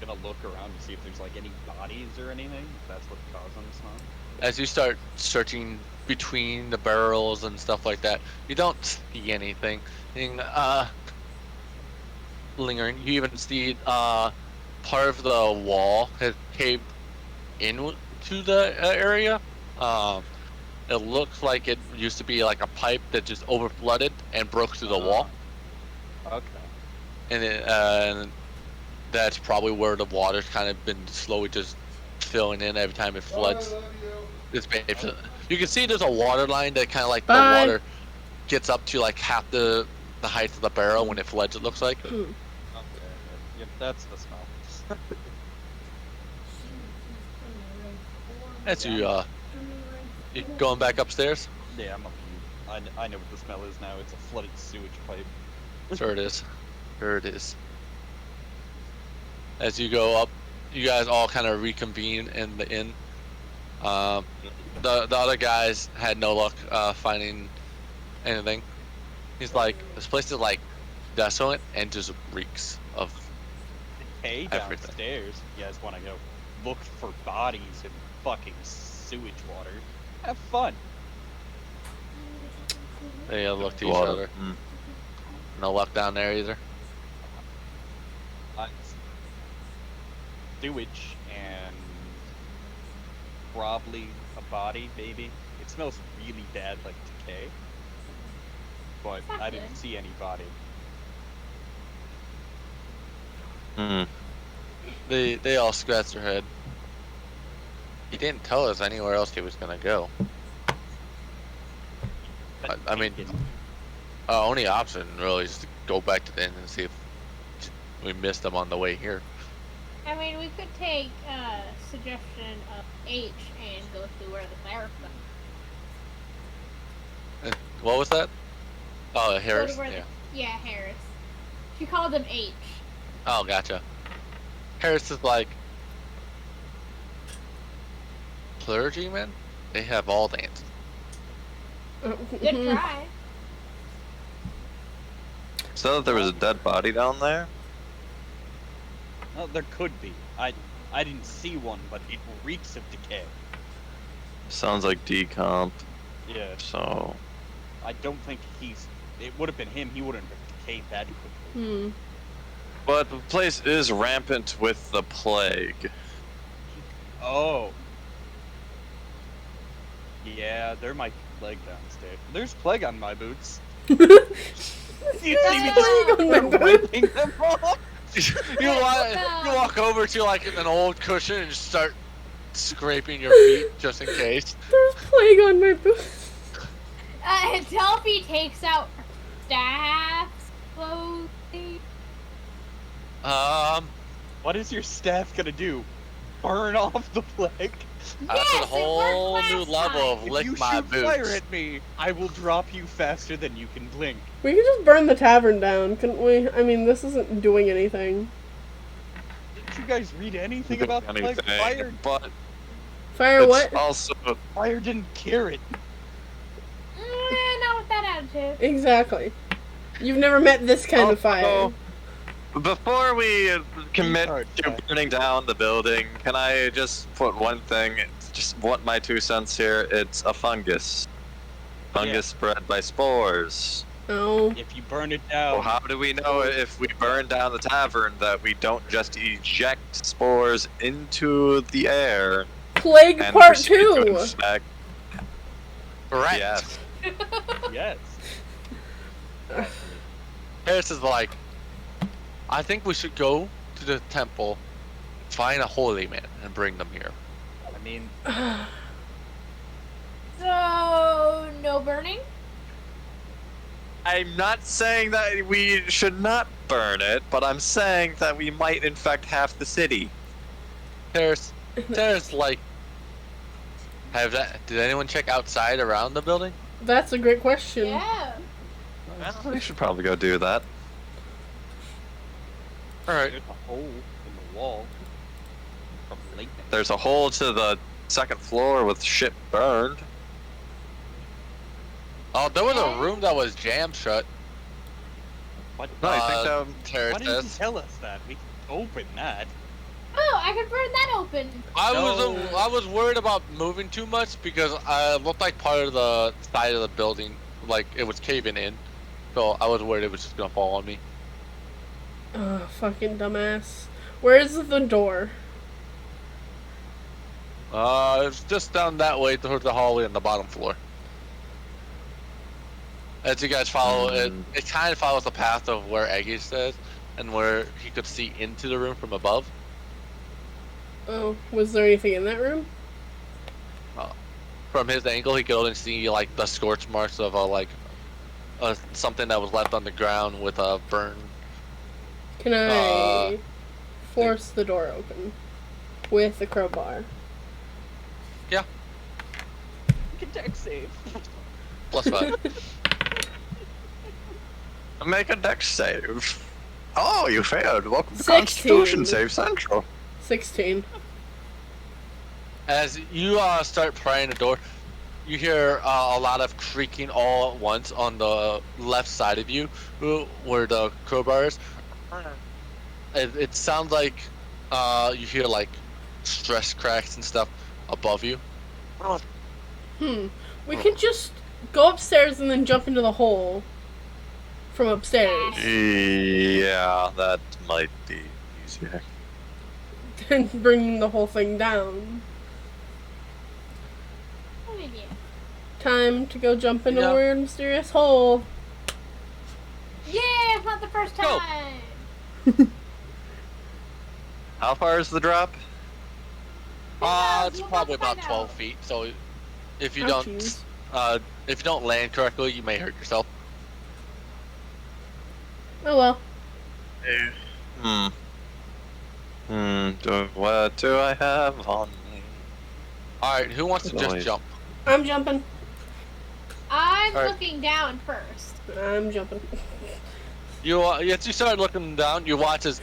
Gonna look around to see if there's any bodies or anything. If that's what's causing this harm. As you start searching between the barrels and stuff like that, you don't see anything. Lingering. You even see part of the wall has caved into the area. It looks like it used to be like a pipe that just overflooded and broke through the wall. Okay. And that's probably where the water's kind of been slowly just filling in every time it floods. I love you. It's basically, you can see there's a water line that kind of like Bye. the water gets up to like half the height of the barrel when it floods. It looks like. Okay. Yep, that's the smell. As you going back upstairs. Yeah, I'm up to you. I know what the smell is now. It's a flooded sewage pipe. Sure it is. Sure it is. As you go up, you guys all kind of reconvene in the inn. The other guys had no luck finding anything. He's like, this place is like desolate and just reeks of Hey, everything. downstairs. You guys want to go look for bodies in fucking sewage water? Have fun. They look to each Water. other. No luck down there either. Sewage and probably a body, maybe. It smells really bad, like decay. But Not I didn't good. see any body. Hmm. They all scratch their head. He didn't tell us anywhere else he was gonna go. I mean, only option really is to go back to the inn and see if we missed them on the way here. I mean, we could take suggestion of H and go to where the fire from. What was that? Oh, Harris. Go to where Yeah. Yeah, Harris. She called him H. Oh, gotcha. Harris is like clergymen. They have all the answers. Good try. So that there was a dead body down there? Well, there could be. I didn't see one, but it reeks of decay. Sounds like decomp. Yeah, So I don't think he's. It would have been him. He wouldn't have decayed that quickly. but the place is rampant with the plague. Oh. Yeah, there might be plague downstairs. There's plague on my boots. You see me Plague on my boots. wiping them off? you walk over to like an old cushion and just start scraping your feet just in case. There's plague on my boots. Delphi takes out her staff's clothing. What is your staff gonna do? Burn off the plague? That's Yes, a it worked whole last new level time. of If lick you my shoot boots. fire at me, I will drop you faster than you can blink. We could just burn the tavern down, couldn't we? I mean, this isn't doing anything. Did you guys read anything about the plague? Anything, but Fire it's what? also Fire didn't cure it. Not with that attitude. Exactly. You've never met this kind of fire. Also, before we commit Retard, to yeah. burning down the building, can I just put one thing? Just want my 2 cents here. It's a fungus. Fungus spread by spores. Oh. If you burn it down, Well, how do we know if we burn down the tavern that we don't just eject spores into the air Plague and Part proceed to 2! infect? Correct. Yes. yes. Harris is like, I think we should go to the temple, find a holy man, and bring them here. I mean, So, no burning? I'm not saying that we should not burn it, but I'm saying that we might infect half the city. Harris, like, did anyone check outside around the building? That's a great question. Yeah. Well, we should probably go do that. Alright. there's a hole in the wall from lightning. There's a hole to the 2nd floor with shit burned. Oh, there was a room that was jammed shut. What? No, I think Uh, that Harris Why didn't you says. tell us that? We can open that. Oh, I could burn that open. I was worried about moving too much because it looked like part of the side of the building, like it was caving in. So I was worried it was just gonna fall on me. Ugh, fucking dumbass. Where's the door? It's just down that way towards the hallway on the bottom floor. As you guys follow it, it kind of follows the path of where Aggie says, and where he could see into the room from above. Oh, was there anything in that room? From his angle, he could only see like the scorch marks of something that was left on the ground with a burn. Can I force the door open with the crowbar? Yeah, Dex save. +5. Make a dex save. Oh, you failed. Welcome to 16. Constitution Save Central. 16. As you start prying the door, you hear a lot of creaking all at once on the left side of you, where the crowbar is. It sounds like you hear like stress cracks and stuff above you. We could just go upstairs and then jump into the hole from upstairs. Yeah, that might be easier. And bring the whole thing down. What do you do? Time to go jump into Yeah. a weird, mysterious hole. Yeah, it's not the first Go. time. How far is the drop? It's We'll probably find about 12 out. feet. So if you Ouchies. don't land correctly, you may hurt yourself. Oh well. What do I have on me? All right, who wants to just Nice. jump? I'm jumping. I'm Alright. looking down first. I'm jumping. As you start looking down, you watch as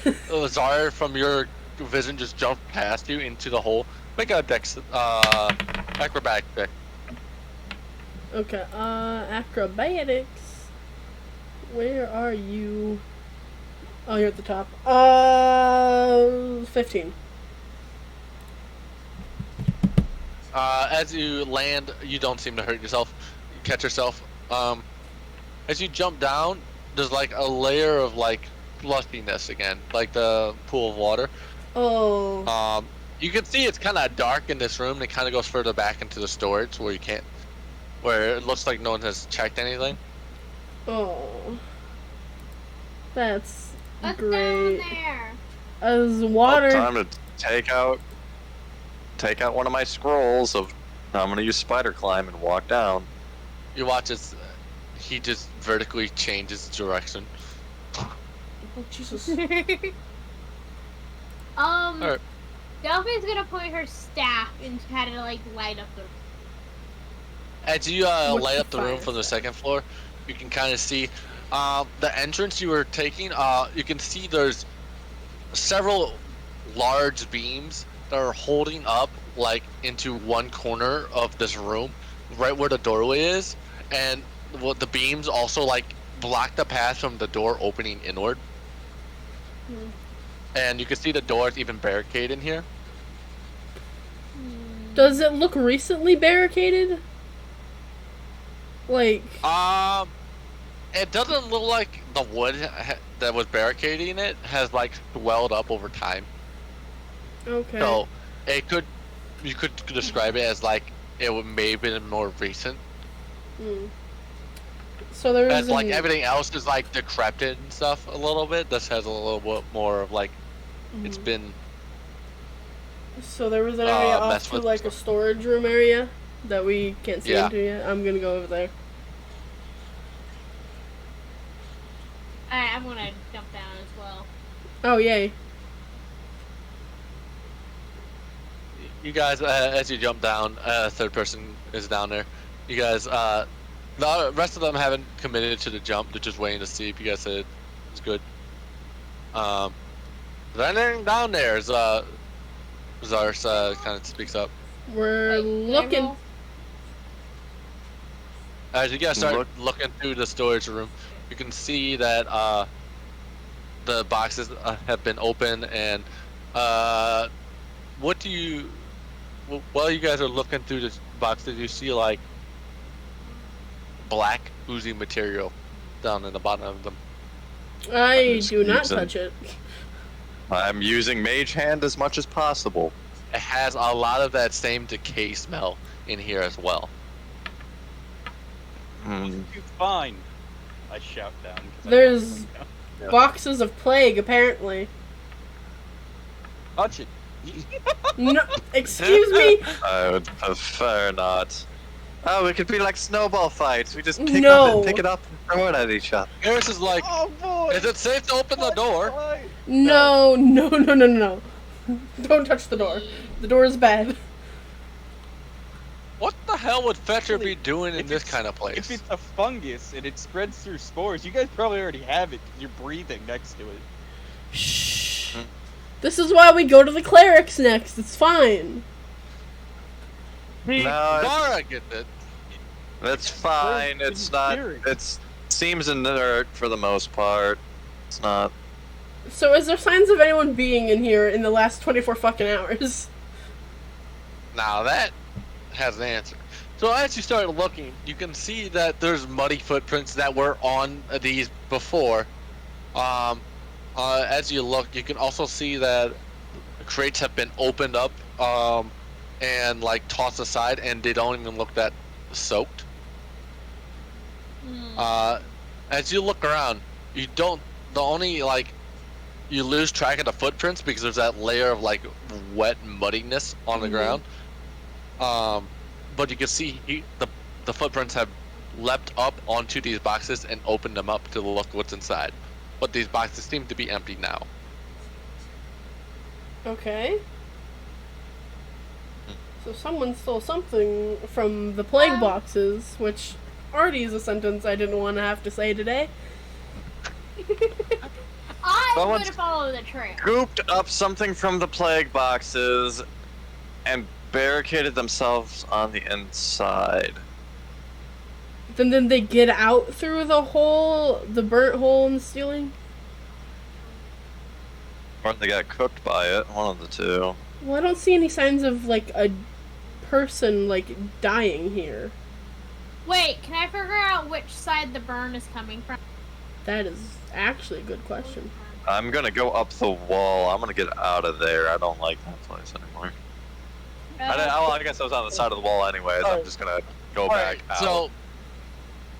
Zara from your vision just jump past you into the hole. Make a dex acrobatic check. Okay, acrobatics. Where are you? Oh, you're at the top. 15. As you land, you don't seem to hurt yourself. You catch yourself. As you jump down, there's like a layer of like flushiness again, like the pool of water. Oh. You can see it's kind of dark in this room. And it kind of goes further back into the storage where where it looks like no one has checked anything. Oh. That's What's down great. there? As water. Time to take out one of my scrolls of. I'm gonna use spider climb and walk down. You watch as he just vertically changes direction. Oh, Jesus. Alright. Delphi's gonna point her staff and try to like light up the. As you What's light the up the room fire from the step? second floor, you can kind of see the entrance you were taking. You can see there's several large beams that are holding up like into one corner of this room, right where the doorway is, and what the beams also like block the path from the door opening inward. And you can see the doors even barricade in here. Does it look recently barricaded? Like, It doesn't look like the wood that was barricading it has like swelled up over time. okay. So you could describe it as like it may have been more recent. So there's As like everything else is like decrepit and stuff a little bit. This has a little bit more of like it's been. So there was an area off mess to with like a storage room area that we can't see Yeah. into yet. I'm gonna go over there. Alright, I'm gonna jump down as well. Oh yay! You guys, as you jump down, third person is down there. You guys, the rest of them haven't committed to the jump. They're just waiting to see if you guys said it's good. Is there anything down there? Zars kind of speaks up. We're looking. General? As you guys start looking through the storage room, you can see that the boxes have been opened, and what do you? While you guys are looking through the boxes, you see like black oozy material down in the bottom of them. I do not using- touch it. I'm using Mage Hand as much as possible. It has a lot of that same decay smell in here as well. You fine. I shout down. 'cause I There's- know. boxes of plague, apparently. Touch it. No, excuse me? I would prefer not. Oh, we could be like snowball fights. We just No. pick it up and throw it at each other. Harris is like, Oh boy! is it safe to open the door? No. Don't touch the door. The door is bad. What the hell would Fetcher be doing in If this it's- kind of place? If it's a fungus and it spreads through spores, you guys probably already have it 'cause you're breathing next to it. Shh. This is why we go to the clerics next. It's fine. No, Zara gets it. it's fine. Where's It's the not. spirit? It seems inert for the most part. It's not. So is there signs of anyone being in here in the last 24 fucking hours? Now that has an answer. So as you start looking, you can see that there's muddy footprints that were on these before. As you look, you can also see that crates have been opened up and like tossed aside, and they don't even look that soaked. As you look around, you don't. The only like you lose track of the footprints because there's that layer of like wet muddiness on the ground. But you can see the footprints have leapt up onto these boxes and opened them up to look what's inside. But these boxes seem to be empty now. Okay. So someone stole something from the plague boxes, which already is a sentence I didn't want to have to say today. I'm Someone's- gonna follow the trail. Scooped up something from the plague boxes and barricaded themselves on the inside. Then they get out through the hole, the burnt hole in the ceiling? Or they got cooked by it. One of the two. Well, I don't see any signs of, like, a person, like, dying here. Wait, can I figure out which side the burn is coming from? That is actually a good question. I'm gonna go up the wall. I'm gonna get out of there. I don't like that place anymore. I guess I was on the side of the wall anyways. I'm just gonna go back out. So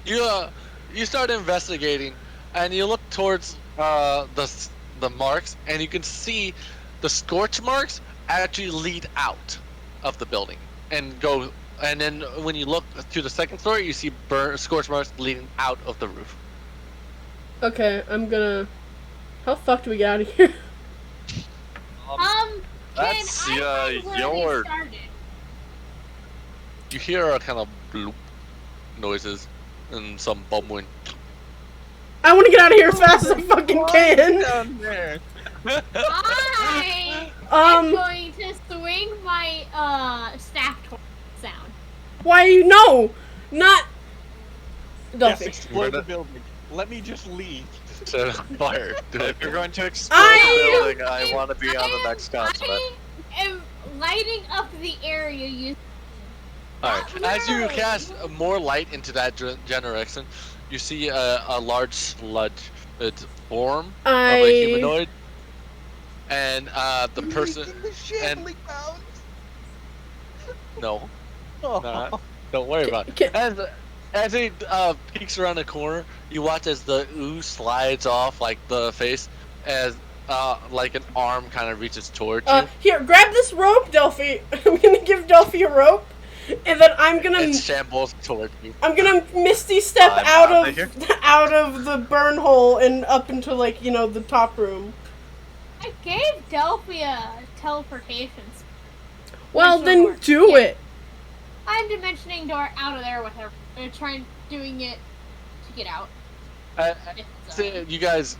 you start investigating, and you look towards the marks, and you can see the scorch marks actually lead out of the building and go. And then when you look to the second story, you see scorch marks leading out of the roof. Okay, I'm gonna... How the fuck do we get out of here? Can That's, I find where your- they started? You hear a kind of bloop noises and some bubbling. I want to get out of here as fast as I fucking can! Down there. I am Um, going to swing my staff towards the sound. why you... No! Not... Yes, Duffy. explode the building. Let me just leave. Set on fire. If you're going to explode I- the building, I want to be on the next continent. I am lighting up the area using. Alright, as you cast more light into that generation, you see a large sludge. It's form of a humanoid. And the person. And no, nah, don't worry about it. As he peeks around the corner, you watch as the ooze slides off like the face, as like an arm kind of reaches towards you. Here, grab this rope, Delphi. I'm gonna give Delphi a rope, and then I'm gonna... It shambles towards you. I'm gonna misty step I'm out outta of here. out of the burn hole and up into, like, you know, the top room. I gave Delphi a teleportation. Well, then door. do Yeah. it. I'm dimensioning door out of there with her. I'm trying doing it to get out. So you guys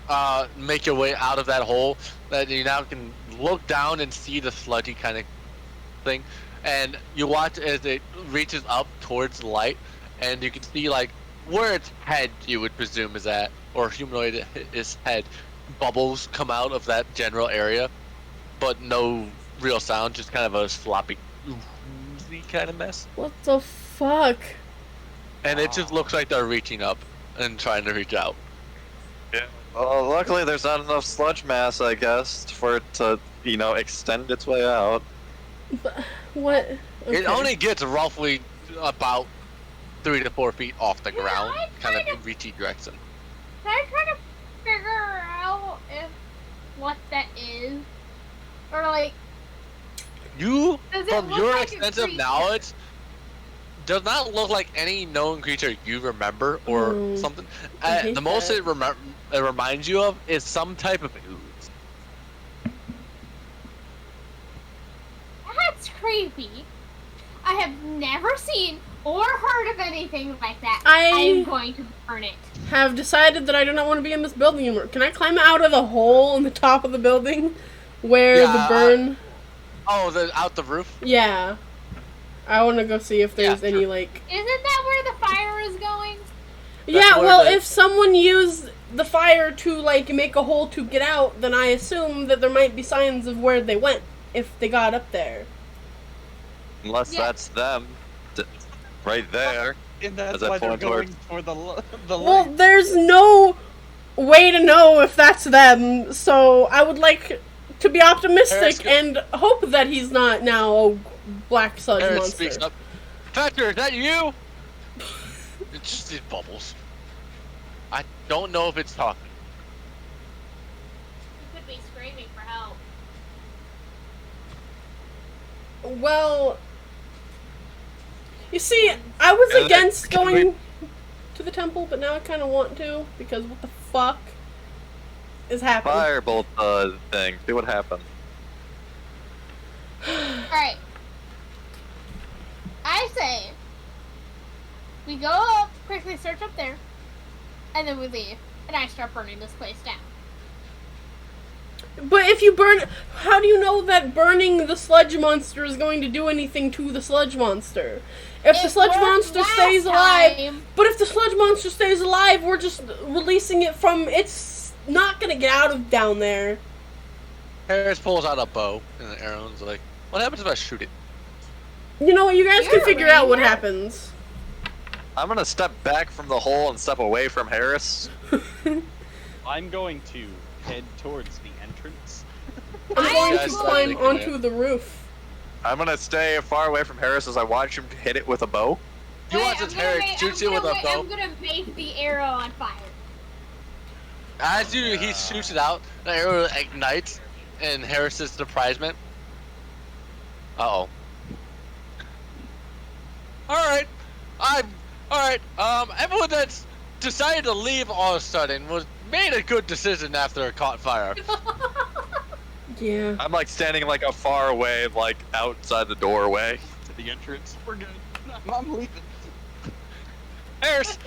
make your way out of that hole, that you now can look down and see the sludgy kind of thing, and you watch as it reaches up towards the light, and you can see like where its head you would presume is at, or humanoid its head, bubbles come out of that general area, but no real sound, just kind of a sloppy oozy kind of mess, What the fuck? and it just looks like they're reaching up and trying to reach out. Well, luckily there's not enough sludge mass, I guess, for it to, extend its way out. What? It Okay. only gets roughly about 3 to 4 feet off the Yeah, ground, I kind of kinda- in reaching direction. Can I try to figure what that is? Or like, You, does it from look your like a extensive creature? knowledge, does not look like any known creature you remember or something. I hate The most that. it reminds you of is some type of ooze. That's creepy. I have never seen or heard of anything like that. I am going to burn it. Have decided that I do not want to be in this building anymore. Can I climb out of the hole in the top of the building where the burn? Out the roof? Yeah. I want to go see if there's Yeah, any, sure. like... Isn't that where the fire is going? Yeah, where well, the- if someone used the fire to, like, make a hole to get out, then I assume that there might be signs of where they went if they got up there. Unless Yeah. that's them. Right there. And that's As I why they're point going for the Well, light. there's no way to know if that's them, so I would like to be optimistic and hope that he's not now a black sludge Eric monster. speaks up. Factor, is that you? It's just these bubbles. I don't know if it's talking. You could be screaming for help. Well, you see, I was Yeah, against can we- going to the temple, but now I kind of want to, because what the fuck is happening? Firebolt thing. See what happens. Alright. I say we go up, quickly search up there, and then we leave. And I start burning this place down. But if you burn, how do you know that burning the sludge monster is going to do anything to the sludge monster? If the It sludge worked monster last stays alive, time. but if the sludge monster stays alive, we're just releasing it from, it's not gonna get out of down there. Harris pulls out a bow and an arrow and is like, what happens if I shoot it? You know what, you guys can You're figure out what right. happens. I'm gonna step back from the hole and step away from Harris. I'm going to head towards the entrance. I'm I going am to Guys, climb like, onto the roof. I'm gonna stay far away from Harris as I watch him hit it with a bow. You Wait, watch as Harris shoots it with a bow. I'm gonna make the arrow on fire. As he shoots it out, the arrow ignites, and Harris's surprisement. Uh-oh. Alright. Everyone that's decided to leave all of a sudden made a good decision after it caught fire. Yeah. I'm like standing like a far away, like outside the doorway. To the entrance. We're good. I'm leaving. Harris,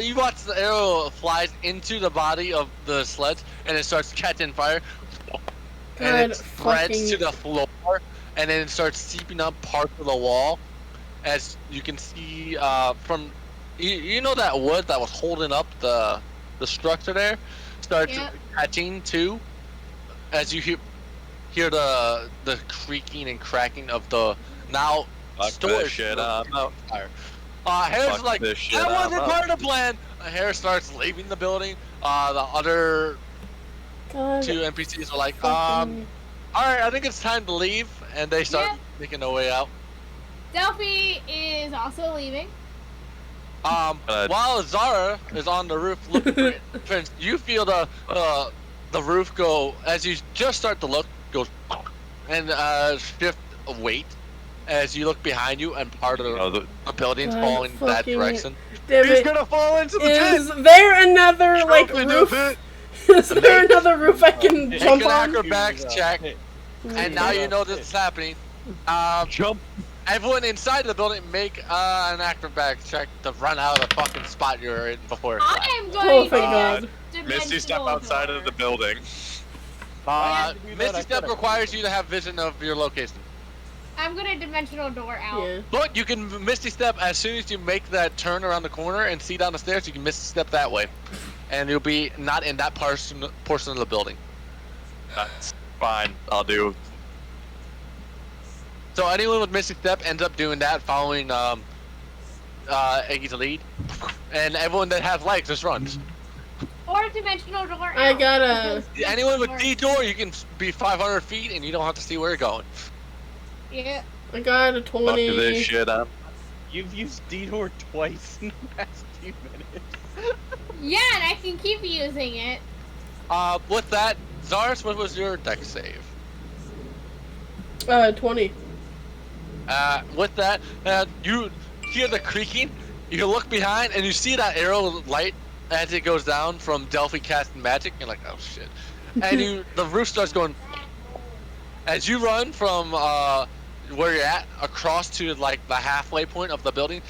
you watch the arrow flies into the body of the sledge, and it starts catching fire. And God it spreads fucking- to the floor, and then it starts seeping up parts of the wall. As you can see from, you know that wood that was holding up the structure there, starts Yep. catching too. As you hear the creaking and cracking of the now Fuck this storage shit, room I'm out. fire. Harris is Fuck like, this shit, that wasn't I'm part of the plan. Harris starts leaving the building. The other God. two NPCs are like, fucking- alright, I think it's time to leave. And they start Yeah. making their way out. Delphi is also leaving. While Zara is on the roof looking for it, Prince, you feel the roof go, as you just start to look, goes, and shift of weight as you look behind you, and part of the building's God falling that fucking- direction. Damn He's it. gonna fall into the Is pit! there another, like, Trophy to roof? pit! Is there another roof I can Make jump an on? acrobatics check, and now you know this is happening. Jump! Everyone inside the building make an acrobatics check to run out of the fucking spot you're in before. it I am Oh, going thank to God. Misty, step outside of the building. have to do that, Misty I Step thought I requires you to have vision of your location. I'm gonna dimensional door out. Yeah. But you can Misty Step as soon as you make that turn around the corner and see down the stairs, you can Misty Step that way. And you'll be not in that portion of the building. That's fine, I'll do. So anyone with Misty Step ends up doing that, following Iggy's lead. And everyone that has legs just runs. Or dimensional door out. I gotta- Because Anyone with door- detour, you can be 500 feet and you don't have to see where you're going. Yeah. I got a Fuck this 20. shit up. You've used detour twice in the past few minutes. Yeah, and I can keep using it. With that, Zaris, what was your deck save? 20. With that, you hear the creaking. You look behind and you see that arrow light as it goes down from Delphi casting magic. You're like, oh shit! And the roof starts going. As you run from where you're at across to like the halfway point of the building,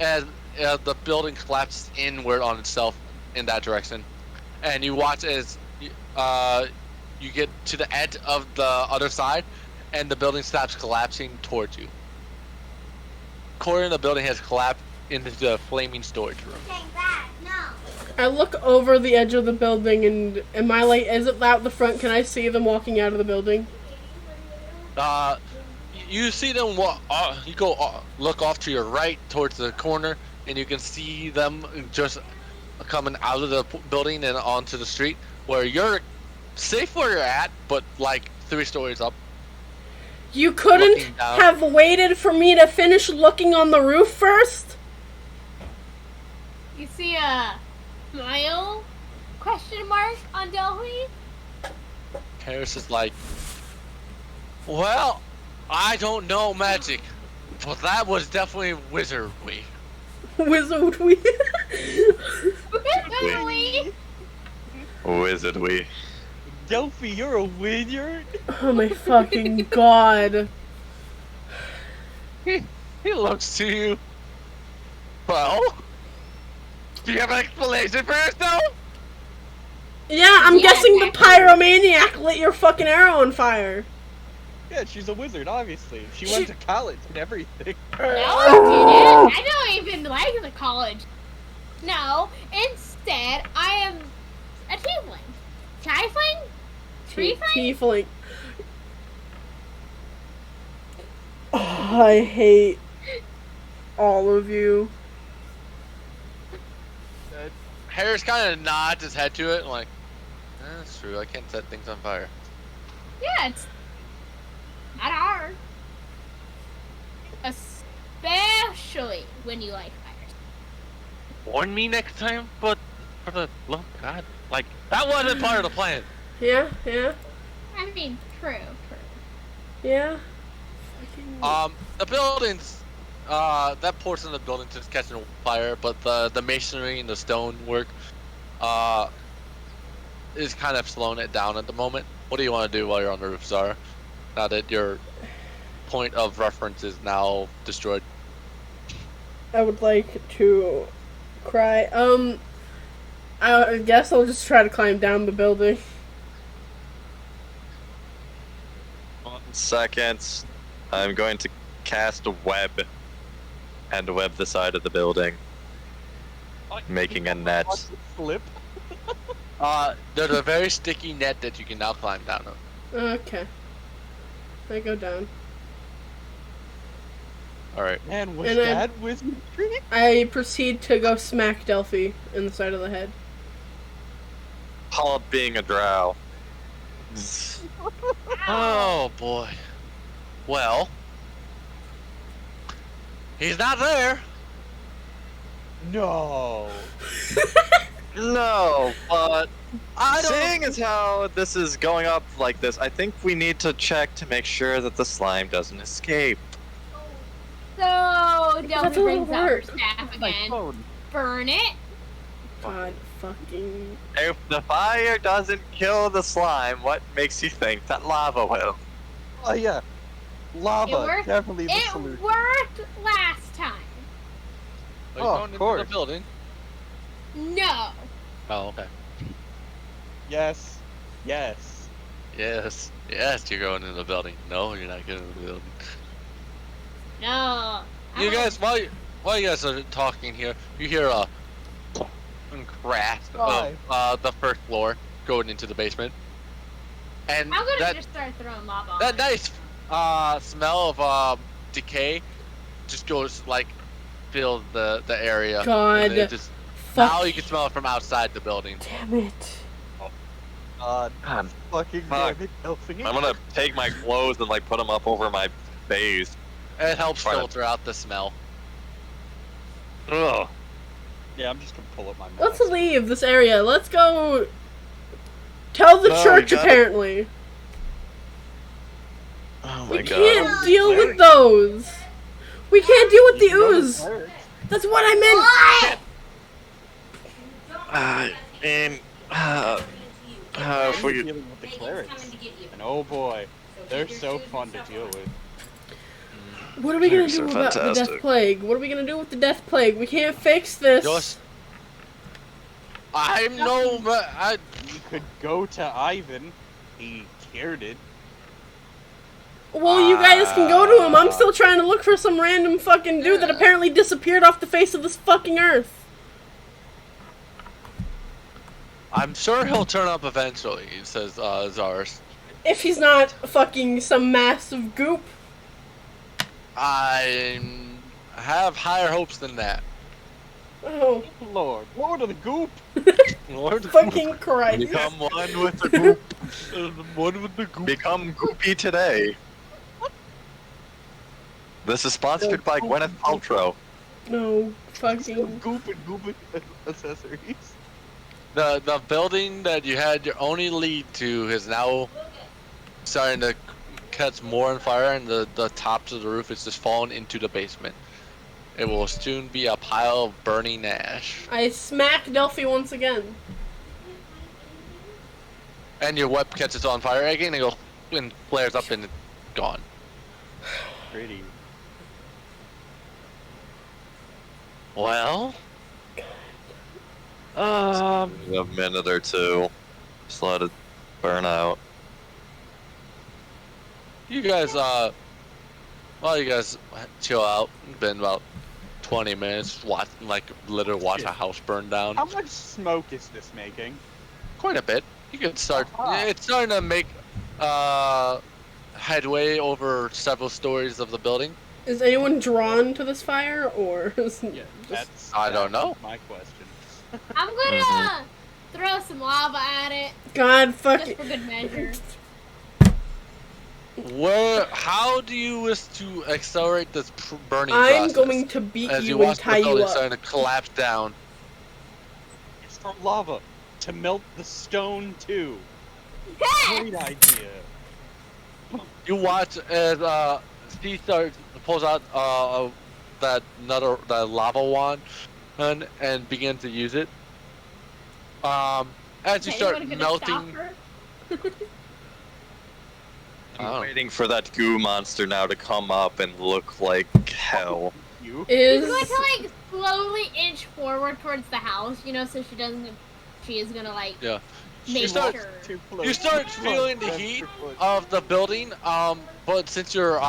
and the building collapses inward on itself in that direction, and you watch as you get to the edge of the other side, and the building stops collapsing towards you. Core in the building has collapsed into the flaming storage room. Take that. No. I look over the edge of the building, and am I like, is it out the front? Can I see them walking out of the building? You see them walk. You go look off to your right towards the corner, and you can see them just coming out of the building and onto the street, where you're safe where you're at, but like 3 stories up. You couldn't Looking down. have waited for me to finish looking on the roof first? You see a smile? Question mark on Delphi? Harris is like, well, I don't know magic, but that was definitely wizardry. Wizard we. Really? Wizard we. Delphi, you're a wizard. Oh my fucking god. He looks to you. Well, do you have an explanation for yourself? Yeah, I'm Yeah, guessing the exactly. pyromaniac lit your fucking arrow on fire. Yeah, she's a wizard, obviously. She went to college and everything. No, I didn't. I don't even like the college. No, instead, I am a tiefling. Tiefling? Treefling? Tiefling. Oh, I hate all of you. Harris kind of nods his head to it, and like, that's true. I can't set things on fire. Yeah, it's not hard. Especially when you like fires. Warn me next time, but for the love of God, like that wasn't part of the plan. Yeah, yeah, I mean, true. yeah. The buildings, that portion of the building is catching fire, but the masonry and the stonework, is kind of slowing it down at the moment. What do you want to do while you're on the roof, Zara? Now that your point of reference is now destroyed. I would like to cry. I guess I'll just try to climb down the building. 1 second. I'm going to cast a web and web the side of the building, making a net. Slip. There's a very sticky net that you can now climb down on. Okay. I go down. Alright. Man, was And then- that wizardry? I proceed to go smack Delphi in the side of the head. Called being a drow. Oh boy. Well, he's not there. No. No, but I don't. seeing as how this is going up like this, I think we need to check to make sure that the slime doesn't escape. So, Delphi That's a brings little out her hurt. staff My again. phone. Burn it. God fucking. If the fire doesn't kill the slime, what makes you think that lava will? Oh yeah. Lava, It worked. definitely the It solution. worked last time. Are you Oh, going of into course. the building? No. Oh, okay. Yes. Yes. Yes. Yes, you're going into the building. No, you're not going into the building. No. You guys, while you guys are talking here, you hear a crash Why? of the first floor going into the basement, and I'm gonna that just start throwing lava on that it. nice smell of decay just goes like fill the area. God. And it just, Fuck. now you can smell it from outside the building. Damn it. God. God, Fucking Fuck. damn it, Delphi. I'm gonna take my clothes and like put them up over my face. It helps Try to- filter out the smell. Ugh. Yeah, I'm just gonna pull up my mask. Let's leave this area. Let's go Tell the No, church, you gotta- apparently. Oh We my god. can't deal with those. We can't deal with the ooze. That's what I meant. And if We're we dealing with the clerics. And oh boy, they're so fun to deal with. What are we gonna Clerics do are about the death fantastic. plague? What are we gonna do with the death plague? We can't fix this. Just. I'm no. You could go to Ivan. He cured it. Well, you guys can go to him. I'm still trying to look for some random fucking dude that apparently disappeared off the face of this fucking earth. I'm sure he'll turn up eventually, says Zars. If he's not fucking some massive goop. I have higher hopes than that. Oh, Lord of the goop. Lord, fucking Christ. become one with the goop. one with the goop. Become goopy today. This is sponsored by Gwyneth Paltrow. No, fucking. Goop accessories. The building that you had your only lead to is now starting to catch more on fire, and the tops of the roof is just falling into the basement. It will soon be a pile of burning ash. I smack Delphi once again. And your web catches on fire again and goes and flares up and it's gone. Pretty. Well, A minute or two. Just let it burn out. you guys, while you guys chill out, it's been about 20 minutes, literally watch a house burn down. How much smoke is this making? Quite a bit. You can start. Uh-huh. It's starting to make headway over several stories of the building. Is anyone drawn to this fire, or is Yeah, that's. I don't know. My question. I'm gonna throw some lava at it, God fuck just it? for good measure. How do you wish to accelerate this burning I'm process? going to beat As you you and watch the tie you building up. starting to collapse down. It's from lava to melt the stone too. Great idea. You watch as she pulls out that lava wand and begins to use it. As you Is start anyone gonna stop melting, her? I'm waiting for that goo monster now to come up and look like hell. You. Is She's going to like slowly inch forward towards the house, you know, so she doesn't. She is gonna like yeah. make start- sure. Too close. You start feeling the That's heat too close. of the building, but since you're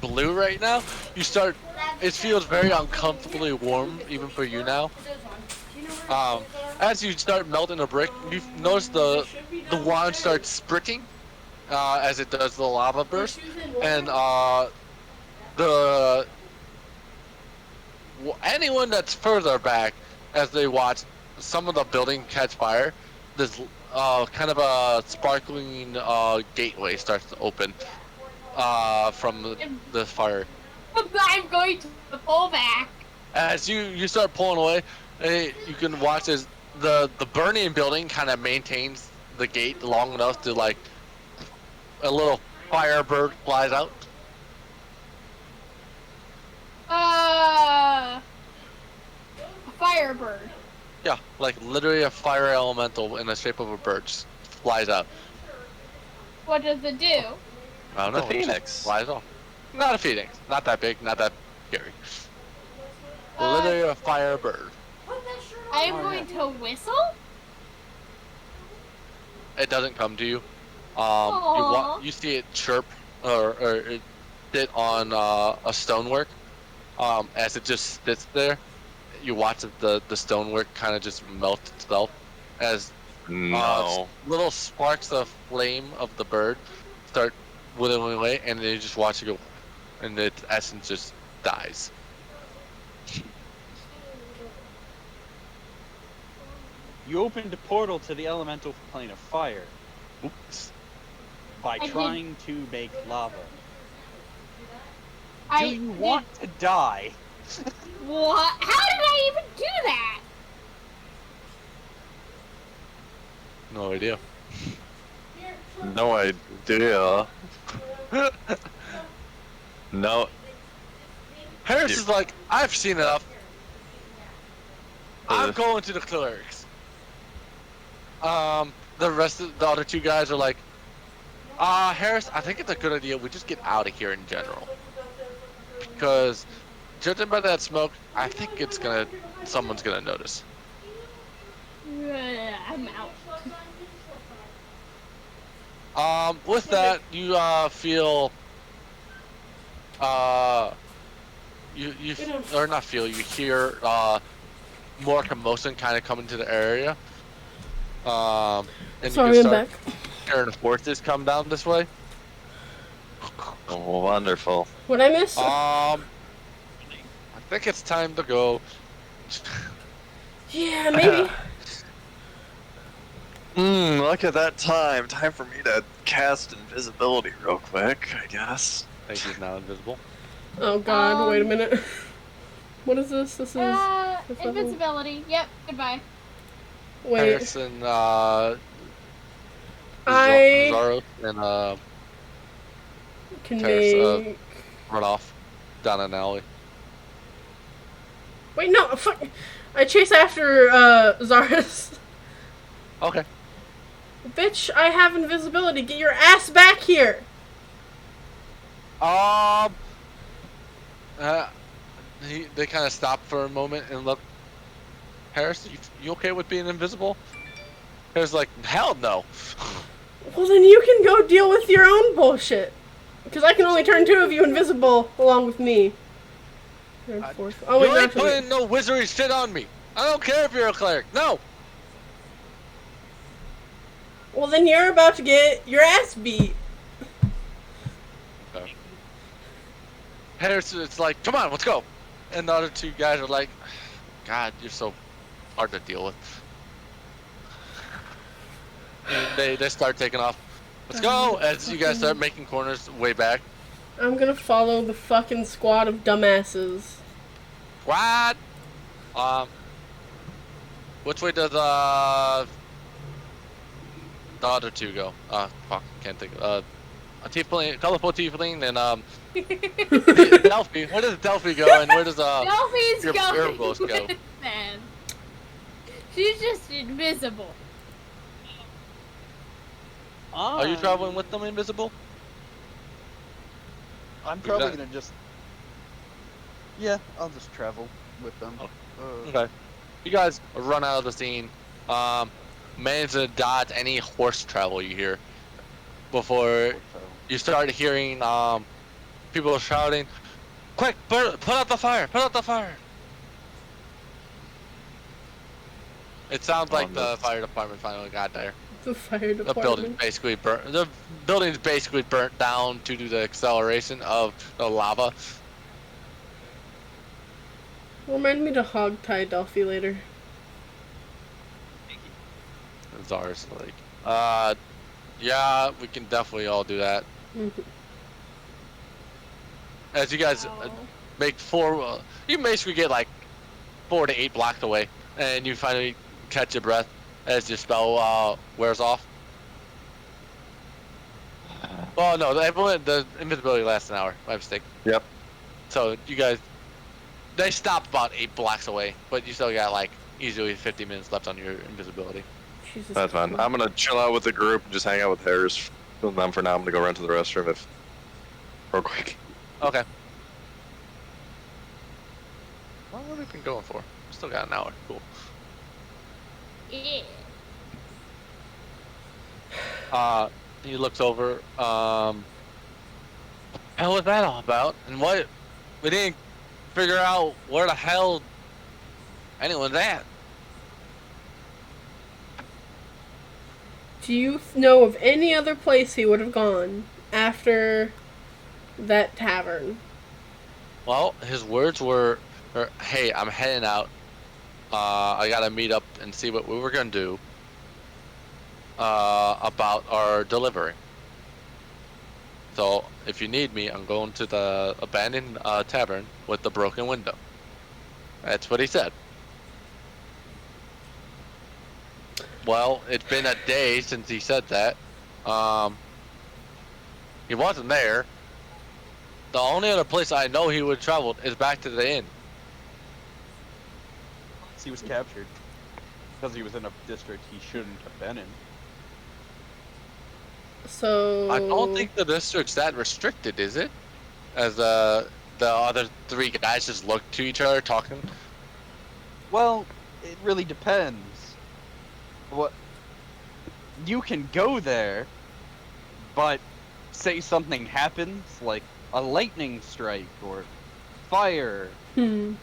blue right now, it feels very uncomfortably warm even for you now. As you start melting a brick, you notice the wand starts spritting as it does the lava burst, and anyone that's further back, as they watch some of the building catch fire, this kind of a sparkling gateway starts to open from the fire. I'm going to pull back. As you start pulling away, you can watch as the burning building kind of maintains the gate long enough to like a little firebird flies out. A firebird. Yeah, like literally a fire elemental in the shape of a bird just flies out. What does it do? I don't The know, it just phoenix. flies off. Not a phoenix. Not that big. Not that scary. Uh, Literally a firebird. I am going to whistle. It doesn't come to you. Aw. You see it chirp or it sit on a stonework. As it just sits there, you watch the stonework kind of just melt itself as No. little sparks of flame of the bird start withering away, and then you just watch it go, and its essence just dies. You opened a portal to the elemental plane of fire Oops. by I did. trying to make lava. Do I you want to die? What? How did I even do that? No idea. No idea. No. Harris Yeah. is like, I've seen enough. I'm Uh. going to the clerics. The rest of the other two guys are like, Harris, I think it's a good idea we just get out of here in general. Because judging by that smoke, I think someone's gonna notice. I'm out. With that, you feel, you or not feel, you hear more commotion kind of coming to the area. And Sorry, you I'm can back. start hearing horses come down this way. Oh, wonderful. What I miss? I think it's time to go. Yeah, maybe. Look at that time. Time for me to cast invisibility real quick, I guess. I think he's now invisible. Oh god, wait a minute. What is this? This is... this level? Invincibility. Yep. Goodbye. Wait. Harrison, I Zaros, and can Terrace, make... run off down an alley. Wait, no, fuck. I chase after, Zaris. Okay. Bitch, I have invisibility. Get your ass back here. They kind of stop for a moment and look. Harris, you okay with being invisible? Harris like, hell no. Well, then you can go deal with your own bullshit. Because I can only turn two of you invisible along with me. Third, fourth. Oh, wait, You ain't not for me. putting no wizardry shit on me. I don't care if you're a cleric. No. Well, then you're about to get your ass beat. Okay. Harris, it's like, come on, let's go. And the other two guys are like, God, you're so hard to deal with. And they start taking off. Let's go! As you guys start making corners way back. I'm gonna follow the fucking squad of dumbasses. What? Which way does the other two go? Fuck, can't think. A tiefling, colorful tiefling, and Delphi. Where does Delphi go, and where does Delphi's your going ghost go? with them. She's just invisible. Are you traveling with them, invisible? I'm probably that- gonna just. Yeah, I'll just travel with them. Okay. You guys run out of the scene. Manage to dodge any horse travel you hear before you start hearing people shouting, "Quick, put out the fire! Put out the fire!" It sounds like the fire department finally got there. The fire The department. building's basically burnt. The building's basically burnt down due to the acceleration of the lava. Remind me to hog tie Delphi later. Zara's like, yeah, we can definitely all do that. As you guys make you basically get like 4 to 8 blocks away, and you finally catch your breath as your spell wears off. Well, no, the invisibility lasts an hour. My mistake. Yep. So you guys, they stopped about 8 blocks away, but you still got like easily 50 minutes left on your invisibility. Jesus That's fine. I'm gonna chill out with the group and just hang out with Harris. And then for now, I'm gonna go run to the restroom real quick. Okay. What have we been going for? Still got an hour. Cool. Yeah. He looks over. Hell was that all about? And what? We didn't figure out where the hell anyone's at. Do you know of any other place he would have gone after that tavern? Well, his words were, "Hey, I'm heading out. I gotta meet up and see what we were gonna do about our delivery. So if you need me, I'm going to the abandoned tavern with the broken window." That's what he said. well, it's been a day since he said that. He wasn't there. The only other place I know he would travel is back to the inn. He was captured because he was in a district he shouldn't have been in. So I don't think the district's that restricted, is it? As the other three guys just look to each other talking. Well, it really depends. What you can go there, but say something happens, like a lightning strike or fire, and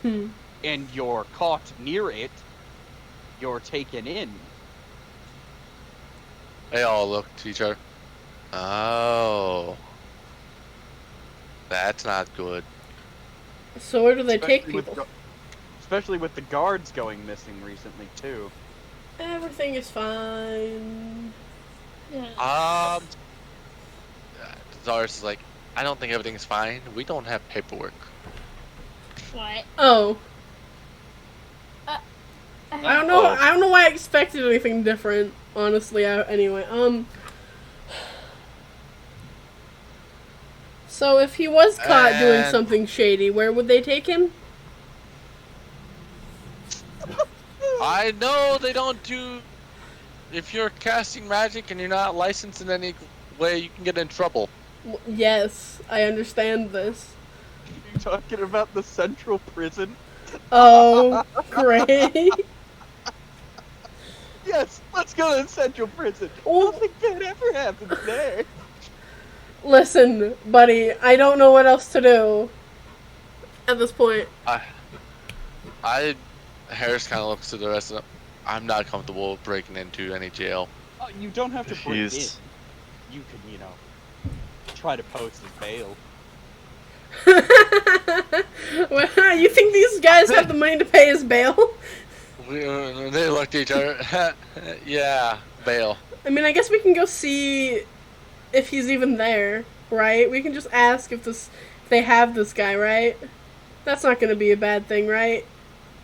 you're caught near it, you're taken in. They all look to each other. Oh. That's not good. So where do they take Especially with people? Especially with the guards going missing recently too. Everything is fine. Zara's is like, I don't think everything's fine. We don't have paperwork. What? Oh, I don't know. Oh. I don't know why I expected anything different. Honestly, anyway. So if he was caught doing And- something shady, where would they take him? I know they don't do. If you're casting magic and you're not licensed in any way, you can get in trouble. Yes, I understand this. You talking about the central prison? Oh, great. Yes, let's go to the central prison. Well- Nothing bad ever happens there. Listen, buddy, I don't know what else to do at this point. Harris kind of looks to the rest of them. I'm not comfortable breaking into any jail. Oh, you don't have to break in. He's- You can, try to post as bail. Well, you think these guys have the money to pay his bail? They looked at each other. Yeah, bail. I mean, I guess we can go see if he's even there, right? We can just ask if they have this guy, right? That's not going to be a bad thing, right?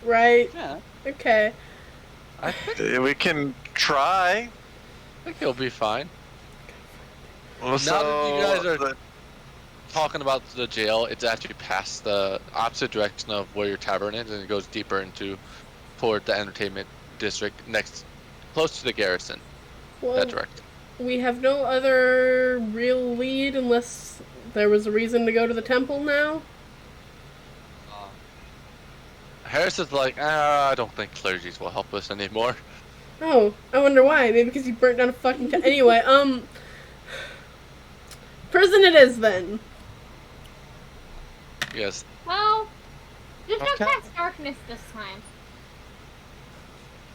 Right? Yeah. Okay. I think, We can try. I think he'll be fine. Well, Now that you guys are- the- Talking about the jail, it's actually past the opposite direction of where your tavern is, and it goes deeper toward the entertainment district close to the garrison. Well, That direction. we have no other real lead unless there was a reason to go to the temple now. Harris is like, I don't think clergies will help us anymore. Oh, I wonder why. Maybe because he burnt down a fucking anyway, prison it is then. Yes. Well, just don't Okay. cast darkness this time.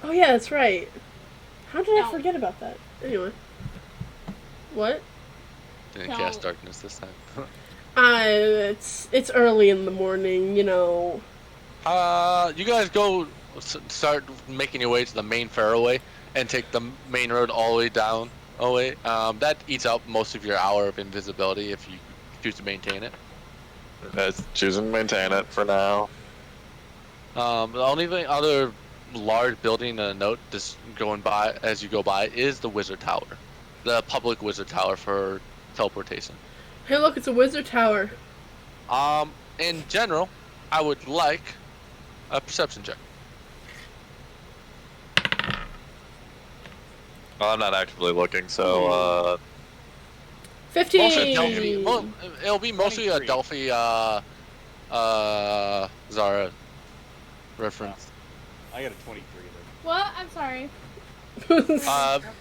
Oh yeah, that's right. How did I No. forget about that? Anyway. What? Didn't No. cast darkness this time. It's early in the morning, you know. You guys go start making your way to the main fairway and take the main road all the way down. That eats out most of your hour of invisibility if you choose to maintain it. Choosing to maintain it for now. The only other large building to note just going by as you go by is the Wizard Tower, the public Wizard Tower for teleportation. Hey, look, it's a wizard tower. In general, I would like a perception check. Well, I'm not actively looking, so 15. Mostly Delphi. Well, it'll be mostly a 23. Delphi, Zara reference. I got a 23 there. What? I'm sorry.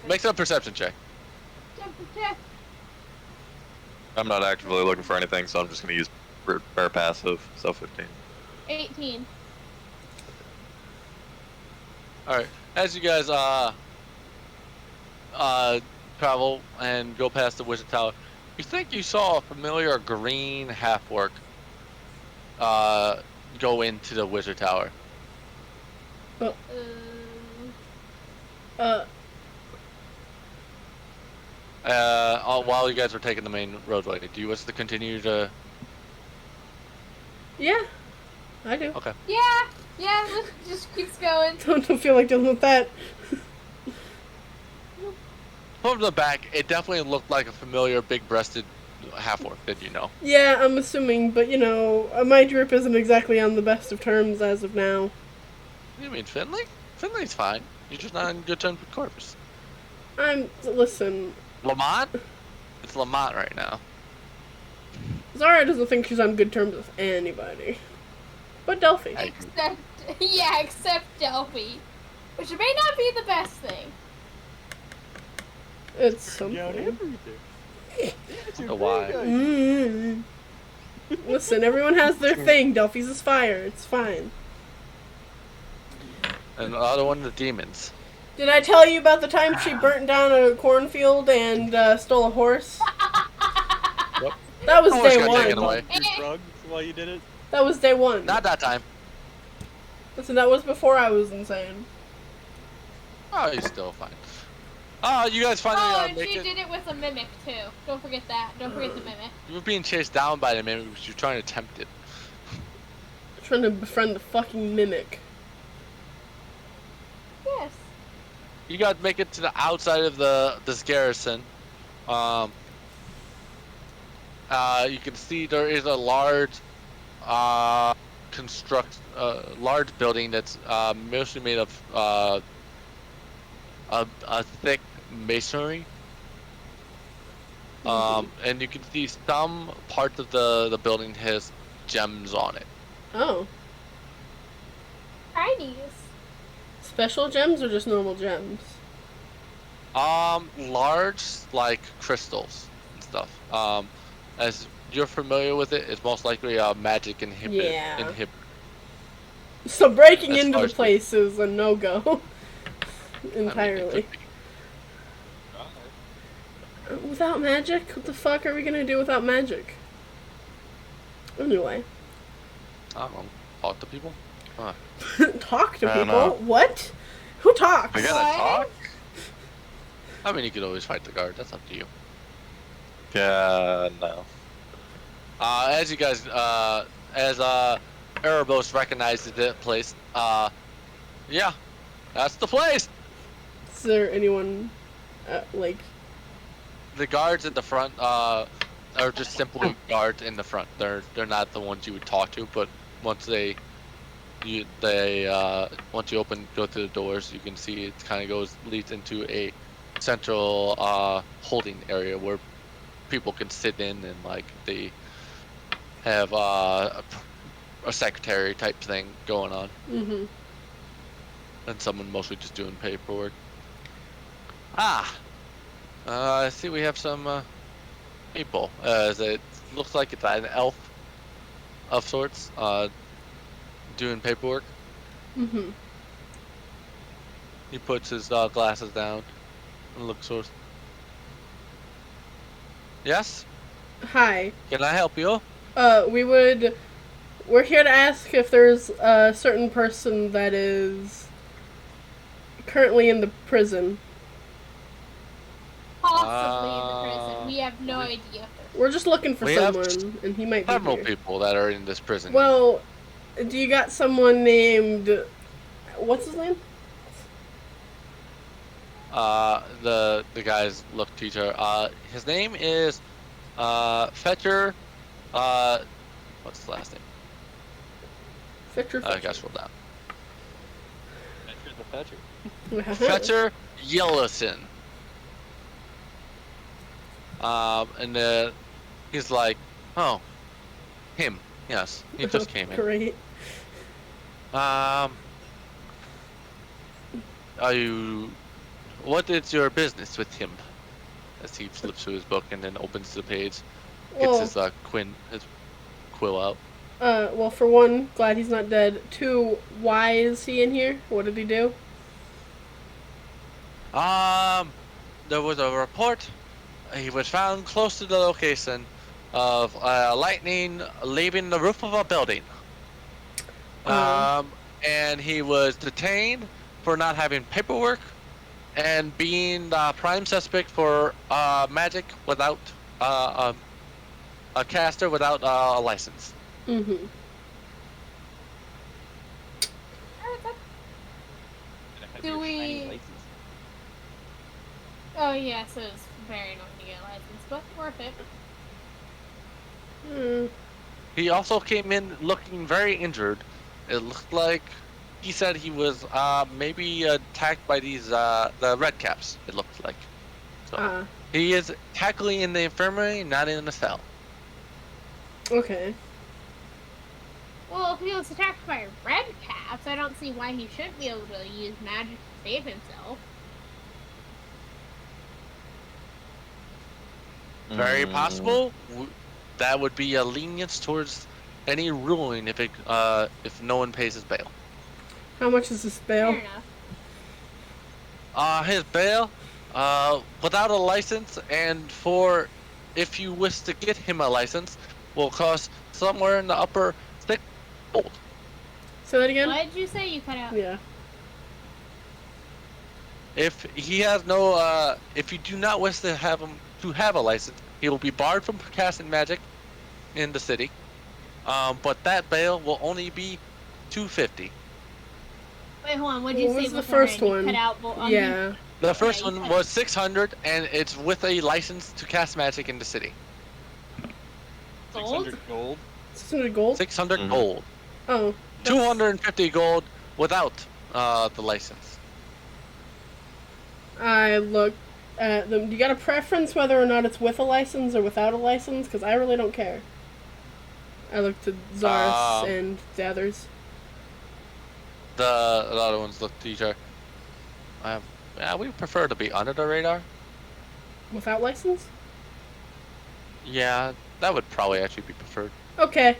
Make a perception check. Check. I'm not actively looking for anything, so I'm just gonna use bare passive, so 15. 18. All right. As you guys travel and go past the Wizard Tower, you think you saw a familiar green half-orc go into the Wizard Tower. While you guys were taking the main roadway, do you wish to continue to? Yeah, I do. Okay. Yeah, just keeps going. Don't feel like dealing with that. From the back, it definitely looked like a familiar big-breasted half-orc that you know. Yeah, I'm assuming, but my drip isn't exactly on the best of terms as of now. What do you mean, Finley? Finley's fine. You're just not on good terms with Corvus. Listen, Lamont? It's Lamont right now. Zara doesn't think she's on good terms with anybody. But Delphi. Except Delphi. Which may not be the best thing. It's Got something. everything. Why? Mm. Listen, everyone has their thing. Delphi's is fire. It's fine. And the other one, the demons. Did I tell you about the time she burnt down a cornfield and stole a horse? Yep. That was Horse day got taken one. away. Your drugs while you did it? That was day one. Not that time. Listen, that was before I was insane. Oh, he's still fine. Oh, you guys finally and make she it? did it with a mimic too. Don't forget that. Don't forget the mimic. You were being chased down by the mimic because you're trying to tempt it. Trying to befriend the fucking mimic. Yes. You guys make it to the outside of this garrison. You can see there is a large large building that's mostly made of a thick masonry. And you can see some parts of the building has gems on it. Oh. Chinese. Special gems or just normal gems? Large, like crystals and stuff. As you're familiar with it, it's most likely a magic inhibitor. Yeah. So breaking As into far the as place is a no-go. I mean, it Entirely. could be. Without magic? What the fuck are we gonna do without magic? Anyway. I don't know. Talk to people? Huh. Talk to I don't people? know. What? Who talks? We gotta talk? I mean, you could always fight the guard. That's up to you. Yeah, no. As you guys, as Erebos recognizes the place, yeah, that's the place. Is there anyone, The guards at the front, are just simply guards in the front. They're not the ones you would talk to, but once once you go through the doors, you can see it kind of leads into a central holding area where people can sit in and like they have a secretary type thing going on, Mm-hmm. and someone mostly just doing paperwork. I see we have some people. As it looks like it's an elf of sorts, doing paperwork. Mm-hmm. He puts his glasses down and looks towards. Yes? Hi. Can I help you? We're here to ask if there's a certain person that is currently in the prison. Possibly in the prison. We have no idea. We're just looking for We have someone, and he might be Several here. people that are in this prison. Well, do you got someone named... What's his name? The guys look to each other. His name is Fetcher. What's his last name? Fetcher. I gotta scroll down. Fetcher the Fetcher. Fetcher Yellowson. And he's like, oh, him. Yes, he just came in. Great. Are you? What is your business with him? As he flips through his book and then opens the page, gets Well, his quill out. well, for one, glad he's not dead. Two, why is he in here? What did he do? There was a report. He was found close to the location of lightning leaving the roof of a building. And he was detained for not having paperwork and being the prime suspect for magic without a caster without a license. Mm-hmm. Do we- Oh yes, it was very annoying to get a license, but worth it. He also came in looking very injured. It looked like he said he was maybe attacked by these the red caps. It looked like. So he is technically in the infirmary, not in the cell. Okay. Well, if he was attacked by red caps, I don't see why he shouldn't be able to use magic to save himself. Very possible. That would be a lenience towards any ruling if no one pays his bail. How much is this bail? Fair enough. His bail, without a license, and for if you wish to get him a license, will cost somewhere in the upper six gold. Say that again? What did you say? You cut out. Yeah. If he has no, if you do not wish to have him to have a license, he will be barred from casting magic in the city. But that bail will only be $250. Wait, hold on. What did you What say was the before? first You one? cut out. Yeah. The first you one cut- was 600, and it's with a license to cast magic in the city. Gold? 600 gold. 600 gold? 600 gold. Oh. 250 gold without the license. I looked at them. You got a preference whether or not it's with a license or without a license? Because I really don't care. I looked at Zaris and the others. The other ones look to each other. Yeah, we prefer to be under the radar. Without license? Yeah, that would probably actually be preferred. Okay.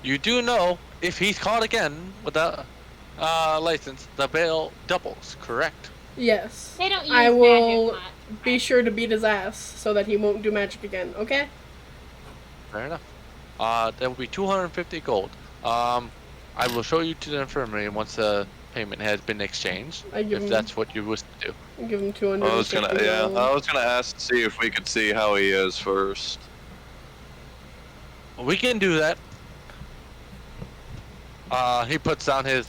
You do know if he's caught again without license, the bail doubles, correct? Yes. They don't use I will magic much. be sure to beat his ass so that he won't do magic again, okay? Fair enough. That will be 250 gold. I will show you to the infirmary once the payment has been exchanged, if that's what you wish to do. I'll give him 200. I was gonna ask to see if we could see how he is first. We can do that. He puts down his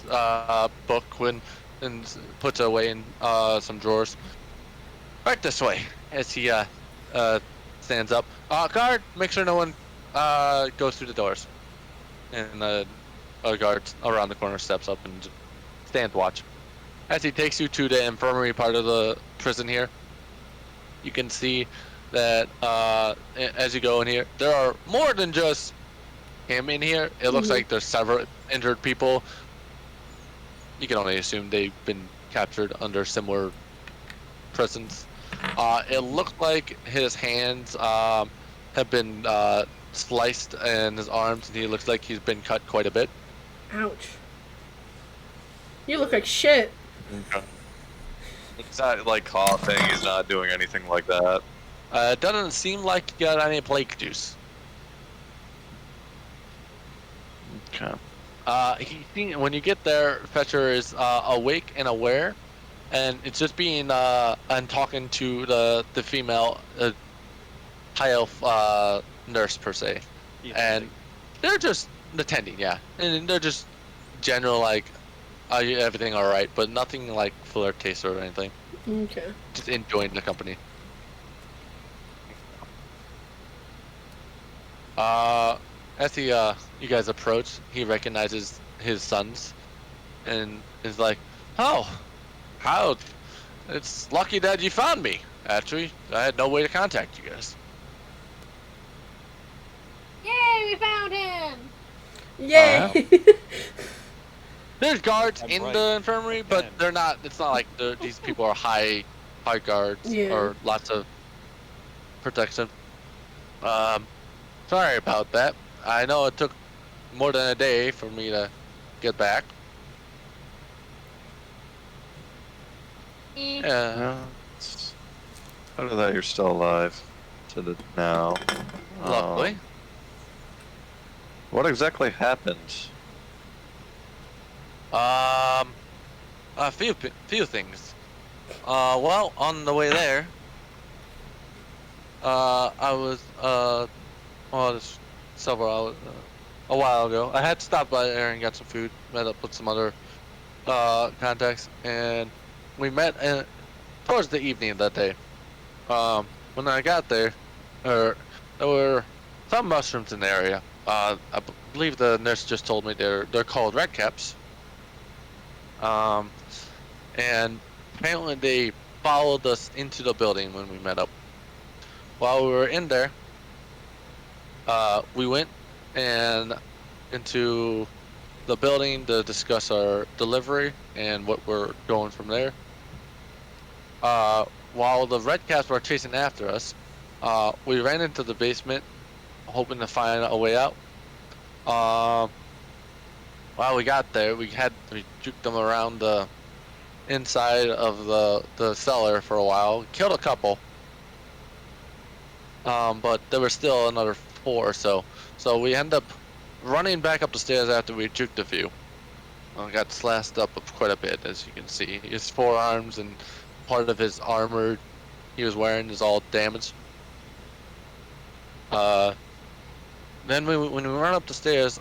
book and puts it away in some drawers. Right this way, as he stands up. Guard, make sure no one goes through the doors. And a guard around the corner steps up and stands watch. As he takes you to the infirmary part of the prison here, you can see that as you go in here, there are more than just him in here. It looks like there's several injured people. You can only assume they've been captured under similar prisons. It looked like his hands have been sliced and his arms, and he looks like he's been cut quite a bit. Ouch. You look like shit. Okay. He's not like coughing. He's not doing anything like that. It doesn't seem like you got any plague juice. Okay. When you get there, Fetcher is awake and aware, and it's just being and talking to the female high elf nurse per se, and they're just attending, yeah, and they're just general like, are you everything all right, but nothing like flirtatious or anything. Okay. Just enjoying the company. As he you guys approach, he recognizes his sons, and is like, "Oh, how? It's lucky that you found me. Actually, I had no way to contact you guys." Yay, we found him! Yay! There's guards I'm in right. the infirmary, but Again. they're not. It's not like these people are high guards Yeah. or lots of protection. Sorry about that. I know it took more than a day for me to get back. Eh. Yeah. Well, out of that, you're still alive to the now. Luckily. What exactly happened? A few things. Well, on the way there, I was this several hours, a while ago. I had stopped by there and got some food. Met up with some other contacts, and we met towards the evening of that day. When I got there, there were some mushrooms in the area. Believe the nurse just told me they're called red caps. And apparently they followed us into the building when we met up. While we were in there, we went and into the building to discuss our delivery and what we're going from there. While the red caps were chasing after us, we ran into the basement, hoping to find a way out. While we got there, we juked them around the inside of the cellar for a while. Killed a couple, but there were still another 4 or so. So we end up running back up the stairs after we juked a few. Got slashed up quite a bit, as you can see. His forearms and part of his armor he was wearing is all damaged. Then when we run up the stairs,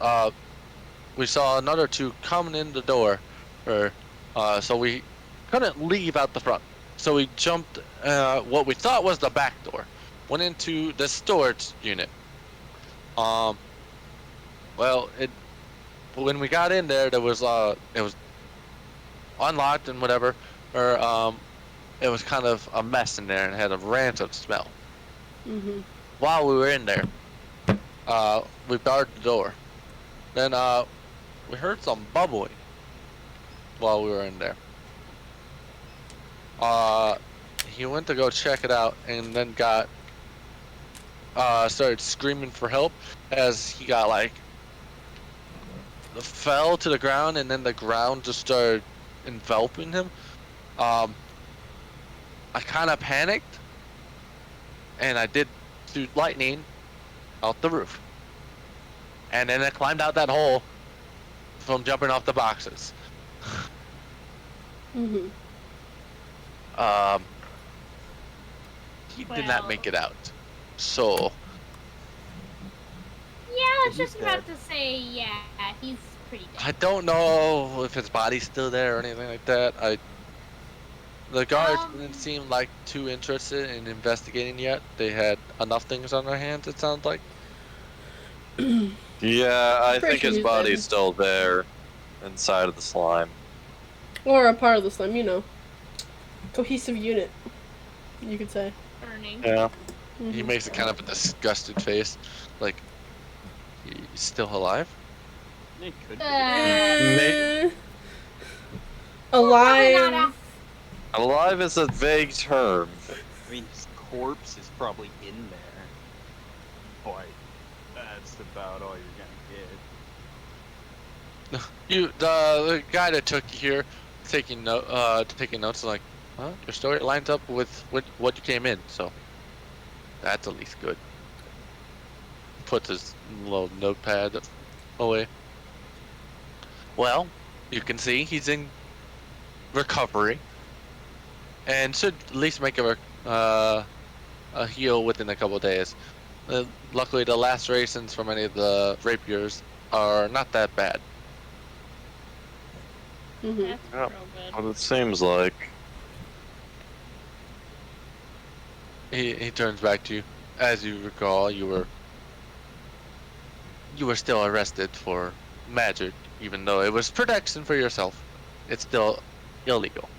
we saw another 2 coming in the door, so we couldn't leave out the front. So we jumped what we thought was the back door, went into the storage unit. When we got in there, it was unlocked and whatever, it was kind of a mess in there and had a rancid smell. Mm-hmm. While we were in there, we barred the door. Then we heard some bubbling while we were in there. He went to go check it out and then started screaming for help as he got fell to the ground, and then the ground just started enveloping him. I kind of panicked, and I did shoot lightning out the roof. And then I climbed out that hole from jumping off the boxes. Mm-hmm. He did not make it out. So, Yeah, I was just about to say, yeah, he's pretty dead. I don't know if his body's still there or anything like that. The guards didn't seem like too interested in investigating yet. They had enough things on their hands, it sounds like. Yeah, I think his he's body's dead. still there inside of the slime. Or a part of the slime, cohesive unit, you could say. Burning. Yeah. Mm-hmm. He makes a kind of a disgusted face, like, he's still alive? It could be. Eh, Probably not alive. Alive is a vague term. I mean, his corpse is probably in there. But that's about all you're gonna get. The guy that took you here, taking notes, like, huh? Your story lines up with what you came in, so that's at least good. Puts his little notepad away. Well, you can see he's in recovery, and should at least make a heal within a couple of days. Luckily, the lacerations from any of the rapiers are not that bad. Mm-hmm. That's Yeah. real good. What it seems like. He turns back to you. As you recall, you were still arrested for magic, even though it was protection for yourself. It's still illegal.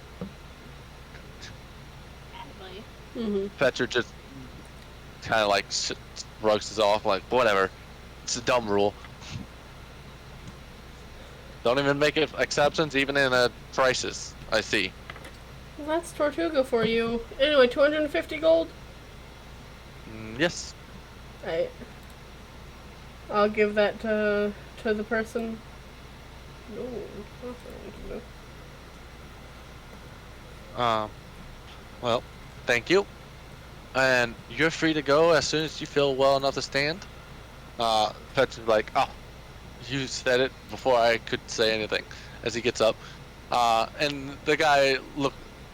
Sadly. Mm-hmm. Fetcher just kind of shrugs us off, like, whatever. It's a dumb rule. Don't even make it exceptions, even in a crisis. I see. Well, that's Tortuga for you. Anyway, 250 gold. Yes. Right. I'll give that to the person. No, that's not what I want to do. Well, thank you. And you're free to go as soon as you feel well enough to stand. Fetcher's like, oh, you said it before I could say anything. As he gets up, and the guy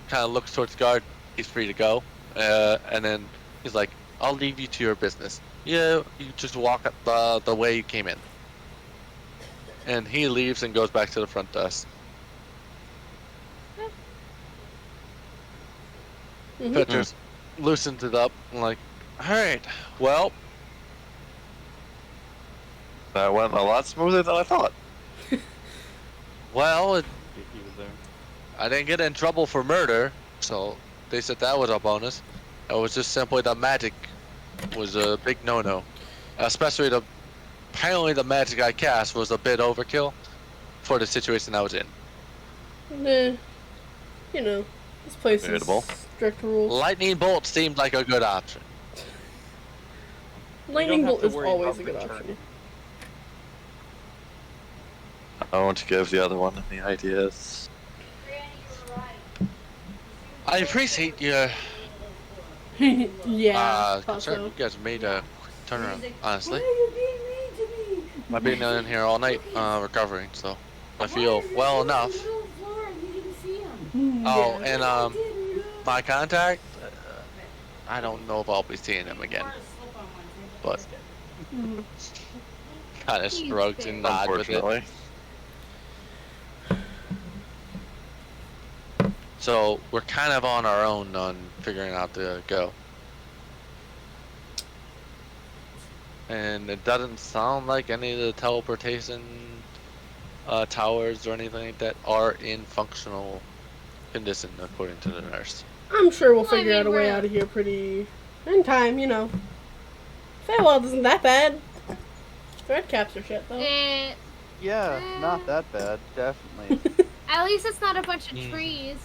kind of looks towards the guard. He's free to go, and then he's like, "I'll leave you to your business. You just walk the way you came in." And he leaves and goes back to the front desk. Mhm. Fetcher's, loosened it up. I'm like, all right, well, That went a lot smoother than I thought. well, He was there. I didn't get in trouble for murder, so they said that was a bonus. It was just simply the magic was a big no-no, especially apparently the magic I cast was a bit overkill for the situation I was in. Nah, you know, this place is Debatable. strict rules. Lightning bolt seemed like a good option. Lightning You don't have bolt to is worry always a about good returning. option. I want to give the other one any ideas. I appreciate your Yeah, thought concern. so. You guys made a quick turnaround, honestly. I've been in here all night recovering, so I feel well enough. Oh, Yeah. and my contact, I don't know if I'll be seeing him again, but Mhm. kind of shrugs and nods with it. Unfortunately. So we're kind of on our own on figuring out to go. And it doesn't sound like any of the teleportation towers or anything like that are in functional condition, according to the nurse. I'm sure we'll Well, I figure out a mean, way we're- out of here pretty in time, you know. Feywild isn't that bad. Thread caps are shit, though. Yeah, not that bad. Definitely. At least it's not a bunch of Mhm. trees.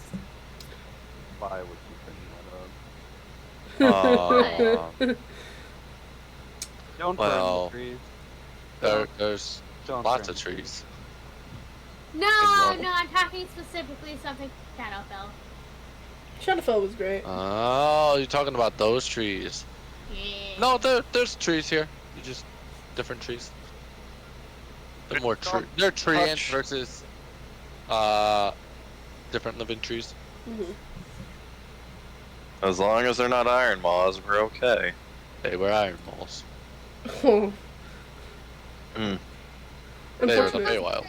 Why would you bring that up? Don't Well, burn the trees. there's Don't lots burn of the trees. No, Exactly. no, I'm talking specifically something Shadowfell. Shadowfell was great. Oh, you're talking about those trees. Yeah. No, there's trees here. You just different trees. They're more tree. They're tree ants Touch. versus different living trees. Mhm. As long as they're not iron maws, we're okay. They were iron moles. Oh. Hmm. They were the Unfortunately. Feywild.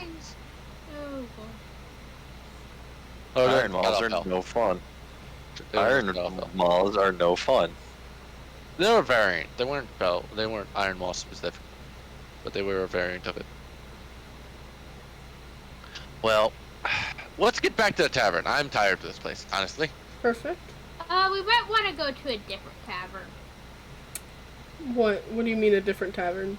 Oh, boy. Oh, they're Iron maws are Shadowfell. no fun. They were Iron Shadowfell. maws are no fun. They were a variant. They weren't fell. They weren't iron maw specific, but they were a variant of it. Well, let's get back to the tavern. I'm tired of this place, honestly. Perfect. We might want to go to a different tavern. What do you mean a different tavern?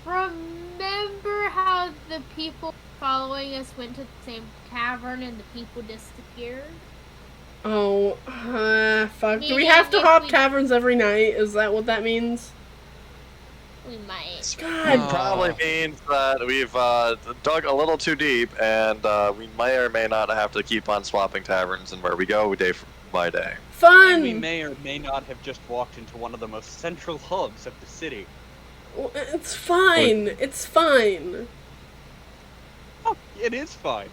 Remember how the people following us went to the same tavern and the people disappeared? Oh, fuck. Do we Yeah, have to if hop we- taverns every night? Is that what that means? We might. God. Oh. Probably means that we've dug a little too deep, and we may or may not have to keep on swapping taverns and where we go day by day. Fun! We may or may not have just walked into one of the most central hubs of the city. Well, it's fine. It's fine. Oh, it is fine.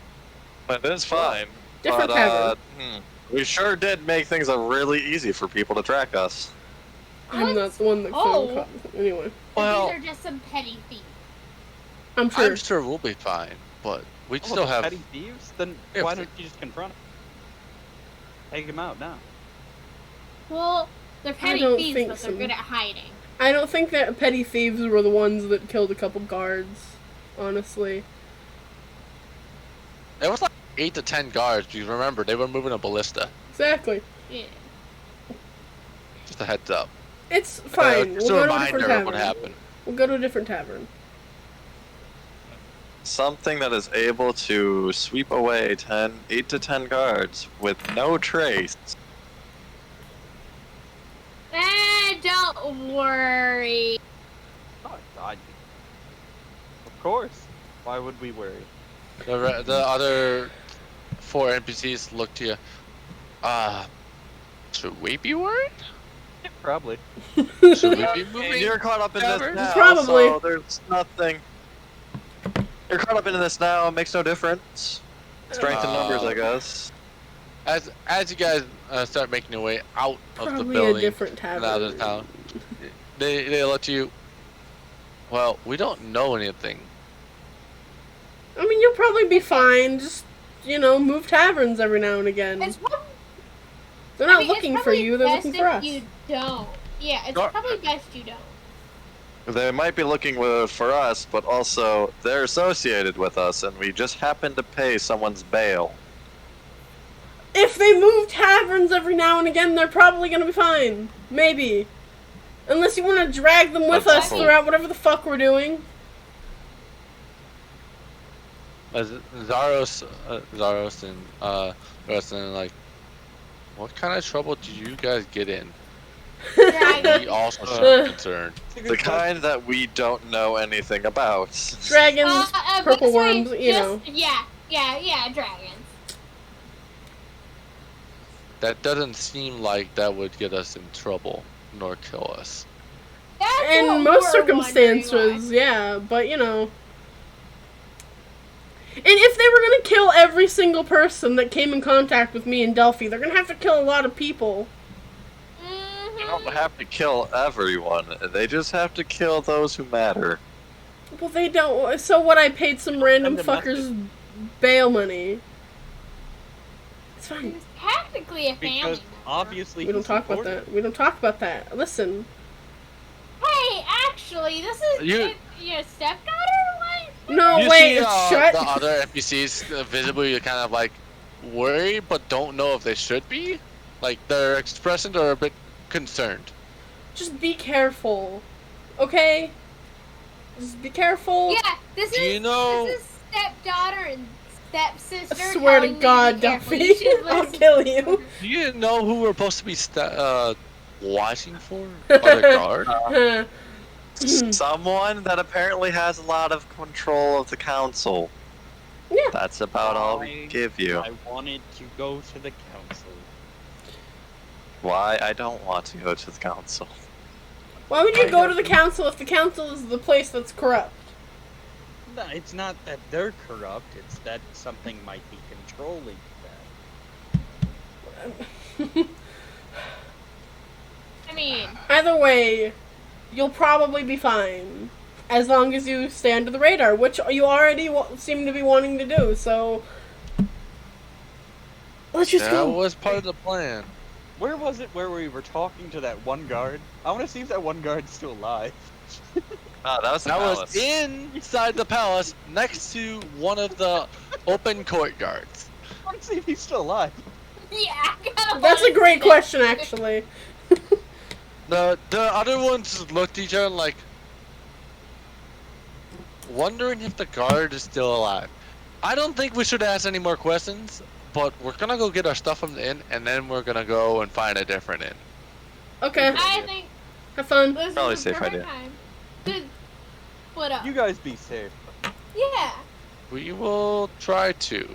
But it's fine. Different but, tavern. We sure did make things really easy for people to track us. I'm not the one that Oh. found anyway. Well- These are just some petty thieves. I'm sure. I'm sure we'll be fine, but we Oh, still the have. petty thieves? Then Yeah, why but- don't you just confront them? Take them out now. Well, they're petty don't thieves, think but they're so. good at hiding. I don't think that petty thieves were the ones that killed a couple guards. Honestly. It was like 8 to 10 guards. Because remember, they were moving a ballista. Exactly. Yeah. Just a heads up. It's fine. Just We'll a go to a different reminder of tavern. what happened. We'll go to a different tavern. Something that is able to sweep away 8 to 10 guards with no trace. Don't worry. Oh, God. Of course. Why would we worry? The other 4 NPCs look to you. Should we be worried? Yeah, probably. Should we be And moving? you're caught up in this Tavern? now, Probably. so there's nothing. You're caught up in this now, it makes no difference. Strength in numbers, I guess. As you guys start making your way out of the Probably a building different and tavern. out of the town, they look to you. Well, we don't know anything. I mean, you'll probably be fine. Just, move taverns every now and again. It's one. They're not I mean, it's looking for probably you, they're best looking for if us. You don't. Yeah, it's Gar- probably best you don't. They might be looking for us, but also they're associated with us, and we just happen to pay someone's bail. If they move taverns every now and again, they're probably gonna be fine. Maybe. Unless you want to drag them with us Okay. throughout whatever the fuck we're doing. Zaros and Rustin, like, what kind of trouble did you guys get in? We also should be concerned. The kind that we don't know anything about. Dragons, purple basically worms, you know. Yeah, dragons. That doesn't seem like that would get us in trouble nor kill us. That's what In most we're wondering circumstances, why. yeah, but you know. And if they were gonna kill every single person that came in contact with me in Delphi, they're gonna have to kill a lot of people. They don't have to kill everyone. They just have to kill those who matter. Well, they don't. So what? I paid some random Send a message. fuckers bail money. It's fine. It's technically a family Because member. obviously We don't he's talk about important. that. We don't talk about that. Listen. Hey, actually, this is your stepdaughter? What? No, You wait. see Shut. the other NPCs visibly kind of like worried, but don't know if they should be. Like their expressions are a bit concerned. Just be careful, okay? Just be careful. Yeah, this Do is you know- this is stepdaughter and stepsister. I swear to telling me God, be careful. Duffy, You should I'll listen. kill you. Do you know who we're supposed to be watching for? Other guard? Someone that apparently has a lot of control of the council. Yeah. That's about all we give you. I wanted to go to the council. Why? I don't want to go to the council. Why would you go to the council if the council is the place that's corrupt? No, it's not that they're corrupt, it's that something might be controlling them. I mean, Either way, you'll probably be fine. As long as you stay under the radar, which you already seem to be wanting to do, so... Let's just That go. was part of the plan. Where was it where we were talking to that one guard? I want to see if that one guard's still alive. Oh, that was the That palace. was inside the palace, next to one of the open courtyards. I want to see if he's still alive. yeah. I kinda That's a wanna great see question, that. actually. The other ones looked at each other like, wondering if the guard is still alive. I don't think we should ask any more questions, but we're gonna go get our stuff from the inn, and then we're gonna go and find a different inn. Okay, I think have fun. this Probably is the safe perfect idea. time to split up. You guys be safe. Yeah. We will try to.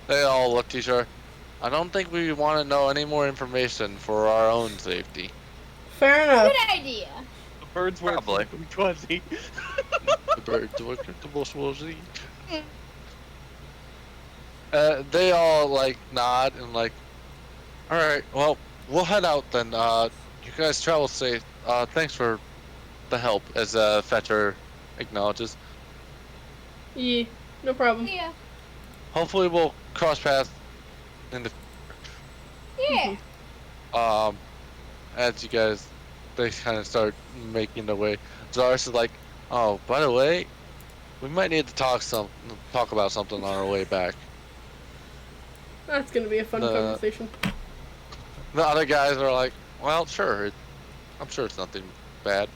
They all looked at each other. I don't think we want to know any more information for our own safety. Fair enough. Good idea. The birds were Probably. Quasi. The birds were comfortable, swoozy. They all like nod and like, all right, well, we'll head out then. You guys travel safe. Thanks for the help, as Fetcher acknowledges. Yeah, no problem. Yeah. Hopefully, we'll cross paths in the Yeah. as you guys, they kind of start making their way. Zaris is like, oh, by the way, we might need to talk about something on our way back. That's gonna be a fun The- conversation. The other guys are like, well, sure, I'm sure it's nothing bad.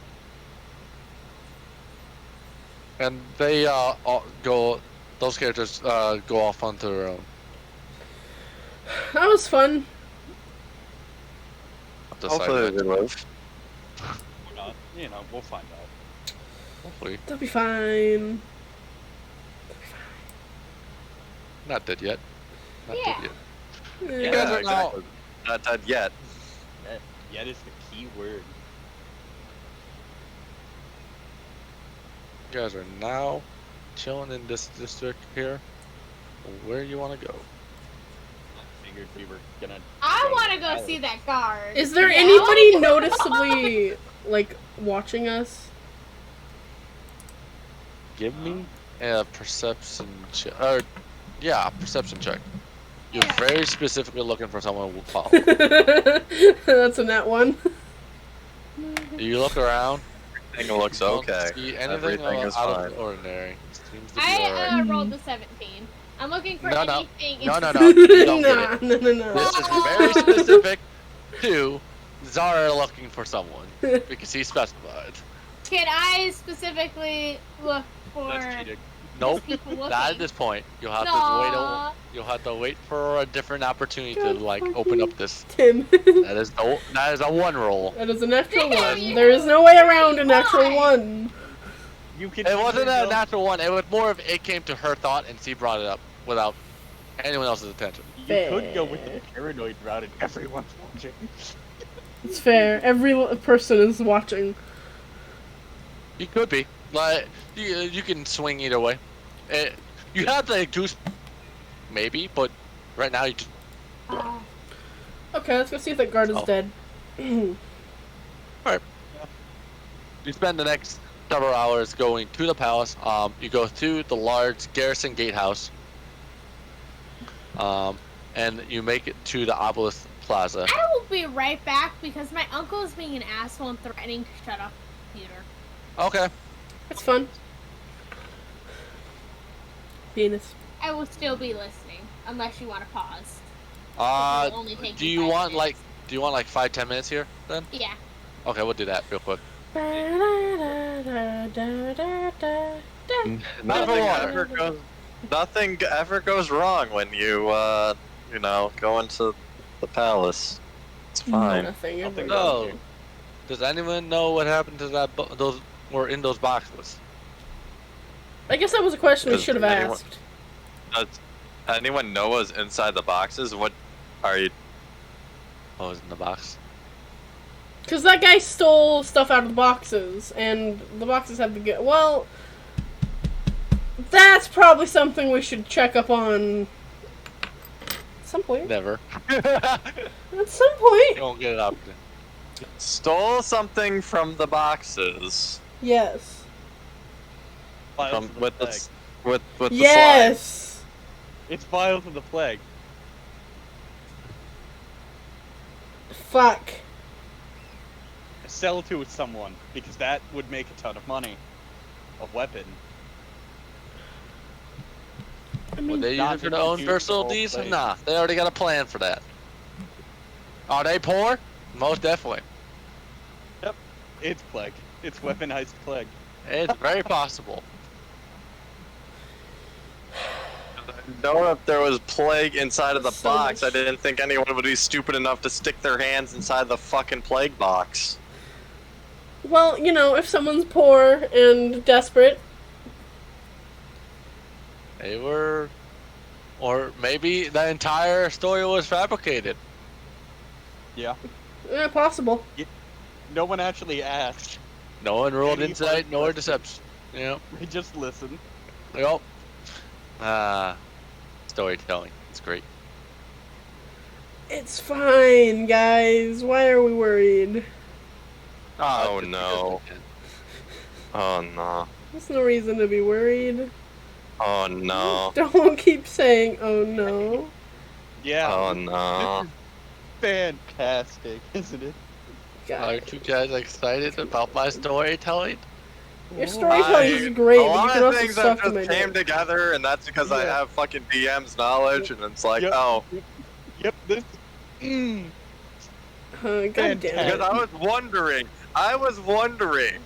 And they all go, those characters go off onto their own. That was fun. Hopefully they live. Or not. You know, we'll find out. Hopefully, They'll be fine. not dead yet. Not Yeah. dead yet. Yeah. You guys are now. exactly. Not dead yet. Yet is the key word. You guys are now chilling in this district here. Where you want to go? I figured we were gonna. I to want to the go palace. see that guard. Is there Yeah, I anybody wanna go- noticeably, like, watching us? Give me a perception check. Or, yeah, perception check. You're very specifically looking for someone who will follow. That's a nat one. You look around. Everything looks Don't okay. see anything Everything is out fine. of the ordinary. Seems to be I alright. rolled the 17. I'm looking for No, no. anything. No, you don't get Nah, it. no. This is very specific to Zara looking for someone because he specified. Can I specifically look for That's cheating. Nope, people looking? not at this point. You'll have to wait. You'll have to wait for a different opportunity to God like open up this. Tim. That is a one roll. That is a natural Damn one. you. There is no way around a natural Why? one. You can. It wasn't either a go- natural one. It was more of it came to her thought and she brought it up without anyone else's attention. You could go with the paranoid route and everyone's watching. It's fair. Every person is watching. You could be. Like you can swing either way. You have the goose, maybe, but right now you just. Okay, let's go see if that guard is Oh. dead. You spend the next several hours going to the palace. You go through the large garrison gatehouse. And you make it to the obelisk plaza. I will be right back because my uncle is being an asshole and threatening to shut off the computer. Okay. That's fun. Penis. I will still be listening unless you want to pause. It'll only take Do me you 5 want minutes. do you want like 5-10 minutes here then? Yeah. Okay, we'll do that real quick. Nothing ever goes wrong when you go into the palace. It's fine. Nothing ever. No. Does anyone know what happened to those were in those boxes? I guess that was a question we Does should have anyone- asked. Does anyone know what's inside the boxes? What are you? Oh, it was in the box. Because that guy stole stuff out of the boxes, and the boxes have to get. Well, that's probably something we should check up on at some point. Never. At some point. You won't get it up. Stole something from the boxes. Yes. Files From of the with the plague. s- with the slime. Yes. It's Files of the Plague. Fuck. Sell to someone, because that would make a ton of money. A weapon. I Would mean, they use not it for to their own confuse the personal whole needs? thing. Nah, they already got a plan for that. Are they poor? Most definitely. It's Plague. It's weaponized Plague. It's very possible. Know if there was plague inside of the So box, much- I didn't think anyone would be stupid enough to stick their hands inside the fucking plague box. well, if someone's poor and desperate, They were, or maybe the entire story was fabricated. Yeah. possible. No one actually asked. No one rolled Any insight hard nor questions. deception. Yep. We just listened. Yep. Storytelling. It's great. It's fine, guys. Why are we worried? Oh, just no. because Oh no. There's no reason to be worried. Oh no. Don't keep saying, oh no. Yeah. Oh no. Fantastic, isn't it? we can. God. Aren't you guys excited about my storytelling? Your storytelling is great, A but you lot can of also things that suck to just my came dick. together, and that's because I Yeah. have fucking DM's knowledge, and it's like, Yep. oh. Yep, this. God damn Because it. I was wondering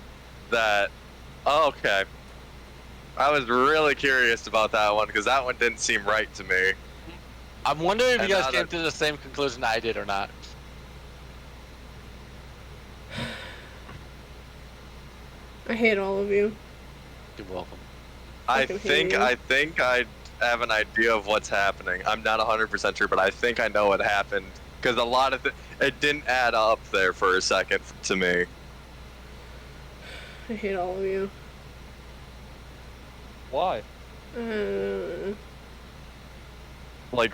that. Oh, okay. I was really curious about that one because that one didn't seem right to me. I'm wondering if And you guys now came that- to the same conclusion I did or not. I hate all of you. You're welcome. I Fucking hate think you. I have an idea of what's happening. I'm not 100% sure, but I think I know what happened because a lot of it didn't add up there for a second to me. I hate all of you. Why? Like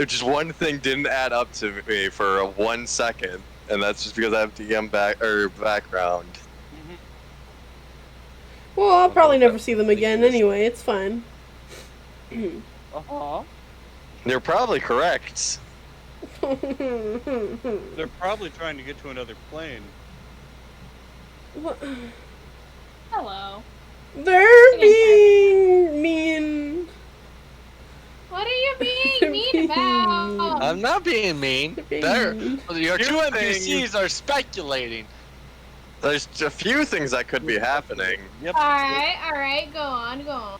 just one thing didn't add up to me for 1 second, and that's just because I have DM background. Well, I'll probably never see them again anyway. It's fine. Uh-huh. You're probably correct. They're probably trying to get to another plane. What? Hello. They're being mean. What are you being mean about? I'm not being mean. Being They're, mean. your two You NPCs are speculating. There's a few things that could be happening. Yep. Alright, go on.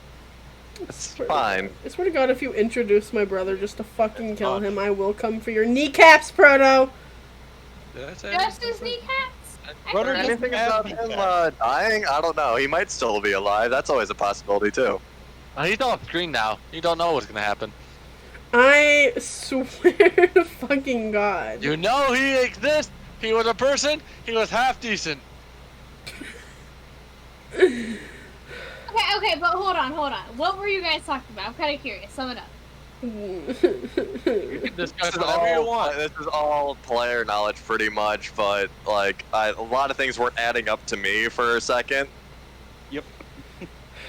It's fine. I swear to God, if you introduce my brother just to fucking kill him, I will come for your kneecaps, Proto! Did I say Just his kneecaps? Brother, I- Anything about him dying? I don't know. He might still be alive. That's always a possibility too. He's off screen now. You don't know what's gonna happen. I swear to fucking God. You know he exists. He was a person. He was half decent. Okay, but hold on. What were you guys talking about? I'm kind of curious. Sum it up. You can discuss This is whatever you all, want. this is all player knowledge pretty much, but like a lot of things weren't adding up to me for a second. Yep.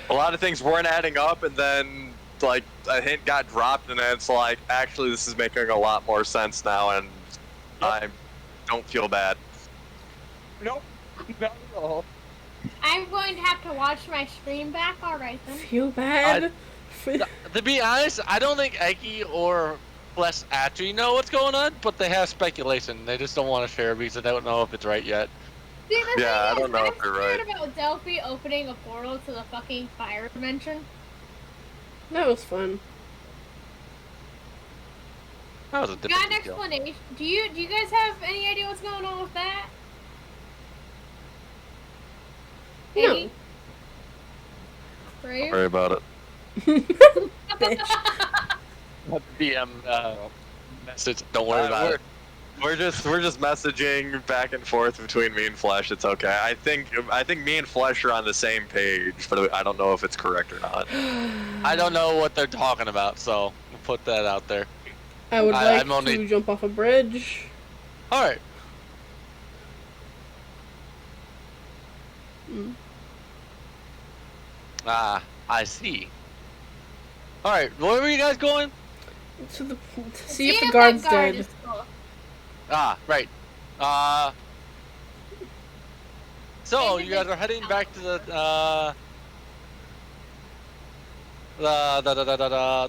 A lot of things weren't adding up, and then like a hint got dropped, and then it's like actually this is making a lot more sense now, and I don't feel bad. Nope. Not at all. I'm going to have to watch my stream back. Alright then. Feel bad? To be honest, I don't think Eki or Flesh actually know what's going on, but they have speculation. They just don't want to share because they don't know if it's right yet. See, the Yeah, I thing don't know is, if you're I'm right. scared about Delphi opening a portal to the fucking fire dimension. That was fun. That was a Got an different detail. explanation? Do you guys have any idea what's going on with that? No. Any? Don't Brave? worry about it. DM message. Don't worry about it. We're just messaging back and forth between me and Flesh. It's okay. I think me and Flesh are on the same page, but I don't know if it's correct or not. I don't know what they're talking about, so we'll put that out there. I would like I'm only- to jump off a bridge. All right. Mm. Ah, I see. All right, where were you guys going? To see if the that guard's guard dead. is cool. Ah, right. So Maybe you guys they- are heading back to the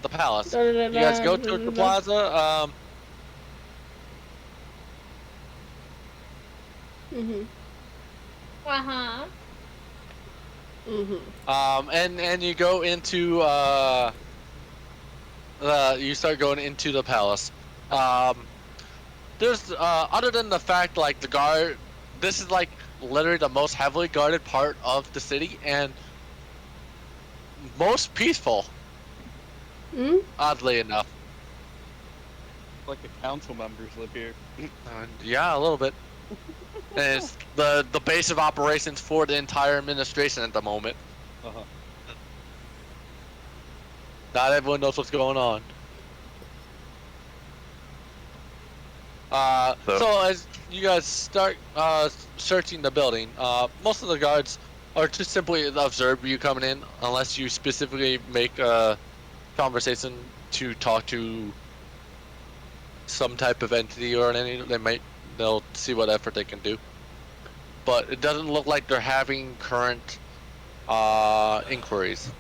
palace. You guys go to the plaza. Mhm. Uh-huh. Mhm. And you go into you start going into the palace. There's other than the fact like the guard, this is like literally the most heavily guarded part of the city and most peaceful, Mm? oddly enough. Like the council members live here. Yeah, a little bit. And it's the base of operations for the entire administration at the moment. Uh-huh. Not everyone knows what's going on. So as you guys start searching the building, most of the guards are just simply observe you coming in, unless you specifically make a conversation to talk to some type of entity or any. They'll see what effort they can do. But it doesn't look like they're having current inquiries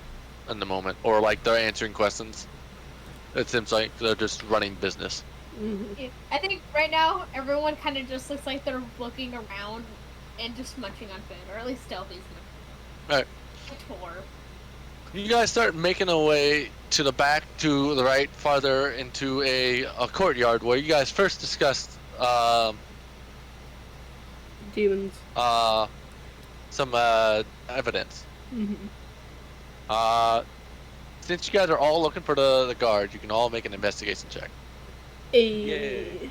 in the moment, or like they're answering questions. It seems like they're just running business. Mhm. I think right now everyone kind of just looks like they're looking around and just munching on food, or at least Delphi's Alright. a tour. You guys start making a way to the back, to the right, farther into a courtyard where you guys first discussed Demons. some evidence. Mhm. Since you guys are all looking for the guard, you can all make an investigation check. Yay.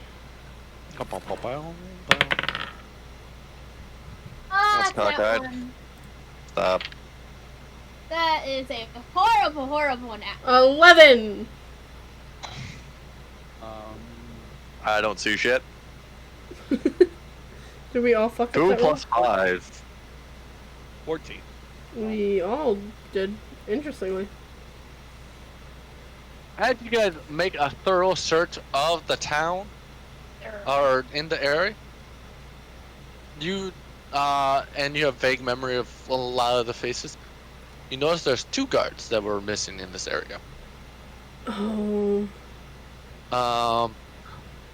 Ah, That's cockeyed. that one. Stop. That is a horrible, horrible one. 11. I don't see shit. Did we all fuck up 2 that plus 5. 14. roll? We all did, interestingly. as you guys make a thorough search of the town or in the area, you and you have vague memory of a lot of the faces. You notice there's 2 guards that were missing in this area. Oh.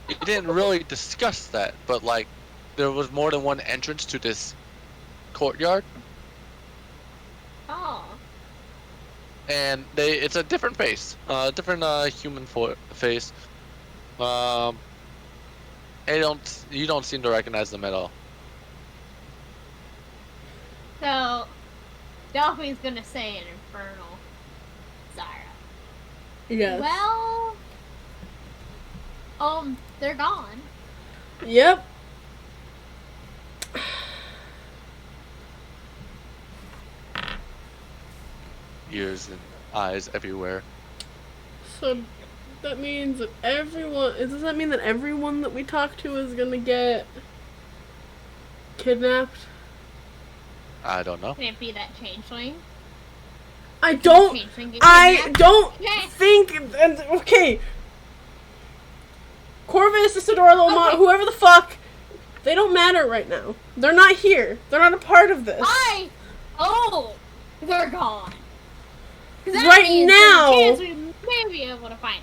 You didn't really discuss that, but like, there was more than one entrance to this courtyard, Oh. and it's a different face, different human face. You don't seem to recognize them at all. So, Delphi's gonna say an infernal Zara. Yes. Well, they're gone. Yep. Ears and eyes everywhere. So that means that does that mean that everyone that we talk to is gonna get kidnapped? I don't know. Can it be that changeling? I don't Changeling get I kidnapped? don't Okay. think okay. Corvus, Isidore, Lomont, Okay. whoever the fuck, they don't matter right now. They're not here. They're not a part of this. They're gone. 'Cause that Right means now- there's a chance we may be able to find.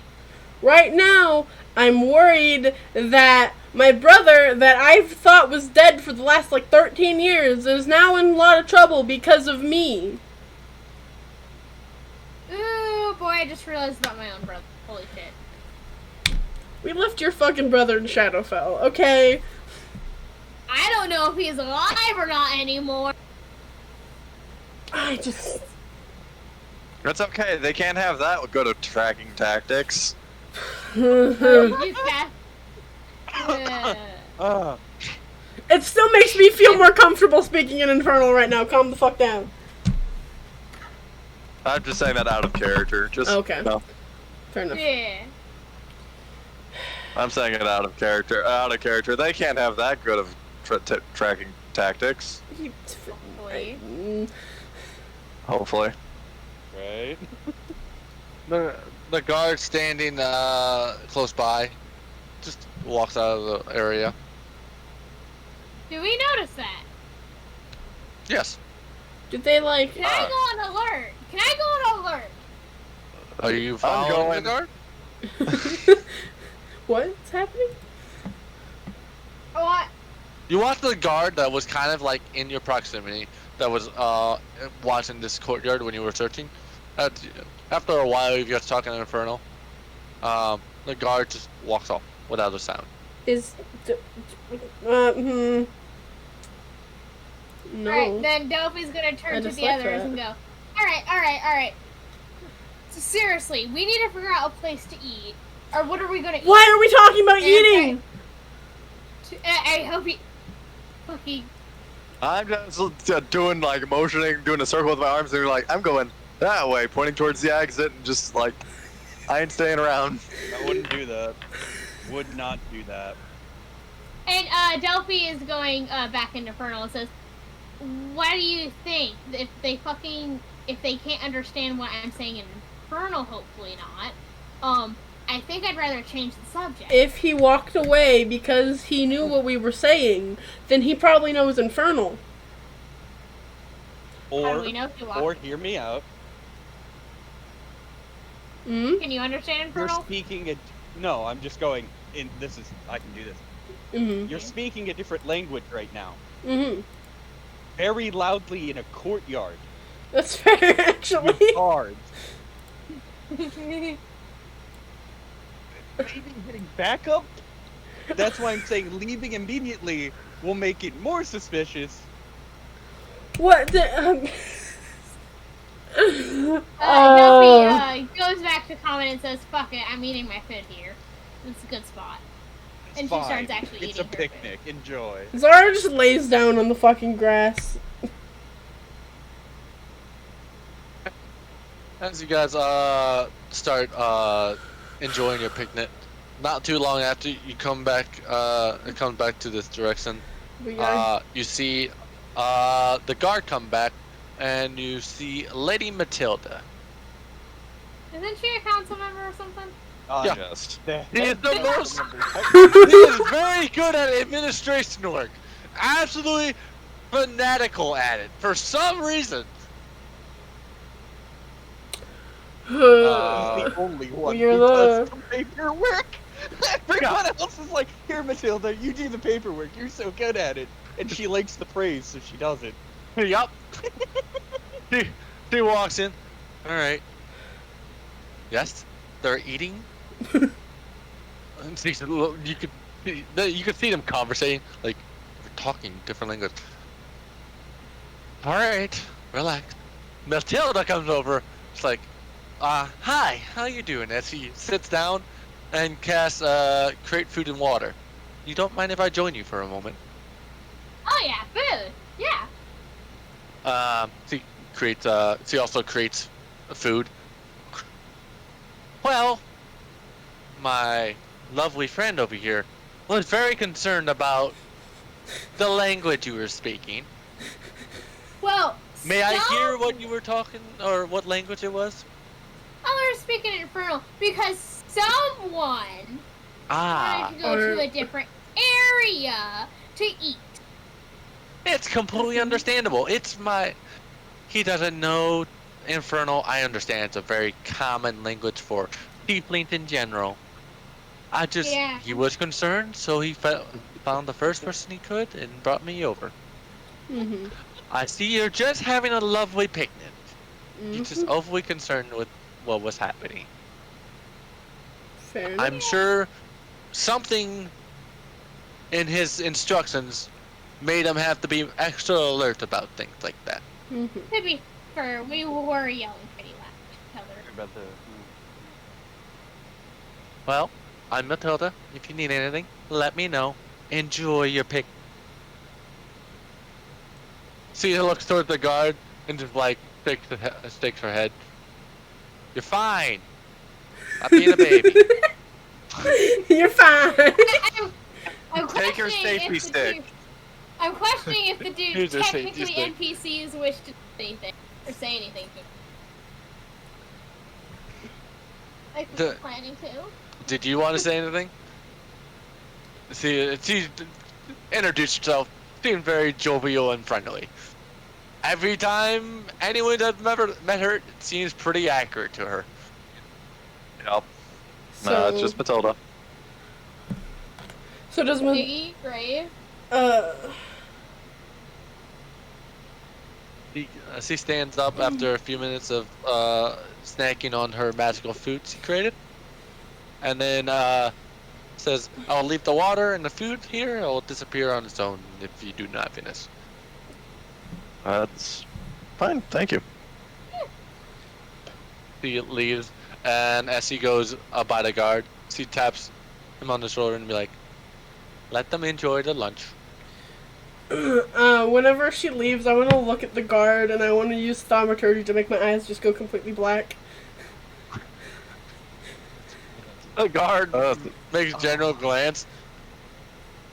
Right now, I'm worried that my brother, that I've thought was dead for the last, 13 years, is now in a lot of trouble because of me. Ooh, boy, I just realized about my own brother. Holy shit. We left your fucking brother in Shadowfell, okay? I don't know if he's alive or not anymore. I just... That's okay. They can't have that good of tracking tactics. He's back. It still makes me feel more comfortable speaking in Infernal right now. Calm the fuck down. I'm just saying that out of character. Just Okay. No, Fair enough. Yeah. I'm saying it out of character. Out of character. They can't have that good of tracking tactics. Hopefully. Hopefully. Right? The guard standing close by just walks out of the area. Do we notice that? Yes. Did they, Can I go on alert? Can I go on alert? Are you following the going. guard? What's happening? What? You watched the guard that was kind of like in your proximity, that was watching this courtyard when you were searching. After a while, you guys talking in Infernal. The guard just walks off without a sound. No. Alright, then Delphi's gonna turn I to just the like others that. and go, alright. So seriously, we need to figure out a place to eat. Or what are we gonna eat? Why are we talking about And eating? I hope he... Fucking... I'm just doing motioning, doing a circle with my arms, and you're like, I'm going that way, pointing towards the exit, and just I ain't staying around. I wouldn't do that. Would not do that. And Delphi is going back into Infernal and says, what do you think? If they can't understand what I'm saying in Infernal, hopefully not, I think I'd rather change the subject. If he walked away because he knew what we were saying, then he probably knows Infernal. How do we know if he walked? Or hear me out. Mm-hmm. Can you understand You're Infernal? speaking a... No, I'm just going... I can do this. Mm-hmm. You're speaking a different language right now. Mm-hmm. Very loudly in a courtyard. That's fair, actually. With guards. Maybe getting backup? That's why I'm saying leaving immediately will make it more suspicious. What the... Delphi goes back to comment and says, fuck it, I'm eating my food here. It's a good spot. It's And she fine. starts actually It's eating a her picnic. Enjoy. Zara just lays down on the fucking grass. As you guys start enjoying your picnic, not too long after you come back, it comes back to this direction. You see the guard come back, and you see Lady Matilda. Isn't she a council member or something? Yeah. Yes. He is the most. He is very good at administration work. Absolutely fanatical at it for some reason. He's the only one You're who the- does the paperwork. Everyone else is like, here, Matilda, you do the paperwork. You're so good at it. And she likes the praise, so she does it. Yup. He walks in. All right. Yes, they're eating. And she said, "Look, you could see them conversating, like they're talking different language." All right, relax. Matilda comes over. It's like, hi, how you doing? As he sits down and casts create food and water. You don't mind if I join you for a moment? Oh yeah, food. Yeah. She creates. She also creates food. Well, my lovely friend over here was very concerned about the language you were speaking. Well, May I hear what you were talking, or what language it was? Oh, we were speaking Infernal because someone wanted to go to a different area to eat. It's completely understandable. He doesn't know Infernal. I understand it's a very common language for tieflings in general. He was concerned, so he found the first person he could and brought me over. Mm-hmm. I see you're just having a lovely picnic. Mm-hmm. You're just overly concerned with what was happening. Fair enough. I'm sure something in his instructions made him have to be extra alert about things like that. Mm-hmm. To be fair, we were yelling pretty loud at each other. About the. Well, I'm Matilda. If you need anything, let me know. Enjoy your pic. She looks towards the guard and just like stakes her head. You're fine. Stop being a baby. You're fine. I'm Take your questioning safety if the stick. dude- I'm questioning if the dude Here's your safety technically stick. NPCs wish to do anything or say anything to him. Like we were planning to. Did you want to say anything? She introduced herself, seemed very jovial and friendly. Every time anyone that's ever met her, it seems pretty accurate to her. Yep. No, it's just Matilda. So does Piggy, Grave. She stands up after a few minutes of snacking on her magical food she created, and then says, "I'll leave the water and the food here. It will disappear on its own if you do not finish." That's fine, thank you. She leaves, and as she goes by the guard, she taps him on the shoulder and be like, "Let them enjoy the lunch." Whenever she leaves, I want to look at the guard and I want to use thaumaturgy to make my eyes just go completely black. The guard makes a general glance,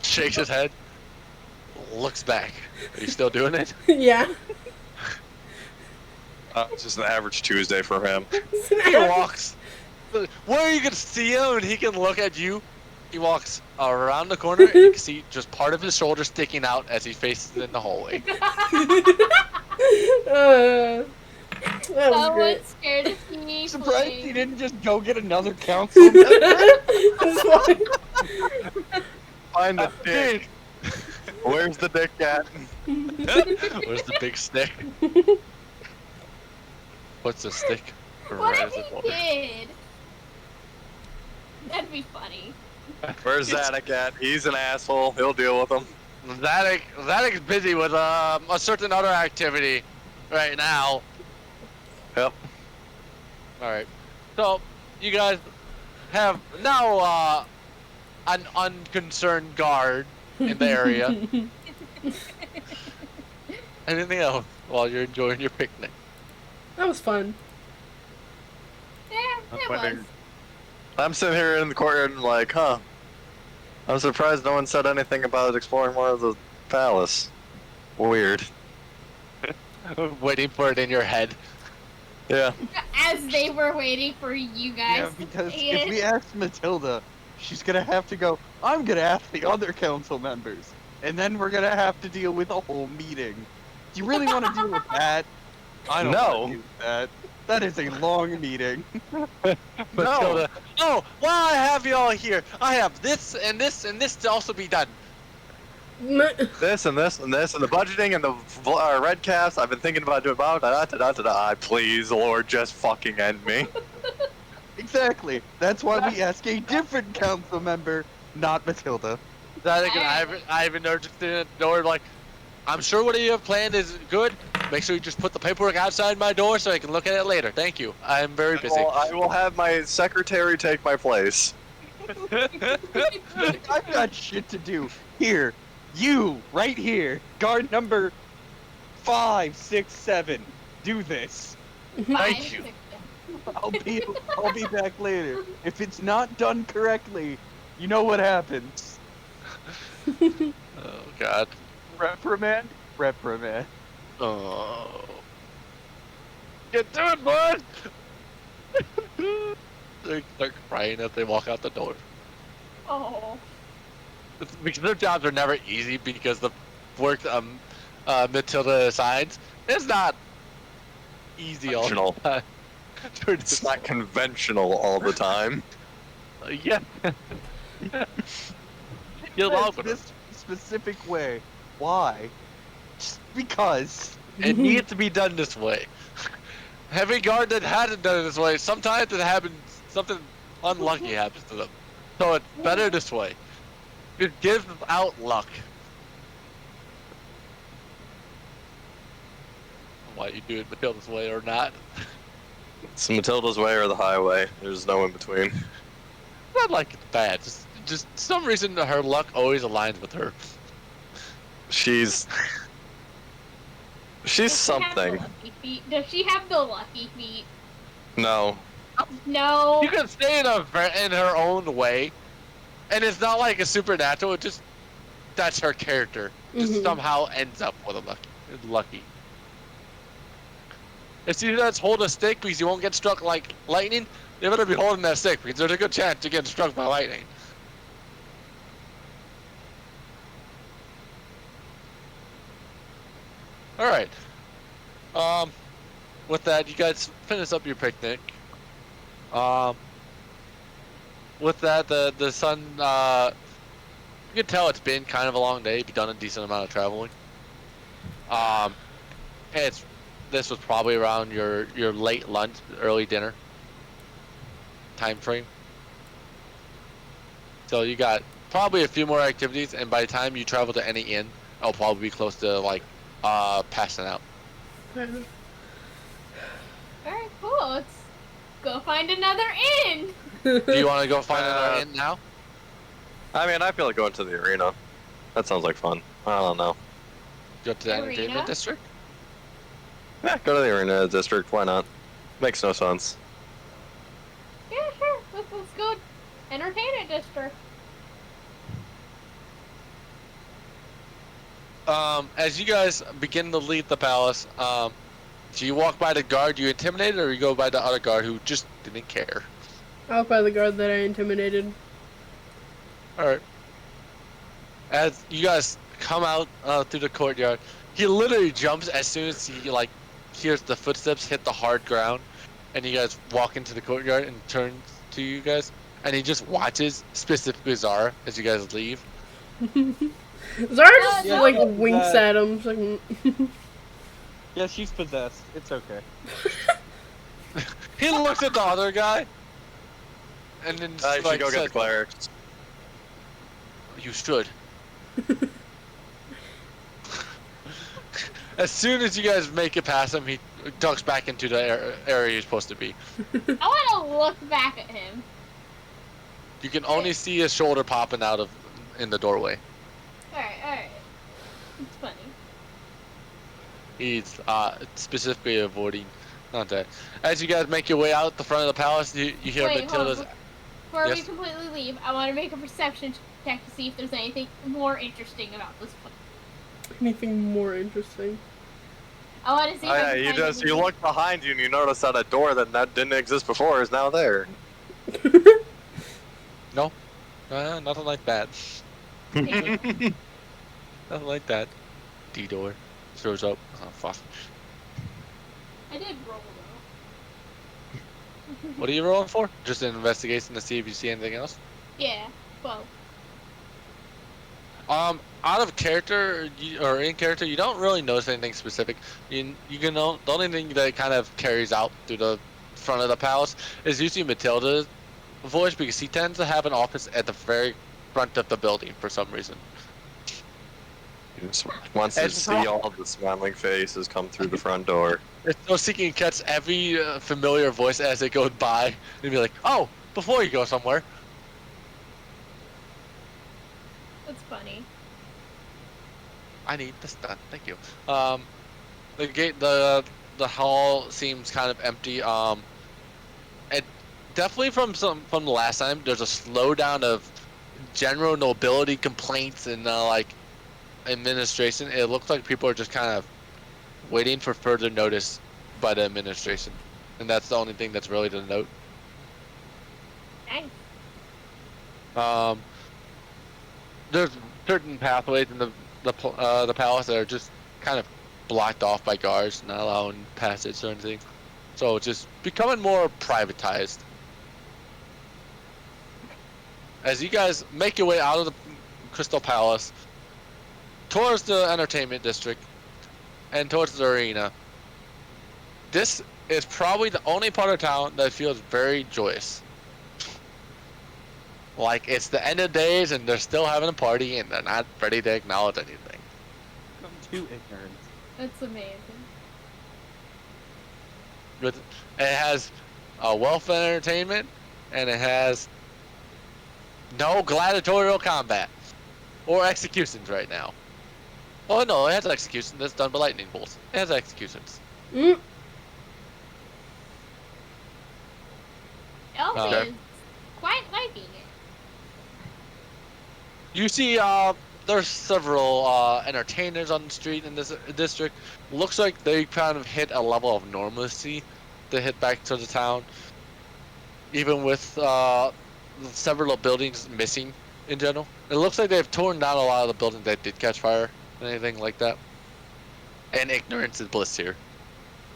shakes his head, looks back. Are you still doing it? Yeah. It's just an average Tuesday for him. He walks. Where are you gonna see him and he can look at you? He walks around the corner and you can see just part of his shoulder sticking out as he faces in the hallway. That was great. Someone's scared of me. Surprised please. he didn't just go get another council member. Find the dick. Where's the dick at? Where's the big stick? What's the stick? What Where if is it? he did? That'd be funny. Where's Zadak at? He's an asshole. He'll deal with him. Zadik's busy with a certain other activity right now. Yep. Alright. So, you guys have now an unconcerned guard in the area. Anything else while you're enjoying your picnic? That was fun. Yeah, it was. I'm sitting here in the courtyard and like, huh. I'm surprised no one said anything about exploring more of the palace. Weird. Waiting for it in your head. Yeah. As they were waiting for you guys. Yeah, to because say if it. we ask Matilda, she's gonna have to go, I'm gonna ask the other council members. And then we're gonna have to deal with a whole meeting. Do you really want to deal with that? I don't No. want to do that. That is a long meeting. Matilda. Oh, while I have you all here, I have this and this and this to also be done. This and this and this and the budgeting and the red caps. I've been thinking about doing please, Lord, just fucking end me. Exactly. That's why we ask a different council member, not Matilda. I think Ivan just in the door like, I'm sure what you have planned is good. Make sure you just put the paperwork outside my door so I can look at it later. Thank you. I'm very busy. Well, I will have my secretary take my place. I've got shit to do. Here, you, right here, guard number 5, 6, 7. Do this. Thank you. I'll be back later. If it's not done correctly, you know what happens. Oh God. Reprimand? Reprimand. Oh. Get to it, bud! They're crying as they walk out the door. Oh. Because their jobs are never easy because the work Matilda assigns is not easy all Conventional. the time. It's not conventional all the time. Yeah. You love it. This specific way. Why? Just because. It needs to be done this way. Every guard that hasn't done it this way, sometimes it happens, something unlucky happens to them. So it's better this way. It gives out luck. Why you do it Matilda's way or not? It's Matilda's way or the highway. There's no in between. Not like it's bad. Just some reason her luck always aligns with her. She's Does she have the something. lucky feet? Does she have the lucky feet? No. No. You can stay in her own way, and it's not like a supernatural. It just that's her character. Just somehow ends up with a lucky. If you just hold a stick because you won't get struck like lightning, you better be holding that stick because there's a good chance you get struck by lightning. All right. With that, you guys finish up your picnic. With that, the sun. You can tell it's been kind of a long day. You've done a decent amount of traveling. This was probably around your late lunch, early dinner time frame. So you got probably a few more activities, and by the time you travel to any inn, I'll probably be close to like passing out. Alright, cool. Let's go find another inn. Do you want to go find another inn now? I mean, I feel like going to the arena. That sounds like fun. I don't know. Go to the Arena? entertainment district? Yeah, go to the arena district. Why not? Makes no sense. Yeah, sure. Let's go entertainment district. As you guys begin to leave the palace, do you walk by the guard you intimidated, or you go by the other guard who just didn't care? I walk by the guard that I intimidated. Alright. As you guys come out through the courtyard, he literally jumps as soon as he like hears the footsteps hit the hard ground, and you guys walk into the courtyard and turns to you guys, and he just watches specifically Zara as you guys leave. Zara just Yeah, like no. winks at him. She's like, Yeah, she's possessed. It's okay. He looks at the other guy, and then I should like, go get says, the clerics. "You should." As soon as you guys make it past him, he ducks back into the area you're supposed to be. I want to look back at him. You can only see his shoulder popping out of in the doorway. Alright. It's funny. He's specifically avoiding contact. As you guys make your way out the front of the palace, you hear Wait, hold Matilda's. on. Before we Yes? completely leave, I want to make a perception check to see if there's anything more interesting about this place. anything more interesting? I want to see. Oh, if I yeah, can you find just any- you look behind you and you notice that a door that didn't exist before is now there. No, nothing like that. Nothing like that. D-door shows up. Oh fuck. I did roll though. What are you rolling for? Just an investigation to see if you see anything else. Yeah. Well. Out of character or in character, you don't really notice anything specific. You can know the only thing that kind of carries out through the front of the palace is usually Matilda's voice because he tends to have an office at the very front of the building for some reason. He just wants to It's see all of the smiling faces come through the front door. It's so seeking to catch every familiar voice as it goes by and be like, "Oh, before you go somewhere." That's funny. I need this done. Thank you. The gate, the hall seems kind of empty. It definitely from the last time. There's a slowdown of general nobility complaints and like administration. It looks like people are just kind of waiting for further notice by the administration, and that's the only thing that's really to note. Nice. There's certain pathways in the palace that are just kind of blocked off by guards, not allowing passage or anything. So it's just becoming more privatized. As you guys make your way out of the Crystal Palace, towards the entertainment district, and towards the arena, this is probably the only part of town that feels very joyous. Like it's the end of days and they're still having a party and they're not ready to acknowledge anything. I'm too ignorant. That's amazing. It has a wealth of entertainment and it has no gladiatorial combat or executions right now. Oh no, it has executions that's done by lightning bolts. It has executions. Elsie Okay. is quite liking it. You see, there's several entertainers on the street in this district. Looks like they kind of hit a level of normalcy to hit back to the town, even with several buildings missing in general. It looks like they've torn down a lot of the buildings that did catch fire, and anything like that. And ignorance is bliss here.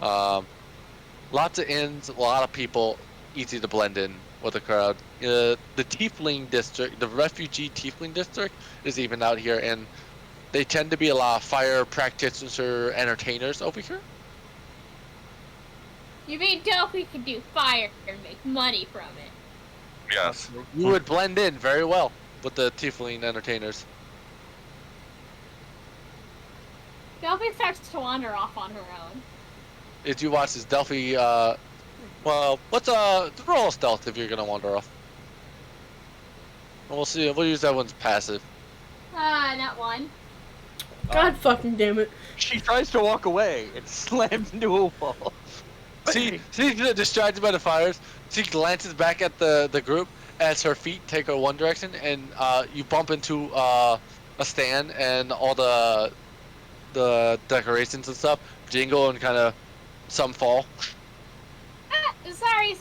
Lots of inns, a lot of people, easy to blend in with the crowd. The Tiefling district, the refugee Tiefling district, is even out here, and they tend to be a lot of fire practitioner entertainers over here. You mean Delphi can do fire and make money from it? Yes. You would blend in very well with the Tiefling entertainers. Delphi starts to wander off on her own. If you watch this Delphi, well, what's roll stealth if you're gonna wander off. We'll see. We'll use that one's passive. Not one. God fucking damn it. She tries to walk away and slams into a wall. She's distracted by the fires. She glances back at the group as her feet take her one direction, and you bump into a stand, and all the decorations and stuff jingle and kind of some fall. Sorry.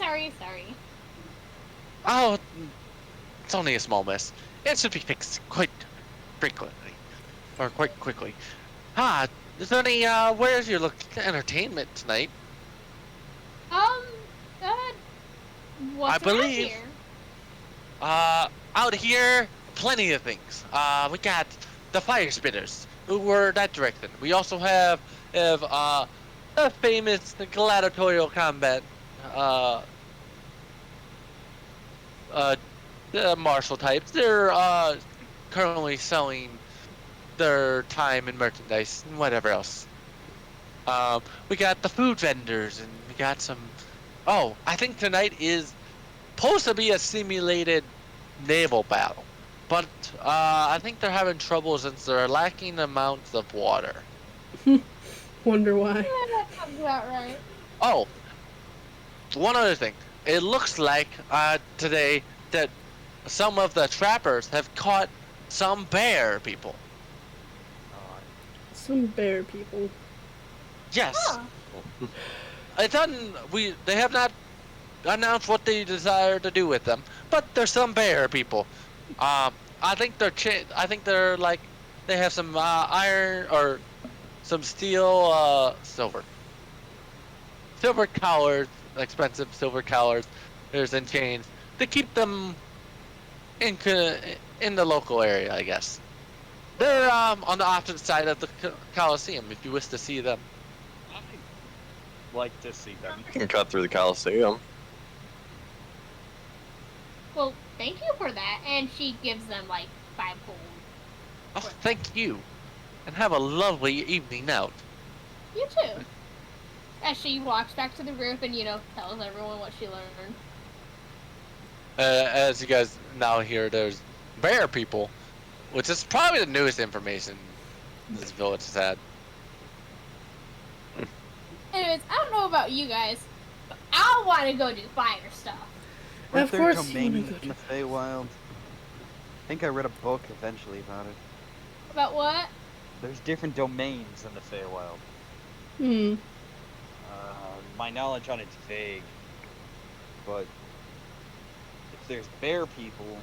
Oh, it's only a small mess. It should be fixed quite frequently, or quite quickly. Is there any where's your entertainment tonight? What's I believe- around here? Out here, plenty of things. We got the fire spitters, who were that direction. We also have the famous gladiatorial combat, the martial types. They're currently selling their time and merchandise and whatever else. We got the food vendors, and we got some. Oh, I think tonight is supposed to be a simulated naval battle, but I think they're having trouble since they're lacking amounts of water. Wonder why. Yeah, that sounds about right. Oh, one other thing. It looks like today that some of the trappers have caught some bear people. Some bear people. Yes. Huh. It's they have not announced what they desire to do with them, but there's some bear people. I think I think they're like they have some iron or some steel, silver collars, expensive silver collars. There's in chains to keep them in the local area, I guess. They're on the opposite side of the Coliseum if you wish to see them. I'd like to see them. You can cut through the Coliseum. Well, thank you for that. And she gives them like 5 gold. Oh, thank you, and have a lovely evening out. You too. As she walks back to the roof and, tells everyone what she learned. As you guys now hear, there's bear people, which is probably the newest information this village has had. Anyways, I don't know about you guys, but I want to go do fire stuff. Weren't Of there course you domains wanna go in the Feywild? I think I read a book eventually about it. About what? There's different domains in the Feywild. Hmm. My knowledge on it's vague, but if there's bear people,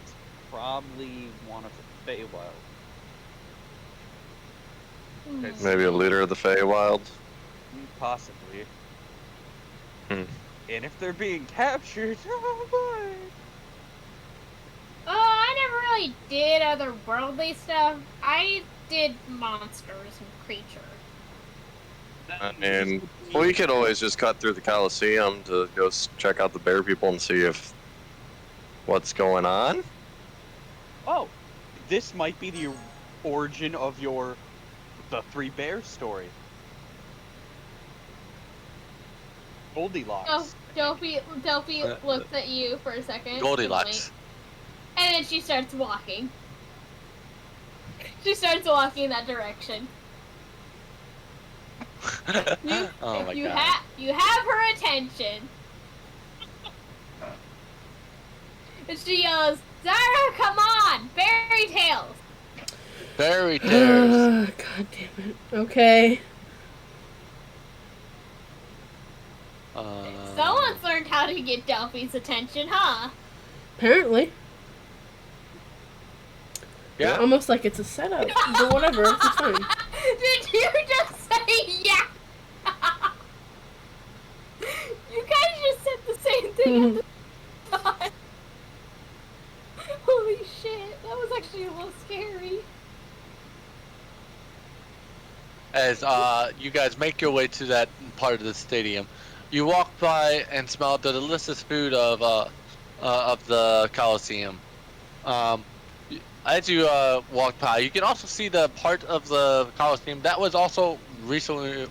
it's probably one of the Feywild. Maybe a leader of the Feywild. Possibly. Hmm. And if they're being captured, oh boy. Oh, I never really did otherworldly stuff. I did monsters and creatures. And we could always just cut through the Coliseum to go check out the bear people and see if what's going on. Oh, this might be the origin of the 3 bears story. Goldilocks. Oh, Delphi looks at you for a second. Goldilocks. And then she starts walking. She starts walking in that direction. Oh my god. You have her attention. And she yells, Zara, come on! Fairy tales! Fairy tales. God damn it. Okay. Someone's learned how to get Delphi's attention, huh? Apparently. Yeah. Almost like it's a setup. But whatever, it's fine. Did you just say yeah? You guys just said the same thing at the time. Holy shit, that was actually a little scary. As you guys make your way to that part of the stadium, you walk by and smell the delicious food of the Coliseum. As you walk by, you can also see the part of the Coliseum that was also recently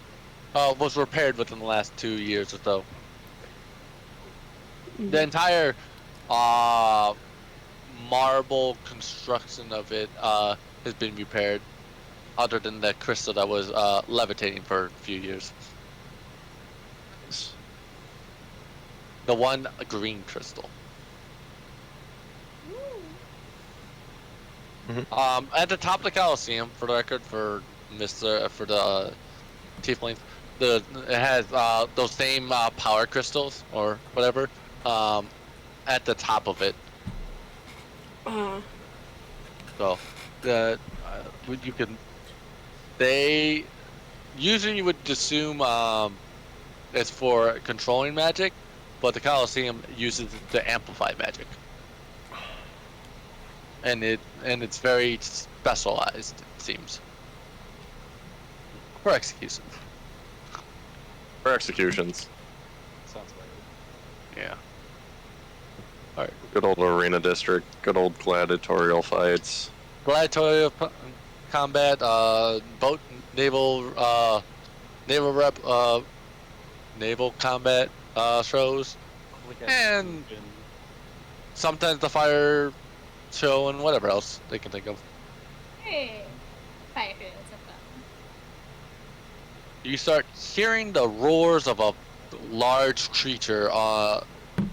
was repaired within the last 2 years or so. The entire marble construction of it has been repaired, other than the crystal that was levitating for a few years. The one green crystal. At the top of the Coliseum, for the record, for the Tieflings, it has those same power crystals or whatever at the top of it. So you can. They usually you would assume it's for controlling magic, but the Coliseum uses it to amplify magic. And it's very specialized, it seems. For executions. For executions. Sounds right. Yeah. Alright. Good old arena district. Good old gladiatorial fights. Gladiatorial combat, boat, naval combat shows. And sometimes the fire show and whatever else they can think of. Hey, fire tales are fun. You start hearing the roars of a large creature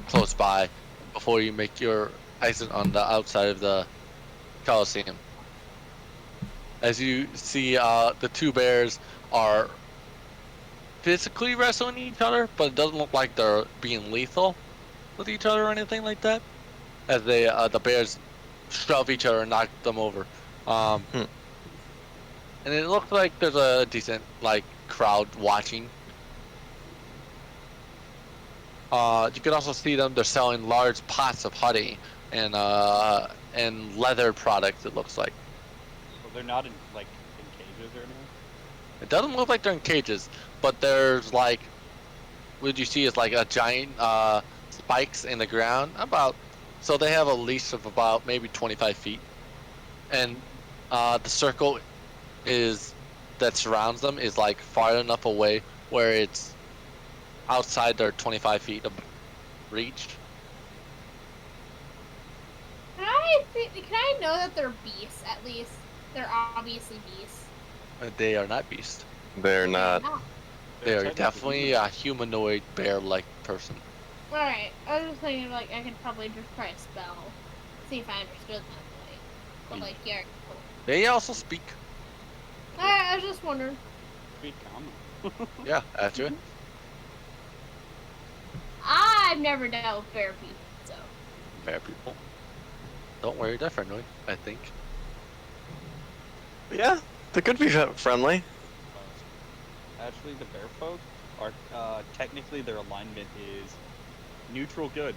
close by before you make your exit on the outside of the Coliseum. As you see, the 2 bears are physically wrestling each other, but it doesn't look like they're being lethal with each other or anything like that. As they, the bears shove each other and knock them over. And it looks like there's a decent like crowd watching. You can also see them. They're selling large pots of honey and leather products. It looks like. So they're not in like in cages or anything. It doesn't look like they're in cages, but there's like, what you see is like a giant spikes in the ground about. So they have a leash of about maybe 25 feet, and the circle that surrounds them is like far enough away where it's outside their 25 feet of reach. Can I know that they're beasts at least? They're obviously beasts. They are not beasts. They're not. Oh. They are technically definitely human. a humanoid bear-like person. Alright, I was just thinking like I could probably just try a spell. See if I understood that right. But like, yeah, cool. They also speak. Alright, I was just wondering. Speak common. Yeah, actually. I've never dealt with bear people, so. Bear people. Don't worry, they're friendly, I think. Yeah, they could be friendly. Actually, the bear folk are technically their alignment is neutral good.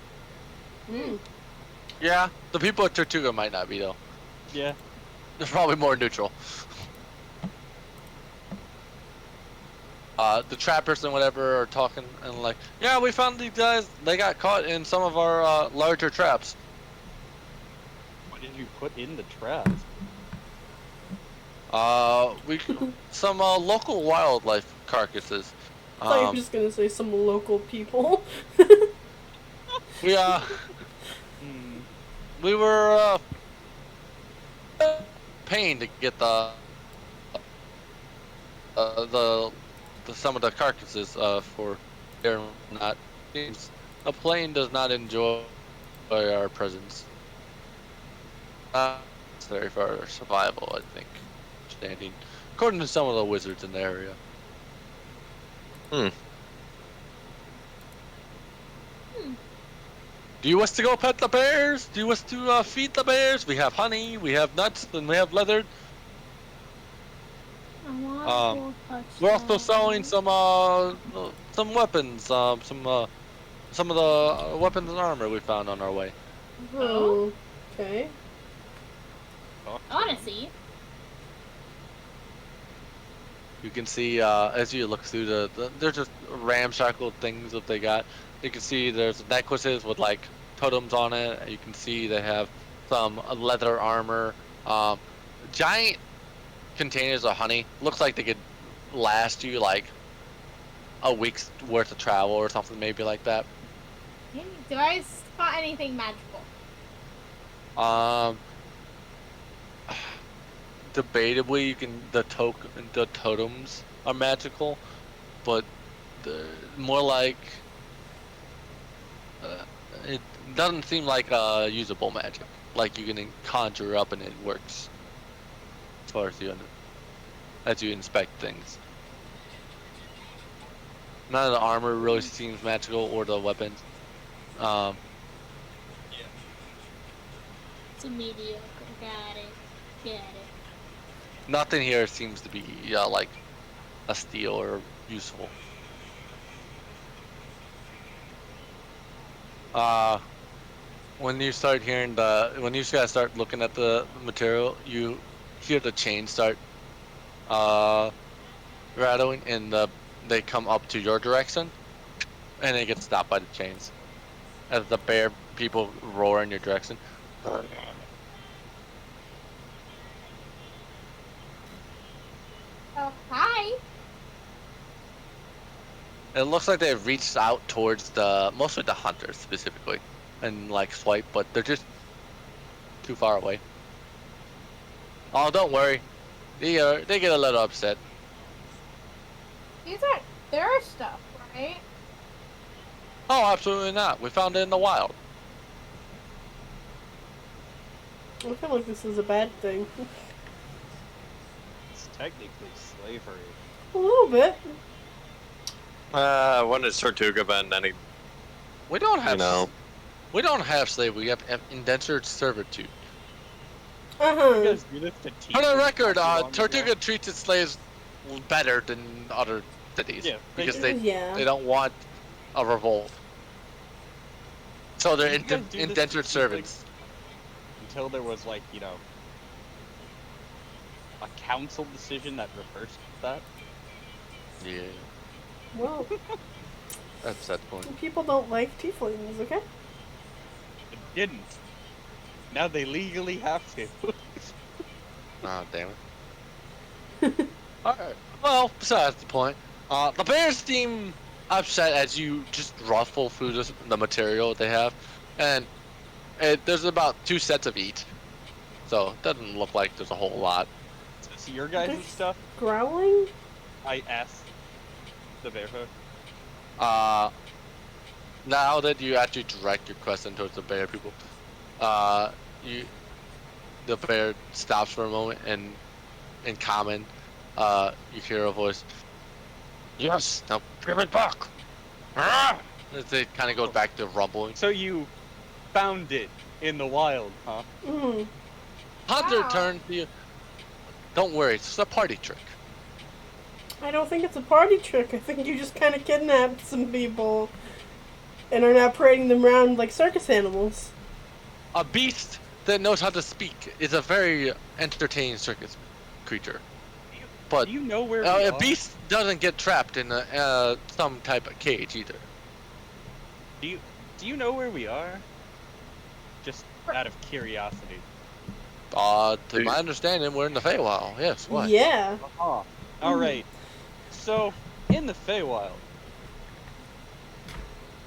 Mm. Yeah, the people at Tortuga might not be though. Yeah. They're probably more neutral. The trappers and whatever are talking and like, yeah, we found these guys. They got caught in some of our larger traps. What did you put in the traps? Some local wildlife carcasses. I thought you were just gonna say some local people. We we were paying to get the some of the carcasses for air not seems a plane does not enjoy our presence. It's very for our survival, I think. Standing, according to some of the wizards in the area. Do you wish to go pet the bears? Do you wish to feed the bears? We have honey, we have nuts, and we have leather. We're also selling some weapons, some of the weapons and armor we found on our way. Oh, okay. I wanna see. You can see as you look through there's just ramshackle things that they got. You can see there's necklaces with like totems on it. You can see they have some leather armor, giant containers of honey. Looks like they could last you like a week's worth of travel or something, maybe like that. Do I spot anything magical? Debatably, you can the totems are magical, but more like it doesn't seem like usable magic. Like you can conjure up and it works. As far as you inspect things. None of the armor really seems magical or the weapons. It's a mediocre. Got it. Get it. Nothing here seems to be like a steal or useful. When you start hearing when you guys start looking at the material, you hear the chains start rattling, and they come up to your direction, and they get stopped by the chains as the bear people roar in your direction. Oh, hi. It looks like they've reached out towards mostly the hunters specifically, and like swipe, but they're just too far away. Oh, don't worry, they get a little upset. These are their stuff, right? Oh, absolutely not. We found it in the wild. I feel like this is a bad thing. It's technically slavery. A little bit. When is Tortuga been any? We don't have. You know. We don't have slavery. We have indentured servitude. You Uh-huh. guys do this to For the teachers record, not too long Tortuga ago? treats its slaves better than other cities Yeah, because Yeah. they don't want a revolt. So they're Did you guys do this to indentured teach, servants. Until there was like, you know, a council decision that reversed that. Yeah, Well, that's that point. people don't like tieflings, okay? It didn't. Now they legally have to. Oh, damn it. Alright. Well, besides the point, the bears seem upset as you just ruffle through the material they have, and there's about 2 sets of each, so it doesn't look like there's a whole lot. So your guys' They're stuff, Growling? I asked the bear hook. Now that you actually direct your question towards the bear people, the bear stops for a moment, and in common, you hear a voice. Yes, now give it back. Ah! It kind of goes back to rumbling. So you found it in the wild, huh? Mm. Hunter Wow. turns to you. Don't worry, it's just a party trick. I don't think it's a party trick. I think you just kind of kidnapped some people and are now parading them around like circus animals. A beast that knows how to speak is a very entertaining circus creature. But Do you know where we a are? beast doesn't get trapped in some type of cage either. Do you know where we are? Just out of curiosity. To my understanding, we're in the Feywild. Yes, what? Yeah. Uh-huh. Alright. So, in the Feywild,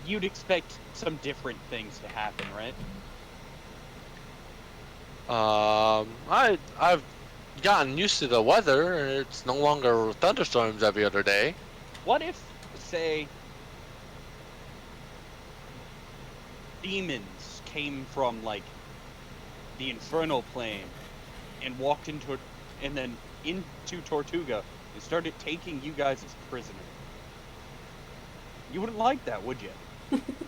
you'd expect some different things to happen, right? I've gotten used to the weather. It's no longer thunderstorms every other day. What if, say, demons came from, like, the infernal plane and walked into Tortuga and started taking you guys as prisoners? You wouldn't like that, would you?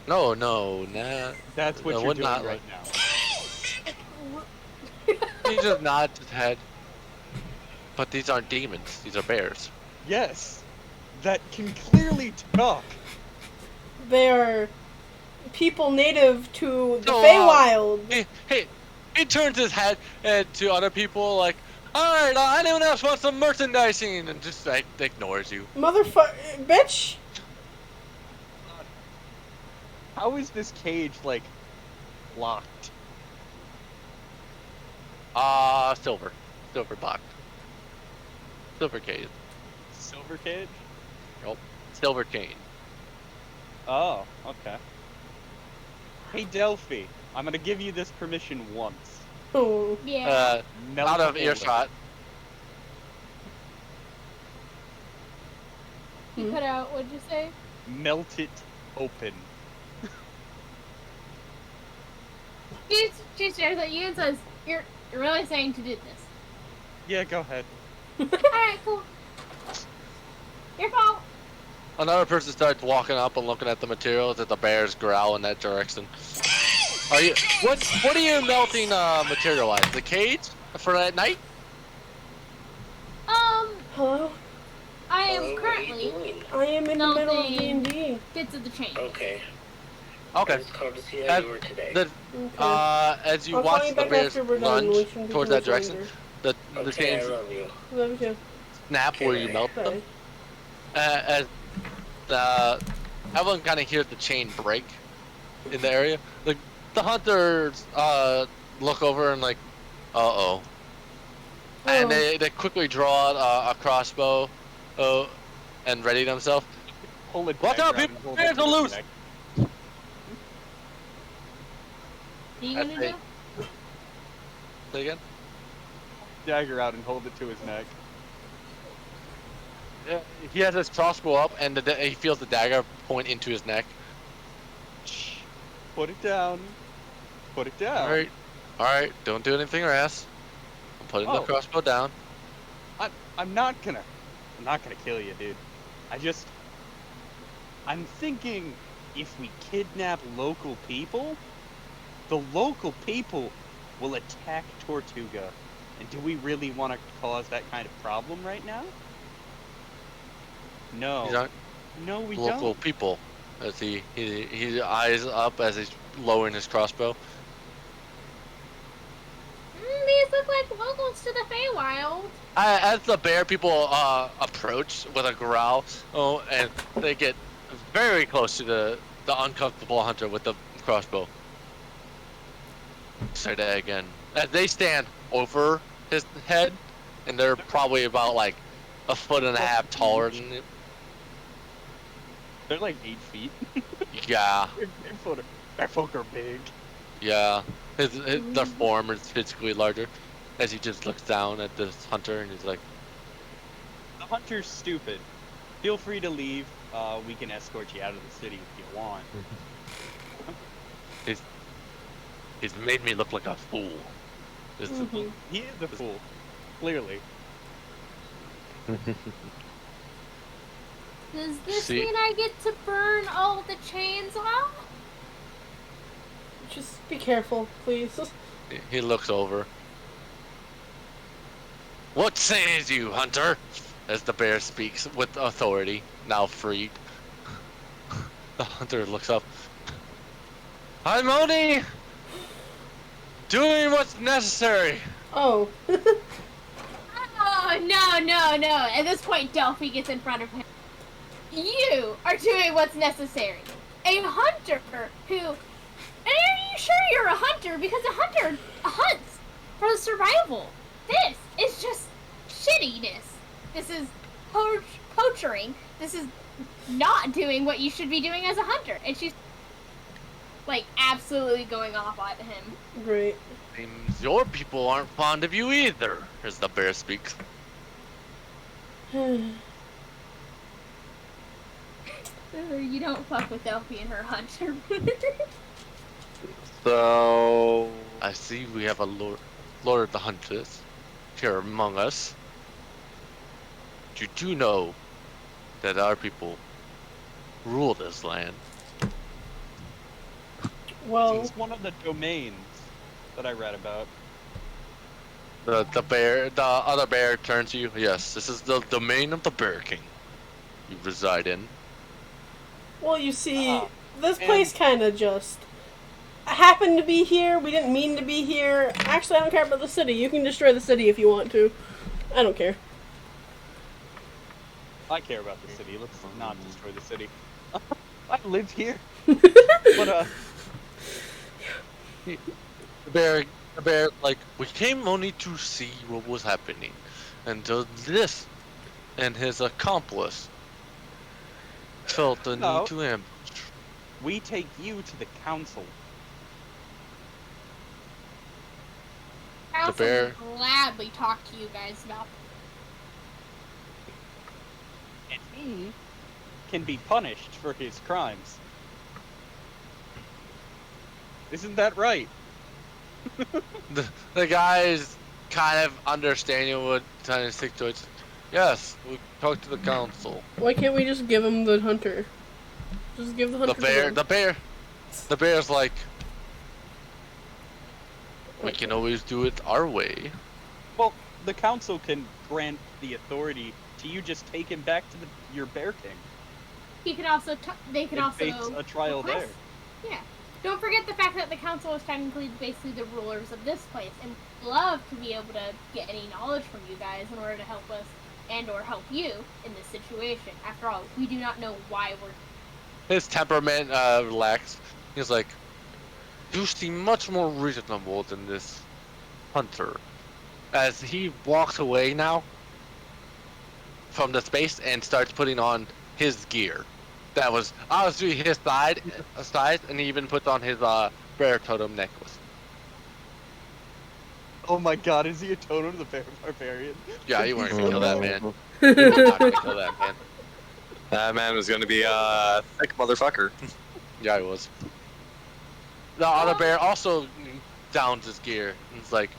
No, nah. That's what I you're would doing not right like- now. He just nods his head. But these aren't demons. These are bears. Yes, that can clearly talk. They are people native to the No, Feywild. He turns his head to other people like, alright, anyone else want some merchandising? And just like ignores you. Motherfucker, bitch. How is this cage, like, locked? Silver box. Silver cage. Silver cage? Silver chain. Oh, okay. Hey, Delphi, I'm gonna give you this permission once. Oh. Yeah. Melt Out of the earshot. You cut out. What'd you say? Melt it open. She's seriously. Ian says you're really saying to do this. Yeah, go ahead. All right, cool. Your fault. Another person starts walking up and looking at the materials as the bears growl in that direction. Are you? What are you melting material-wise? The cage for at night? Hello? I am currently I am in the middle of Melting. D&D. bits of the chain. Okay. Okay. It's called to see how As, you were today. the, Okay. as you I'll call watch you the back bears after we're done. We lunge can do towards that this direction, later. the Okay, I chains love you. Love you. snap where you melt them. Okay. As everyone kind of hears the chain break in the area. The hunters look over and like, uh-oh. And they quickly draw out a crossbow and ready themselves. Pull it Watch back out, around people! and hold Bears it to are his loose! neck. What are you gonna That's do? Say again? Dagger out and hold it to his neck. Yeah, he has his crossbow up and he feels the dagger point into his neck. Put it down. Put it down. Alright, don't do anything rash. I'm putting the Oh. crossbow down. I'm not gonna kill you, dude. I'm thinking if we kidnap local people, the local people will attack Tortuga. And do we really want to cause that kind of problem right now? These No. aren't No, we local don't. people. As he eyes up as he's lowering his crossbow. These look like locals to the Feywild. As the bear people approach with a growl, and they get very close to the uncomfortable hunter with the crossbow. Say that again. As they stand over his head, and they're probably about like a foot and a half taller than him. They're like 8 feet. Yeah, Their folk are big. yeah. Their form is physically larger. As he just looks down at this hunter and he's like, The hunter's stupid. Feel free to leave. We can escort you out of the city if you want. he's made me look like a fool. This is- He is a fool. Clearly. Does this See- mean I get to burn all the chains off? Just be careful, please. He looks over. What says you, hunter? As the bear speaks with authority, now freed. The hunter looks up. I'm only doing what's necessary. Oh. Oh, no. At this point, Delphi gets in front of him. You are doing what's necessary. A hunter who... And are you sure you're a hunter? Because a hunter hunts for survival. This is just shittiness. This is poachering. This is not doing what you should be doing as a hunter. And she's, like, absolutely going off at him. Great. Seems your people aren't fond of you either, as the bear speaks. You don't fuck with Delphi and her hunter. So I see we have a Lord of the Hunters here among us. You do know that our people rule this land. Well, It's one of the domains that I read about. The other bear turns to you. Yes, this is the domain of the Bear King you reside in. well, you see, Ah, this and- place kind of just happened to be here. We didn't mean to be here. Actually, I don't care about the city. You can destroy the city if you want to. I don't care. I care about the city. Let's not destroy the city. I live here. But, The bear, like, we came only to see what was happening, and this and his accomplice felt the No. need to ambush. we take you to the council. I also bear- would gladly talk to you guys about And he can be punished for his crimes. Isn't that right? The guy's kind of understanding what trying to stick to it. Yes, we talked to the council. Why can't we just give him the hunter? Just give the hunter to him. The bear's like, we can always do it our way. Well, the council can grant the authority to you just take him back to your Bear King. He can also they can It also fates a trial request- there. Yeah. Don't forget the fact that the council is technically basically the rulers of this place, and we'd love to be able to get any knowledge from you guys in order to help us and or help you in this situation. After all, we do not know why we're. His temperament relaxed. He's like, you seem much more reasonable than this hunter. As he walks away now from the space and starts putting on his gear. That was obviously his size, and he even puts on his bear totem necklace. Oh my god, is he a totem of the Bear Barbarian? Yeah, you weren't gonna kill that man. Oh. You were not gonna kill that man. that man was gonna be a thick motherfucker. Yeah, he was. The other bear also downs his gear. And it's like,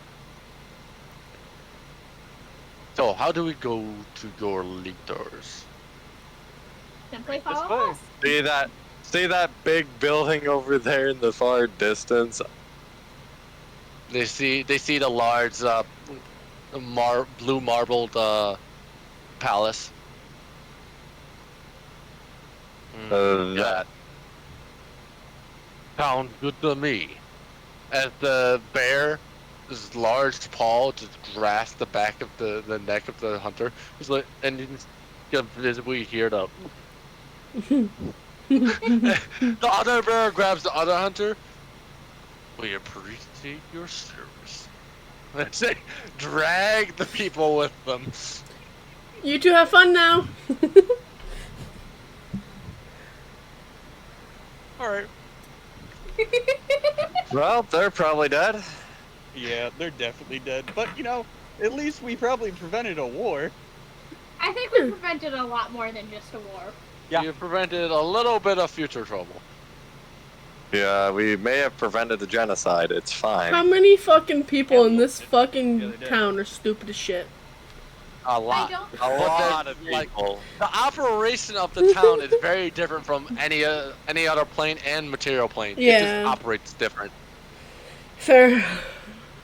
so how do we go to your leaders? Simply This follow way. us. See that big building over there in the far distance? They see the large blue marbled palace. Yeah. That. Sounds good to me. As the bear's large paw just grasps the back of the neck of the hunter, he's like, and you can visibly hear the. The other bear grabs the other hunter. We appreciate your service. Let's say, drag the people with them. You two have fun now. All right. Well, they're probably dead. Yeah, they're definitely dead. But you know, at least we probably prevented a war. I think we prevented a lot more than just a war. Yeah. You prevented a little bit of future trouble. Yeah, we may have prevented the genocide. It's fine. How many fucking people in this Yeah, fucking they did. town are stupid as shit? A lot. don't- A But lot then, of like, people. The operation of the town is very different from any other plane and material plane. It Yeah. just operates different. Fair.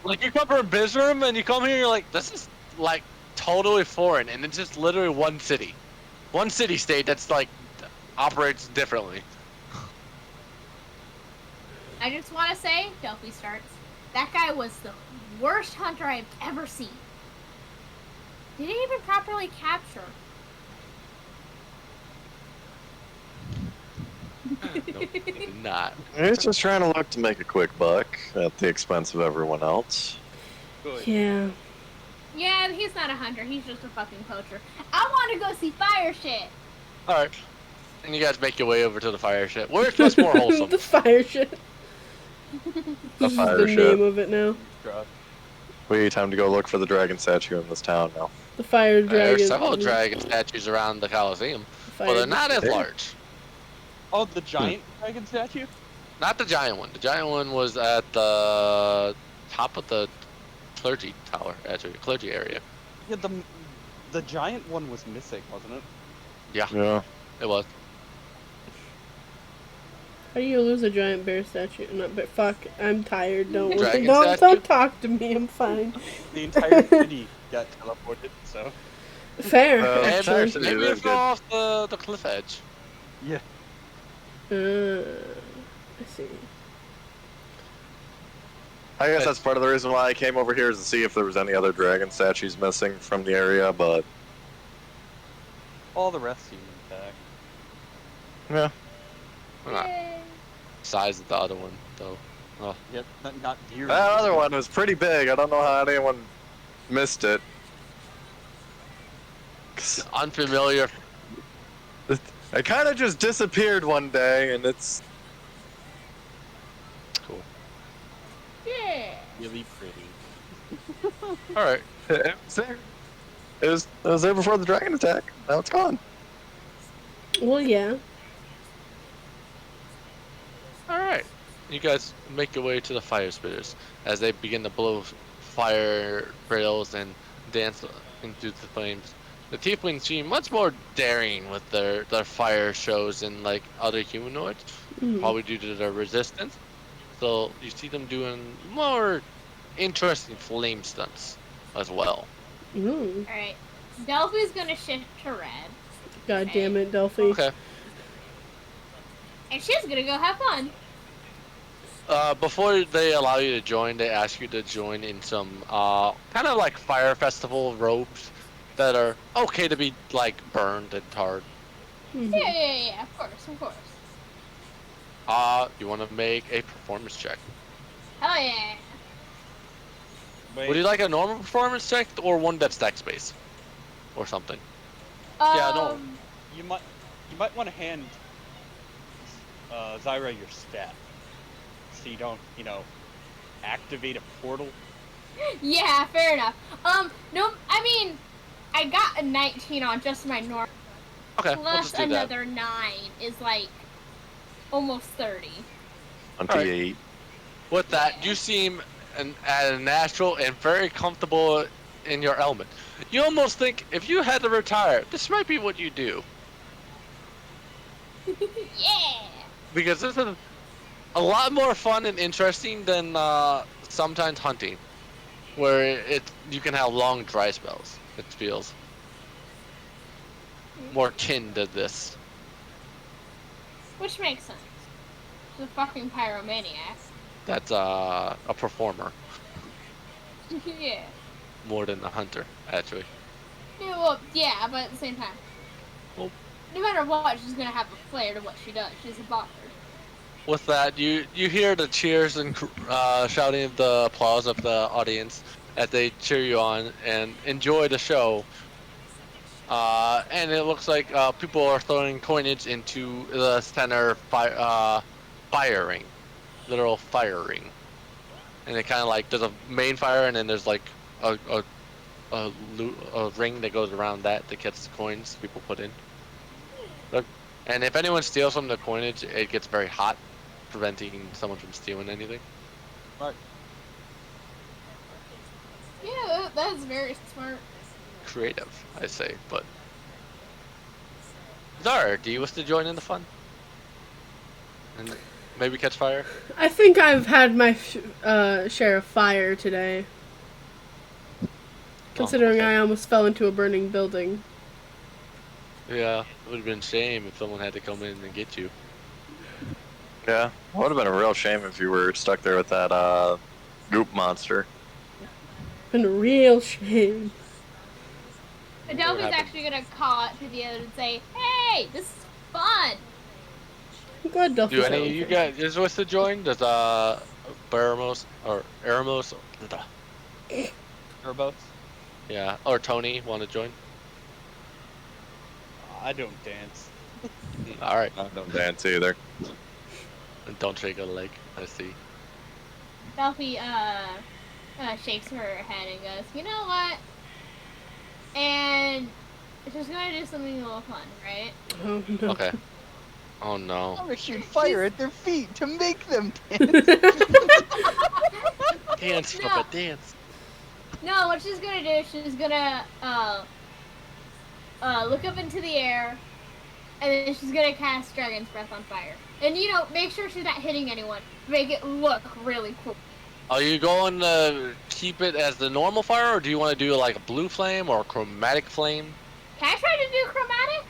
Like, you come from Bizrum and you come here, you're like, this is like totally foreign, and it's just literally one city state that's like operates differently. I just want to say, Delphi starts. That guy was the worst hunter I've ever seen. Didn't even properly capture. Nope, not. He's just trying to look to make a quick buck at the expense of everyone else. Good. Yeah. Yeah, he's not a hunter. He's just a fucking poacher. I want to go see fire shit. All right, and you guys make your way over to the fire shit, where it's much more wholesome. The fire shit. This is fire the shit. name of it now. We time to go look for the dragon statue in this town now. The fire dragon. There's several dragon statues around the Colosseum, Fire but they're not as Yeah. large. Oh, the giant dragon statue? Not the giant one. The giant one was at the top of the clergy tower, actually, clergy area. Yeah, the giant one was missing, wasn't it? Yeah. It was. How do you lose a giant bear statue? Not bear. Fuck. I'm tired. Don't Dragon don't statue? talk to me. I'm fine. The entire city got teleported, so. Fair. Well, Maybe, Actually, actually. maybe that's it fell off the cliff edge. Yeah. I see. I guess that's part of the reason why I came over here is to see if there was any other dragon statues missing from the area, but All the rest seem intact. yeah. Not Yay. size of the other one, though. Yeah, not deer. That other one was pretty big. I don't know how anyone missed it. Unfamiliar. It kind of just disappeared one day, and it's Cool. Yeah. Really pretty. All right. it was there. It was there before the dragon attack. Now it's gone. Well, yeah. All right. You guys make your way to the fire spitters as they begin to blow fire trails and dance into the flames. The tieflings seem much more daring with their fire shows than like other humanoids, Mhm. probably due to their resistance. So you see them doing more interesting flame stunts as well. Ooh. Alright. Delphi's gonna shift to red. God damn it, Delphi. Okay. And she's gonna go have fun. Before they allow you to join, they ask you to join in some kind of like fire festival robes that are okay to be like burned and tarred. Mhm. Yeah, of course, of course. You want to make a performance check. Hell yeah. Wait, Would you like a normal performance check or one that's dex based or something? Yeah, no. you might want to hand Zyra your stat, so you don't, activate a portal. Yeah, fair enough. No, I mean, I got a 19 on just my normal. Okay, we'll Plus just do another 9 is like almost 30. 28. that. With that, you seem at a natural and very comfortable in your element. You almost think if you had to retire, this might be what you do. Yeah. Because this is a lot more fun and interesting than sometimes hunting, where you can have long dry spells. It feels more kin to this. Which makes sense. She's a fucking pyromaniac. That's a performer Yeah. more than a hunter, actually. Yeah, well, yeah, but at the same time. Well- No matter what, she's gonna have a flair to what she does. She's a bard. With that, you hear the cheers and shouting of the applause of the audience as they cheer you on and enjoy the show. And it looks like people are throwing coinage into the center fire ring, literal fire ring. And it kind of like there's a main fire, and then there's like a ring that goes around that to catch the coins people put in. And if anyone steals from the coinage, it gets very hot, preventing someone from stealing anything. Yeah, that's very smart. Creative, I say, but... Zara, do you wish to join in the fun? And maybe catch fire? I think I've had my share of fire today. Considering okay. I almost fell into a burning building. Yeah, it would have been a shame if someone had to come in and get you. Yeah, it would have been a real shame if you were stuck there with that goop monster. Been a real shame. Adelphi's happened? actually gonna call out to the other and say, "Hey, this is fun." I'm glad Duffy's Do any having of you fun. guys wish to join? Does Baramos or Eramos, Turbo's? yeah, or Tony want to join? I don't dance. All right, I don't dance either. and don't shake a leg. I see. Adelphi shakes her head and goes, "You know what?" And she's gonna do something a little fun, right? Oh, no. Okay. Oh no. I'm gonna shoot fire at their feet to make them dance. Dance, No. Papa, dance. No, what she's gonna do, she's gonna look up into the air, and then she's gonna cast Dragon's Breath on fire. And make sure she's not hitting anyone. Make it look really cool. Are you going to keep it as the normal fire, or do you want to do like a blue flame or a chromatic flame? Can I try to do chromatic?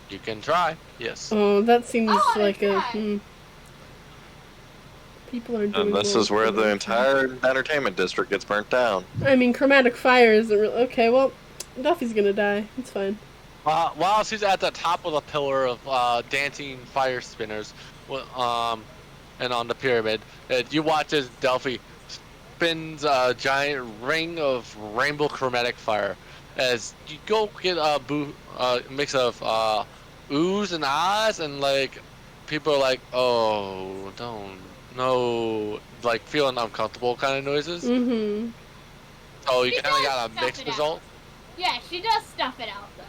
You can try. Yes. Oh, that seems I wanna like a... try. People are doing And this more is where the chromatic fire. entire entertainment district gets burnt down. I mean, chromatic fire isn't really... Okay, well, Duffy's gonna die. It's fine. While she's at the top of the pillar of dancing fire spinners, and on the pyramid, you watch as Delphi spins a giant ring of rainbow chromatic fire. As you go get a mix of oohs and ahs, and like people are like, "Oh, don't, no," like feeling uncomfortable kind of noises. Mm-hmm. So you She kind of does got a stuff mixed it out. result. Yeah, she does stuff it out though.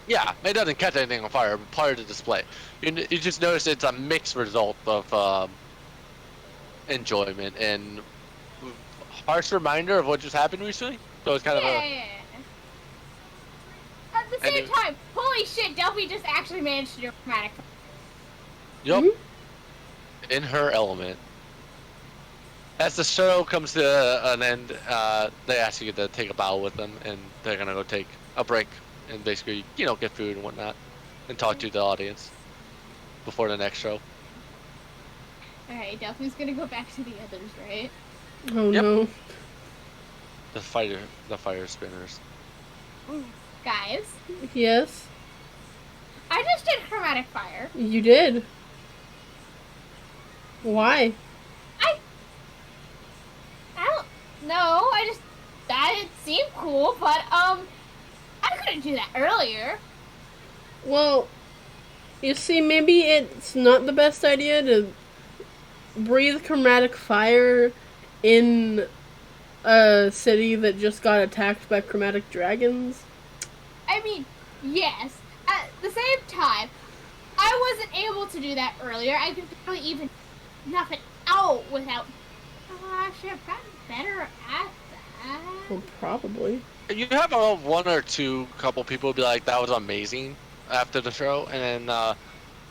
Yeah, it doesn't catch anything on fire, but part of the display. You just notice it's a mixed result of enjoyment and harsh reminder of what just happened recently. So it's kind of Yeah. At the same And time, holy shit, Delphi just actually managed to do chromatic. yup, in her element. As the show comes to an end, they ask you to take a bow with them, and they're gonna go take a break and basically, get food and whatnot, and talk to the audience before the next show. Alright, Delphi's gonna go back to the others, right? Oh, Yep. no. The fire spinners. Guys, Yes, I just did chromatic fire. you did. Why? I don't know, that it seemed cool, but I couldn't do that earlier. Well, you see, maybe it's not the best idea to breathe chromatic fire in a city that just got attacked by chromatic dragons. I mean, yes. At the same time, I wasn't able to do that earlier. I could barely even snuff it out without... I should have gotten better at that. Well, probably. You have one or two couple people be like, "That was amazing," after the show, and then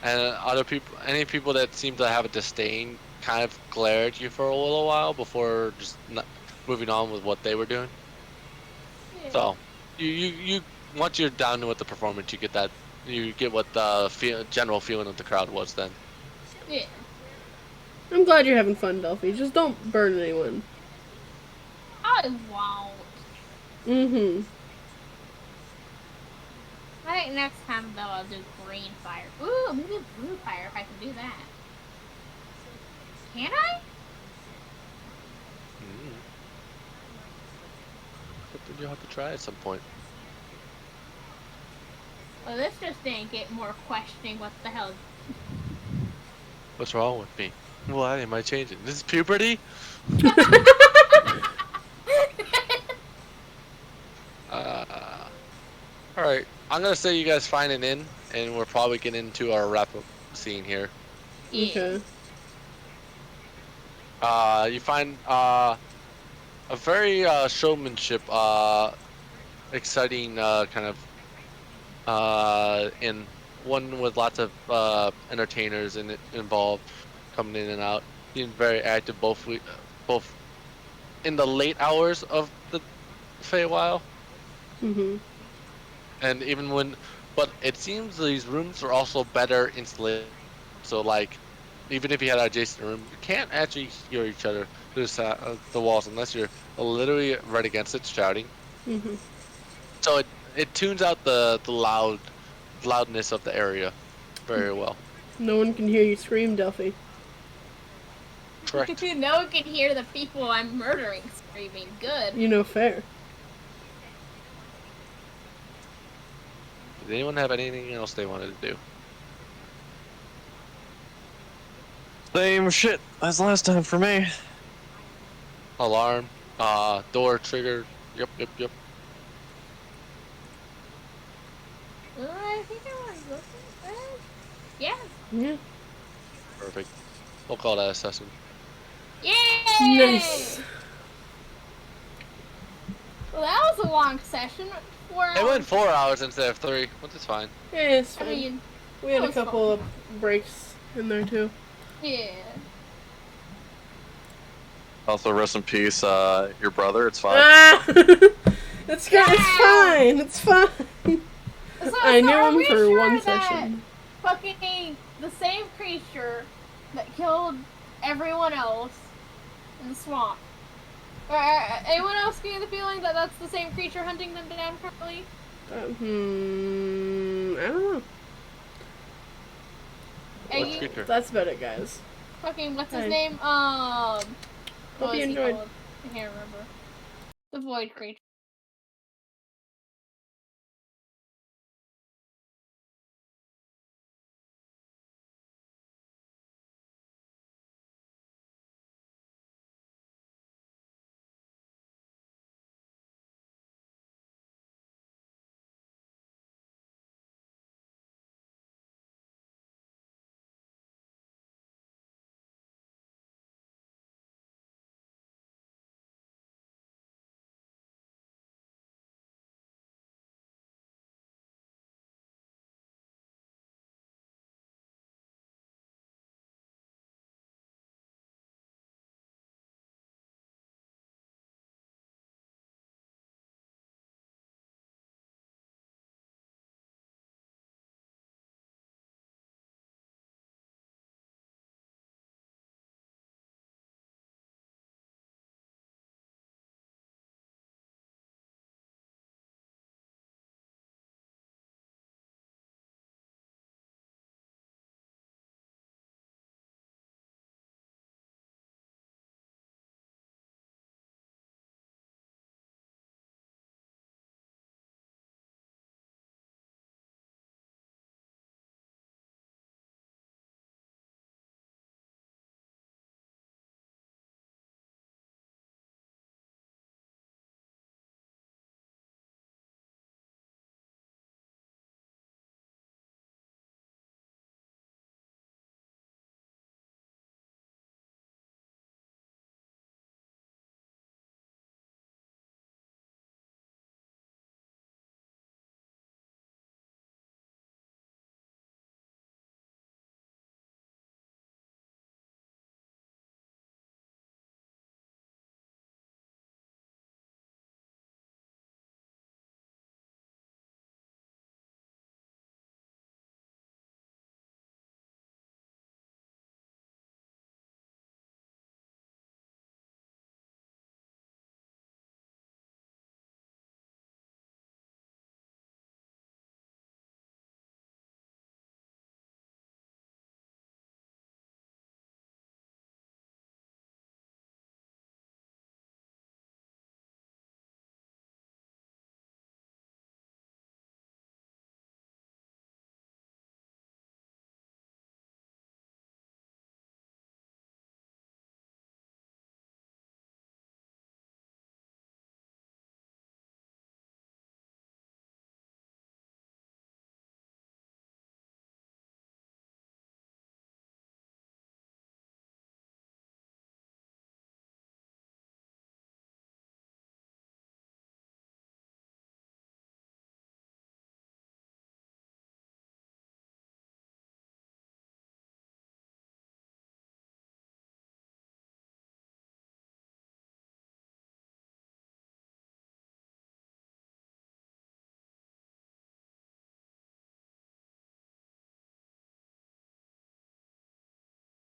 And other people, any people that seem to have a disdain, kind of glare at you for a little while before just not moving on with what they were doing. Yeah. So, you once you're done with the performance, you get what the general feeling of the crowd was then. Yeah. I'm glad you're having fun, Delphi. Just don't burn anyone. I won't. Mm-hmm. I think next time though I'll do green fire. Ooh, maybe blue fire if I can do that. Can I? Something you'll have to try at some point. Well, this just didn't get more questioning. What the hell? What's wrong with me? Why am I changing? This is puberty? Alright. I'm gonna say you guys find an inn, and we're probably getting into our wrap-up scene here. Okay. You find a very showmanship, exciting kind of inn. One with lots of entertainers involved, coming in and out, being very active both in the late hours of the Feywild, Mm-hmm. and even when. But it seems these rooms are also better insulated, so like, even if you had an adjacent room, you can't actually hear each other through the walls unless you're literally right against it shouting. Mm-hmm. So it tunes out the loudness of the area very well. No one can hear you scream, Delphi. Correct. No one can hear the people I'm murdering screaming. Good. You know, fair. Does anyone have anything else they wanted to do? Same shit as last time for me. Alarm, door triggered. Yep. I think I was looking at that. Yeah. Yeah. Perfect. We'll call that assessment. Yay! Nice. Well, that was a long session. 4 hours. It went 4 hours instead of 3, which is fine. Yeah, it's I fine. mean, We had it a was couple fun. of breaks in there too. Yeah. Also, rest in peace, your brother. It's fine. Ah! It's good. It's fine. It's fine. So, I so knew are him we for sure one that session. Fucking the same creature that killed everyone else in the swamp. Anyone else getting the feeling that that's the same creature hunting them down currently? I don't know. Which creature? That's about it, guys. Fucking what's his Hi. name? Hope What you was he enjoyed. called? I can't remember. The void creature.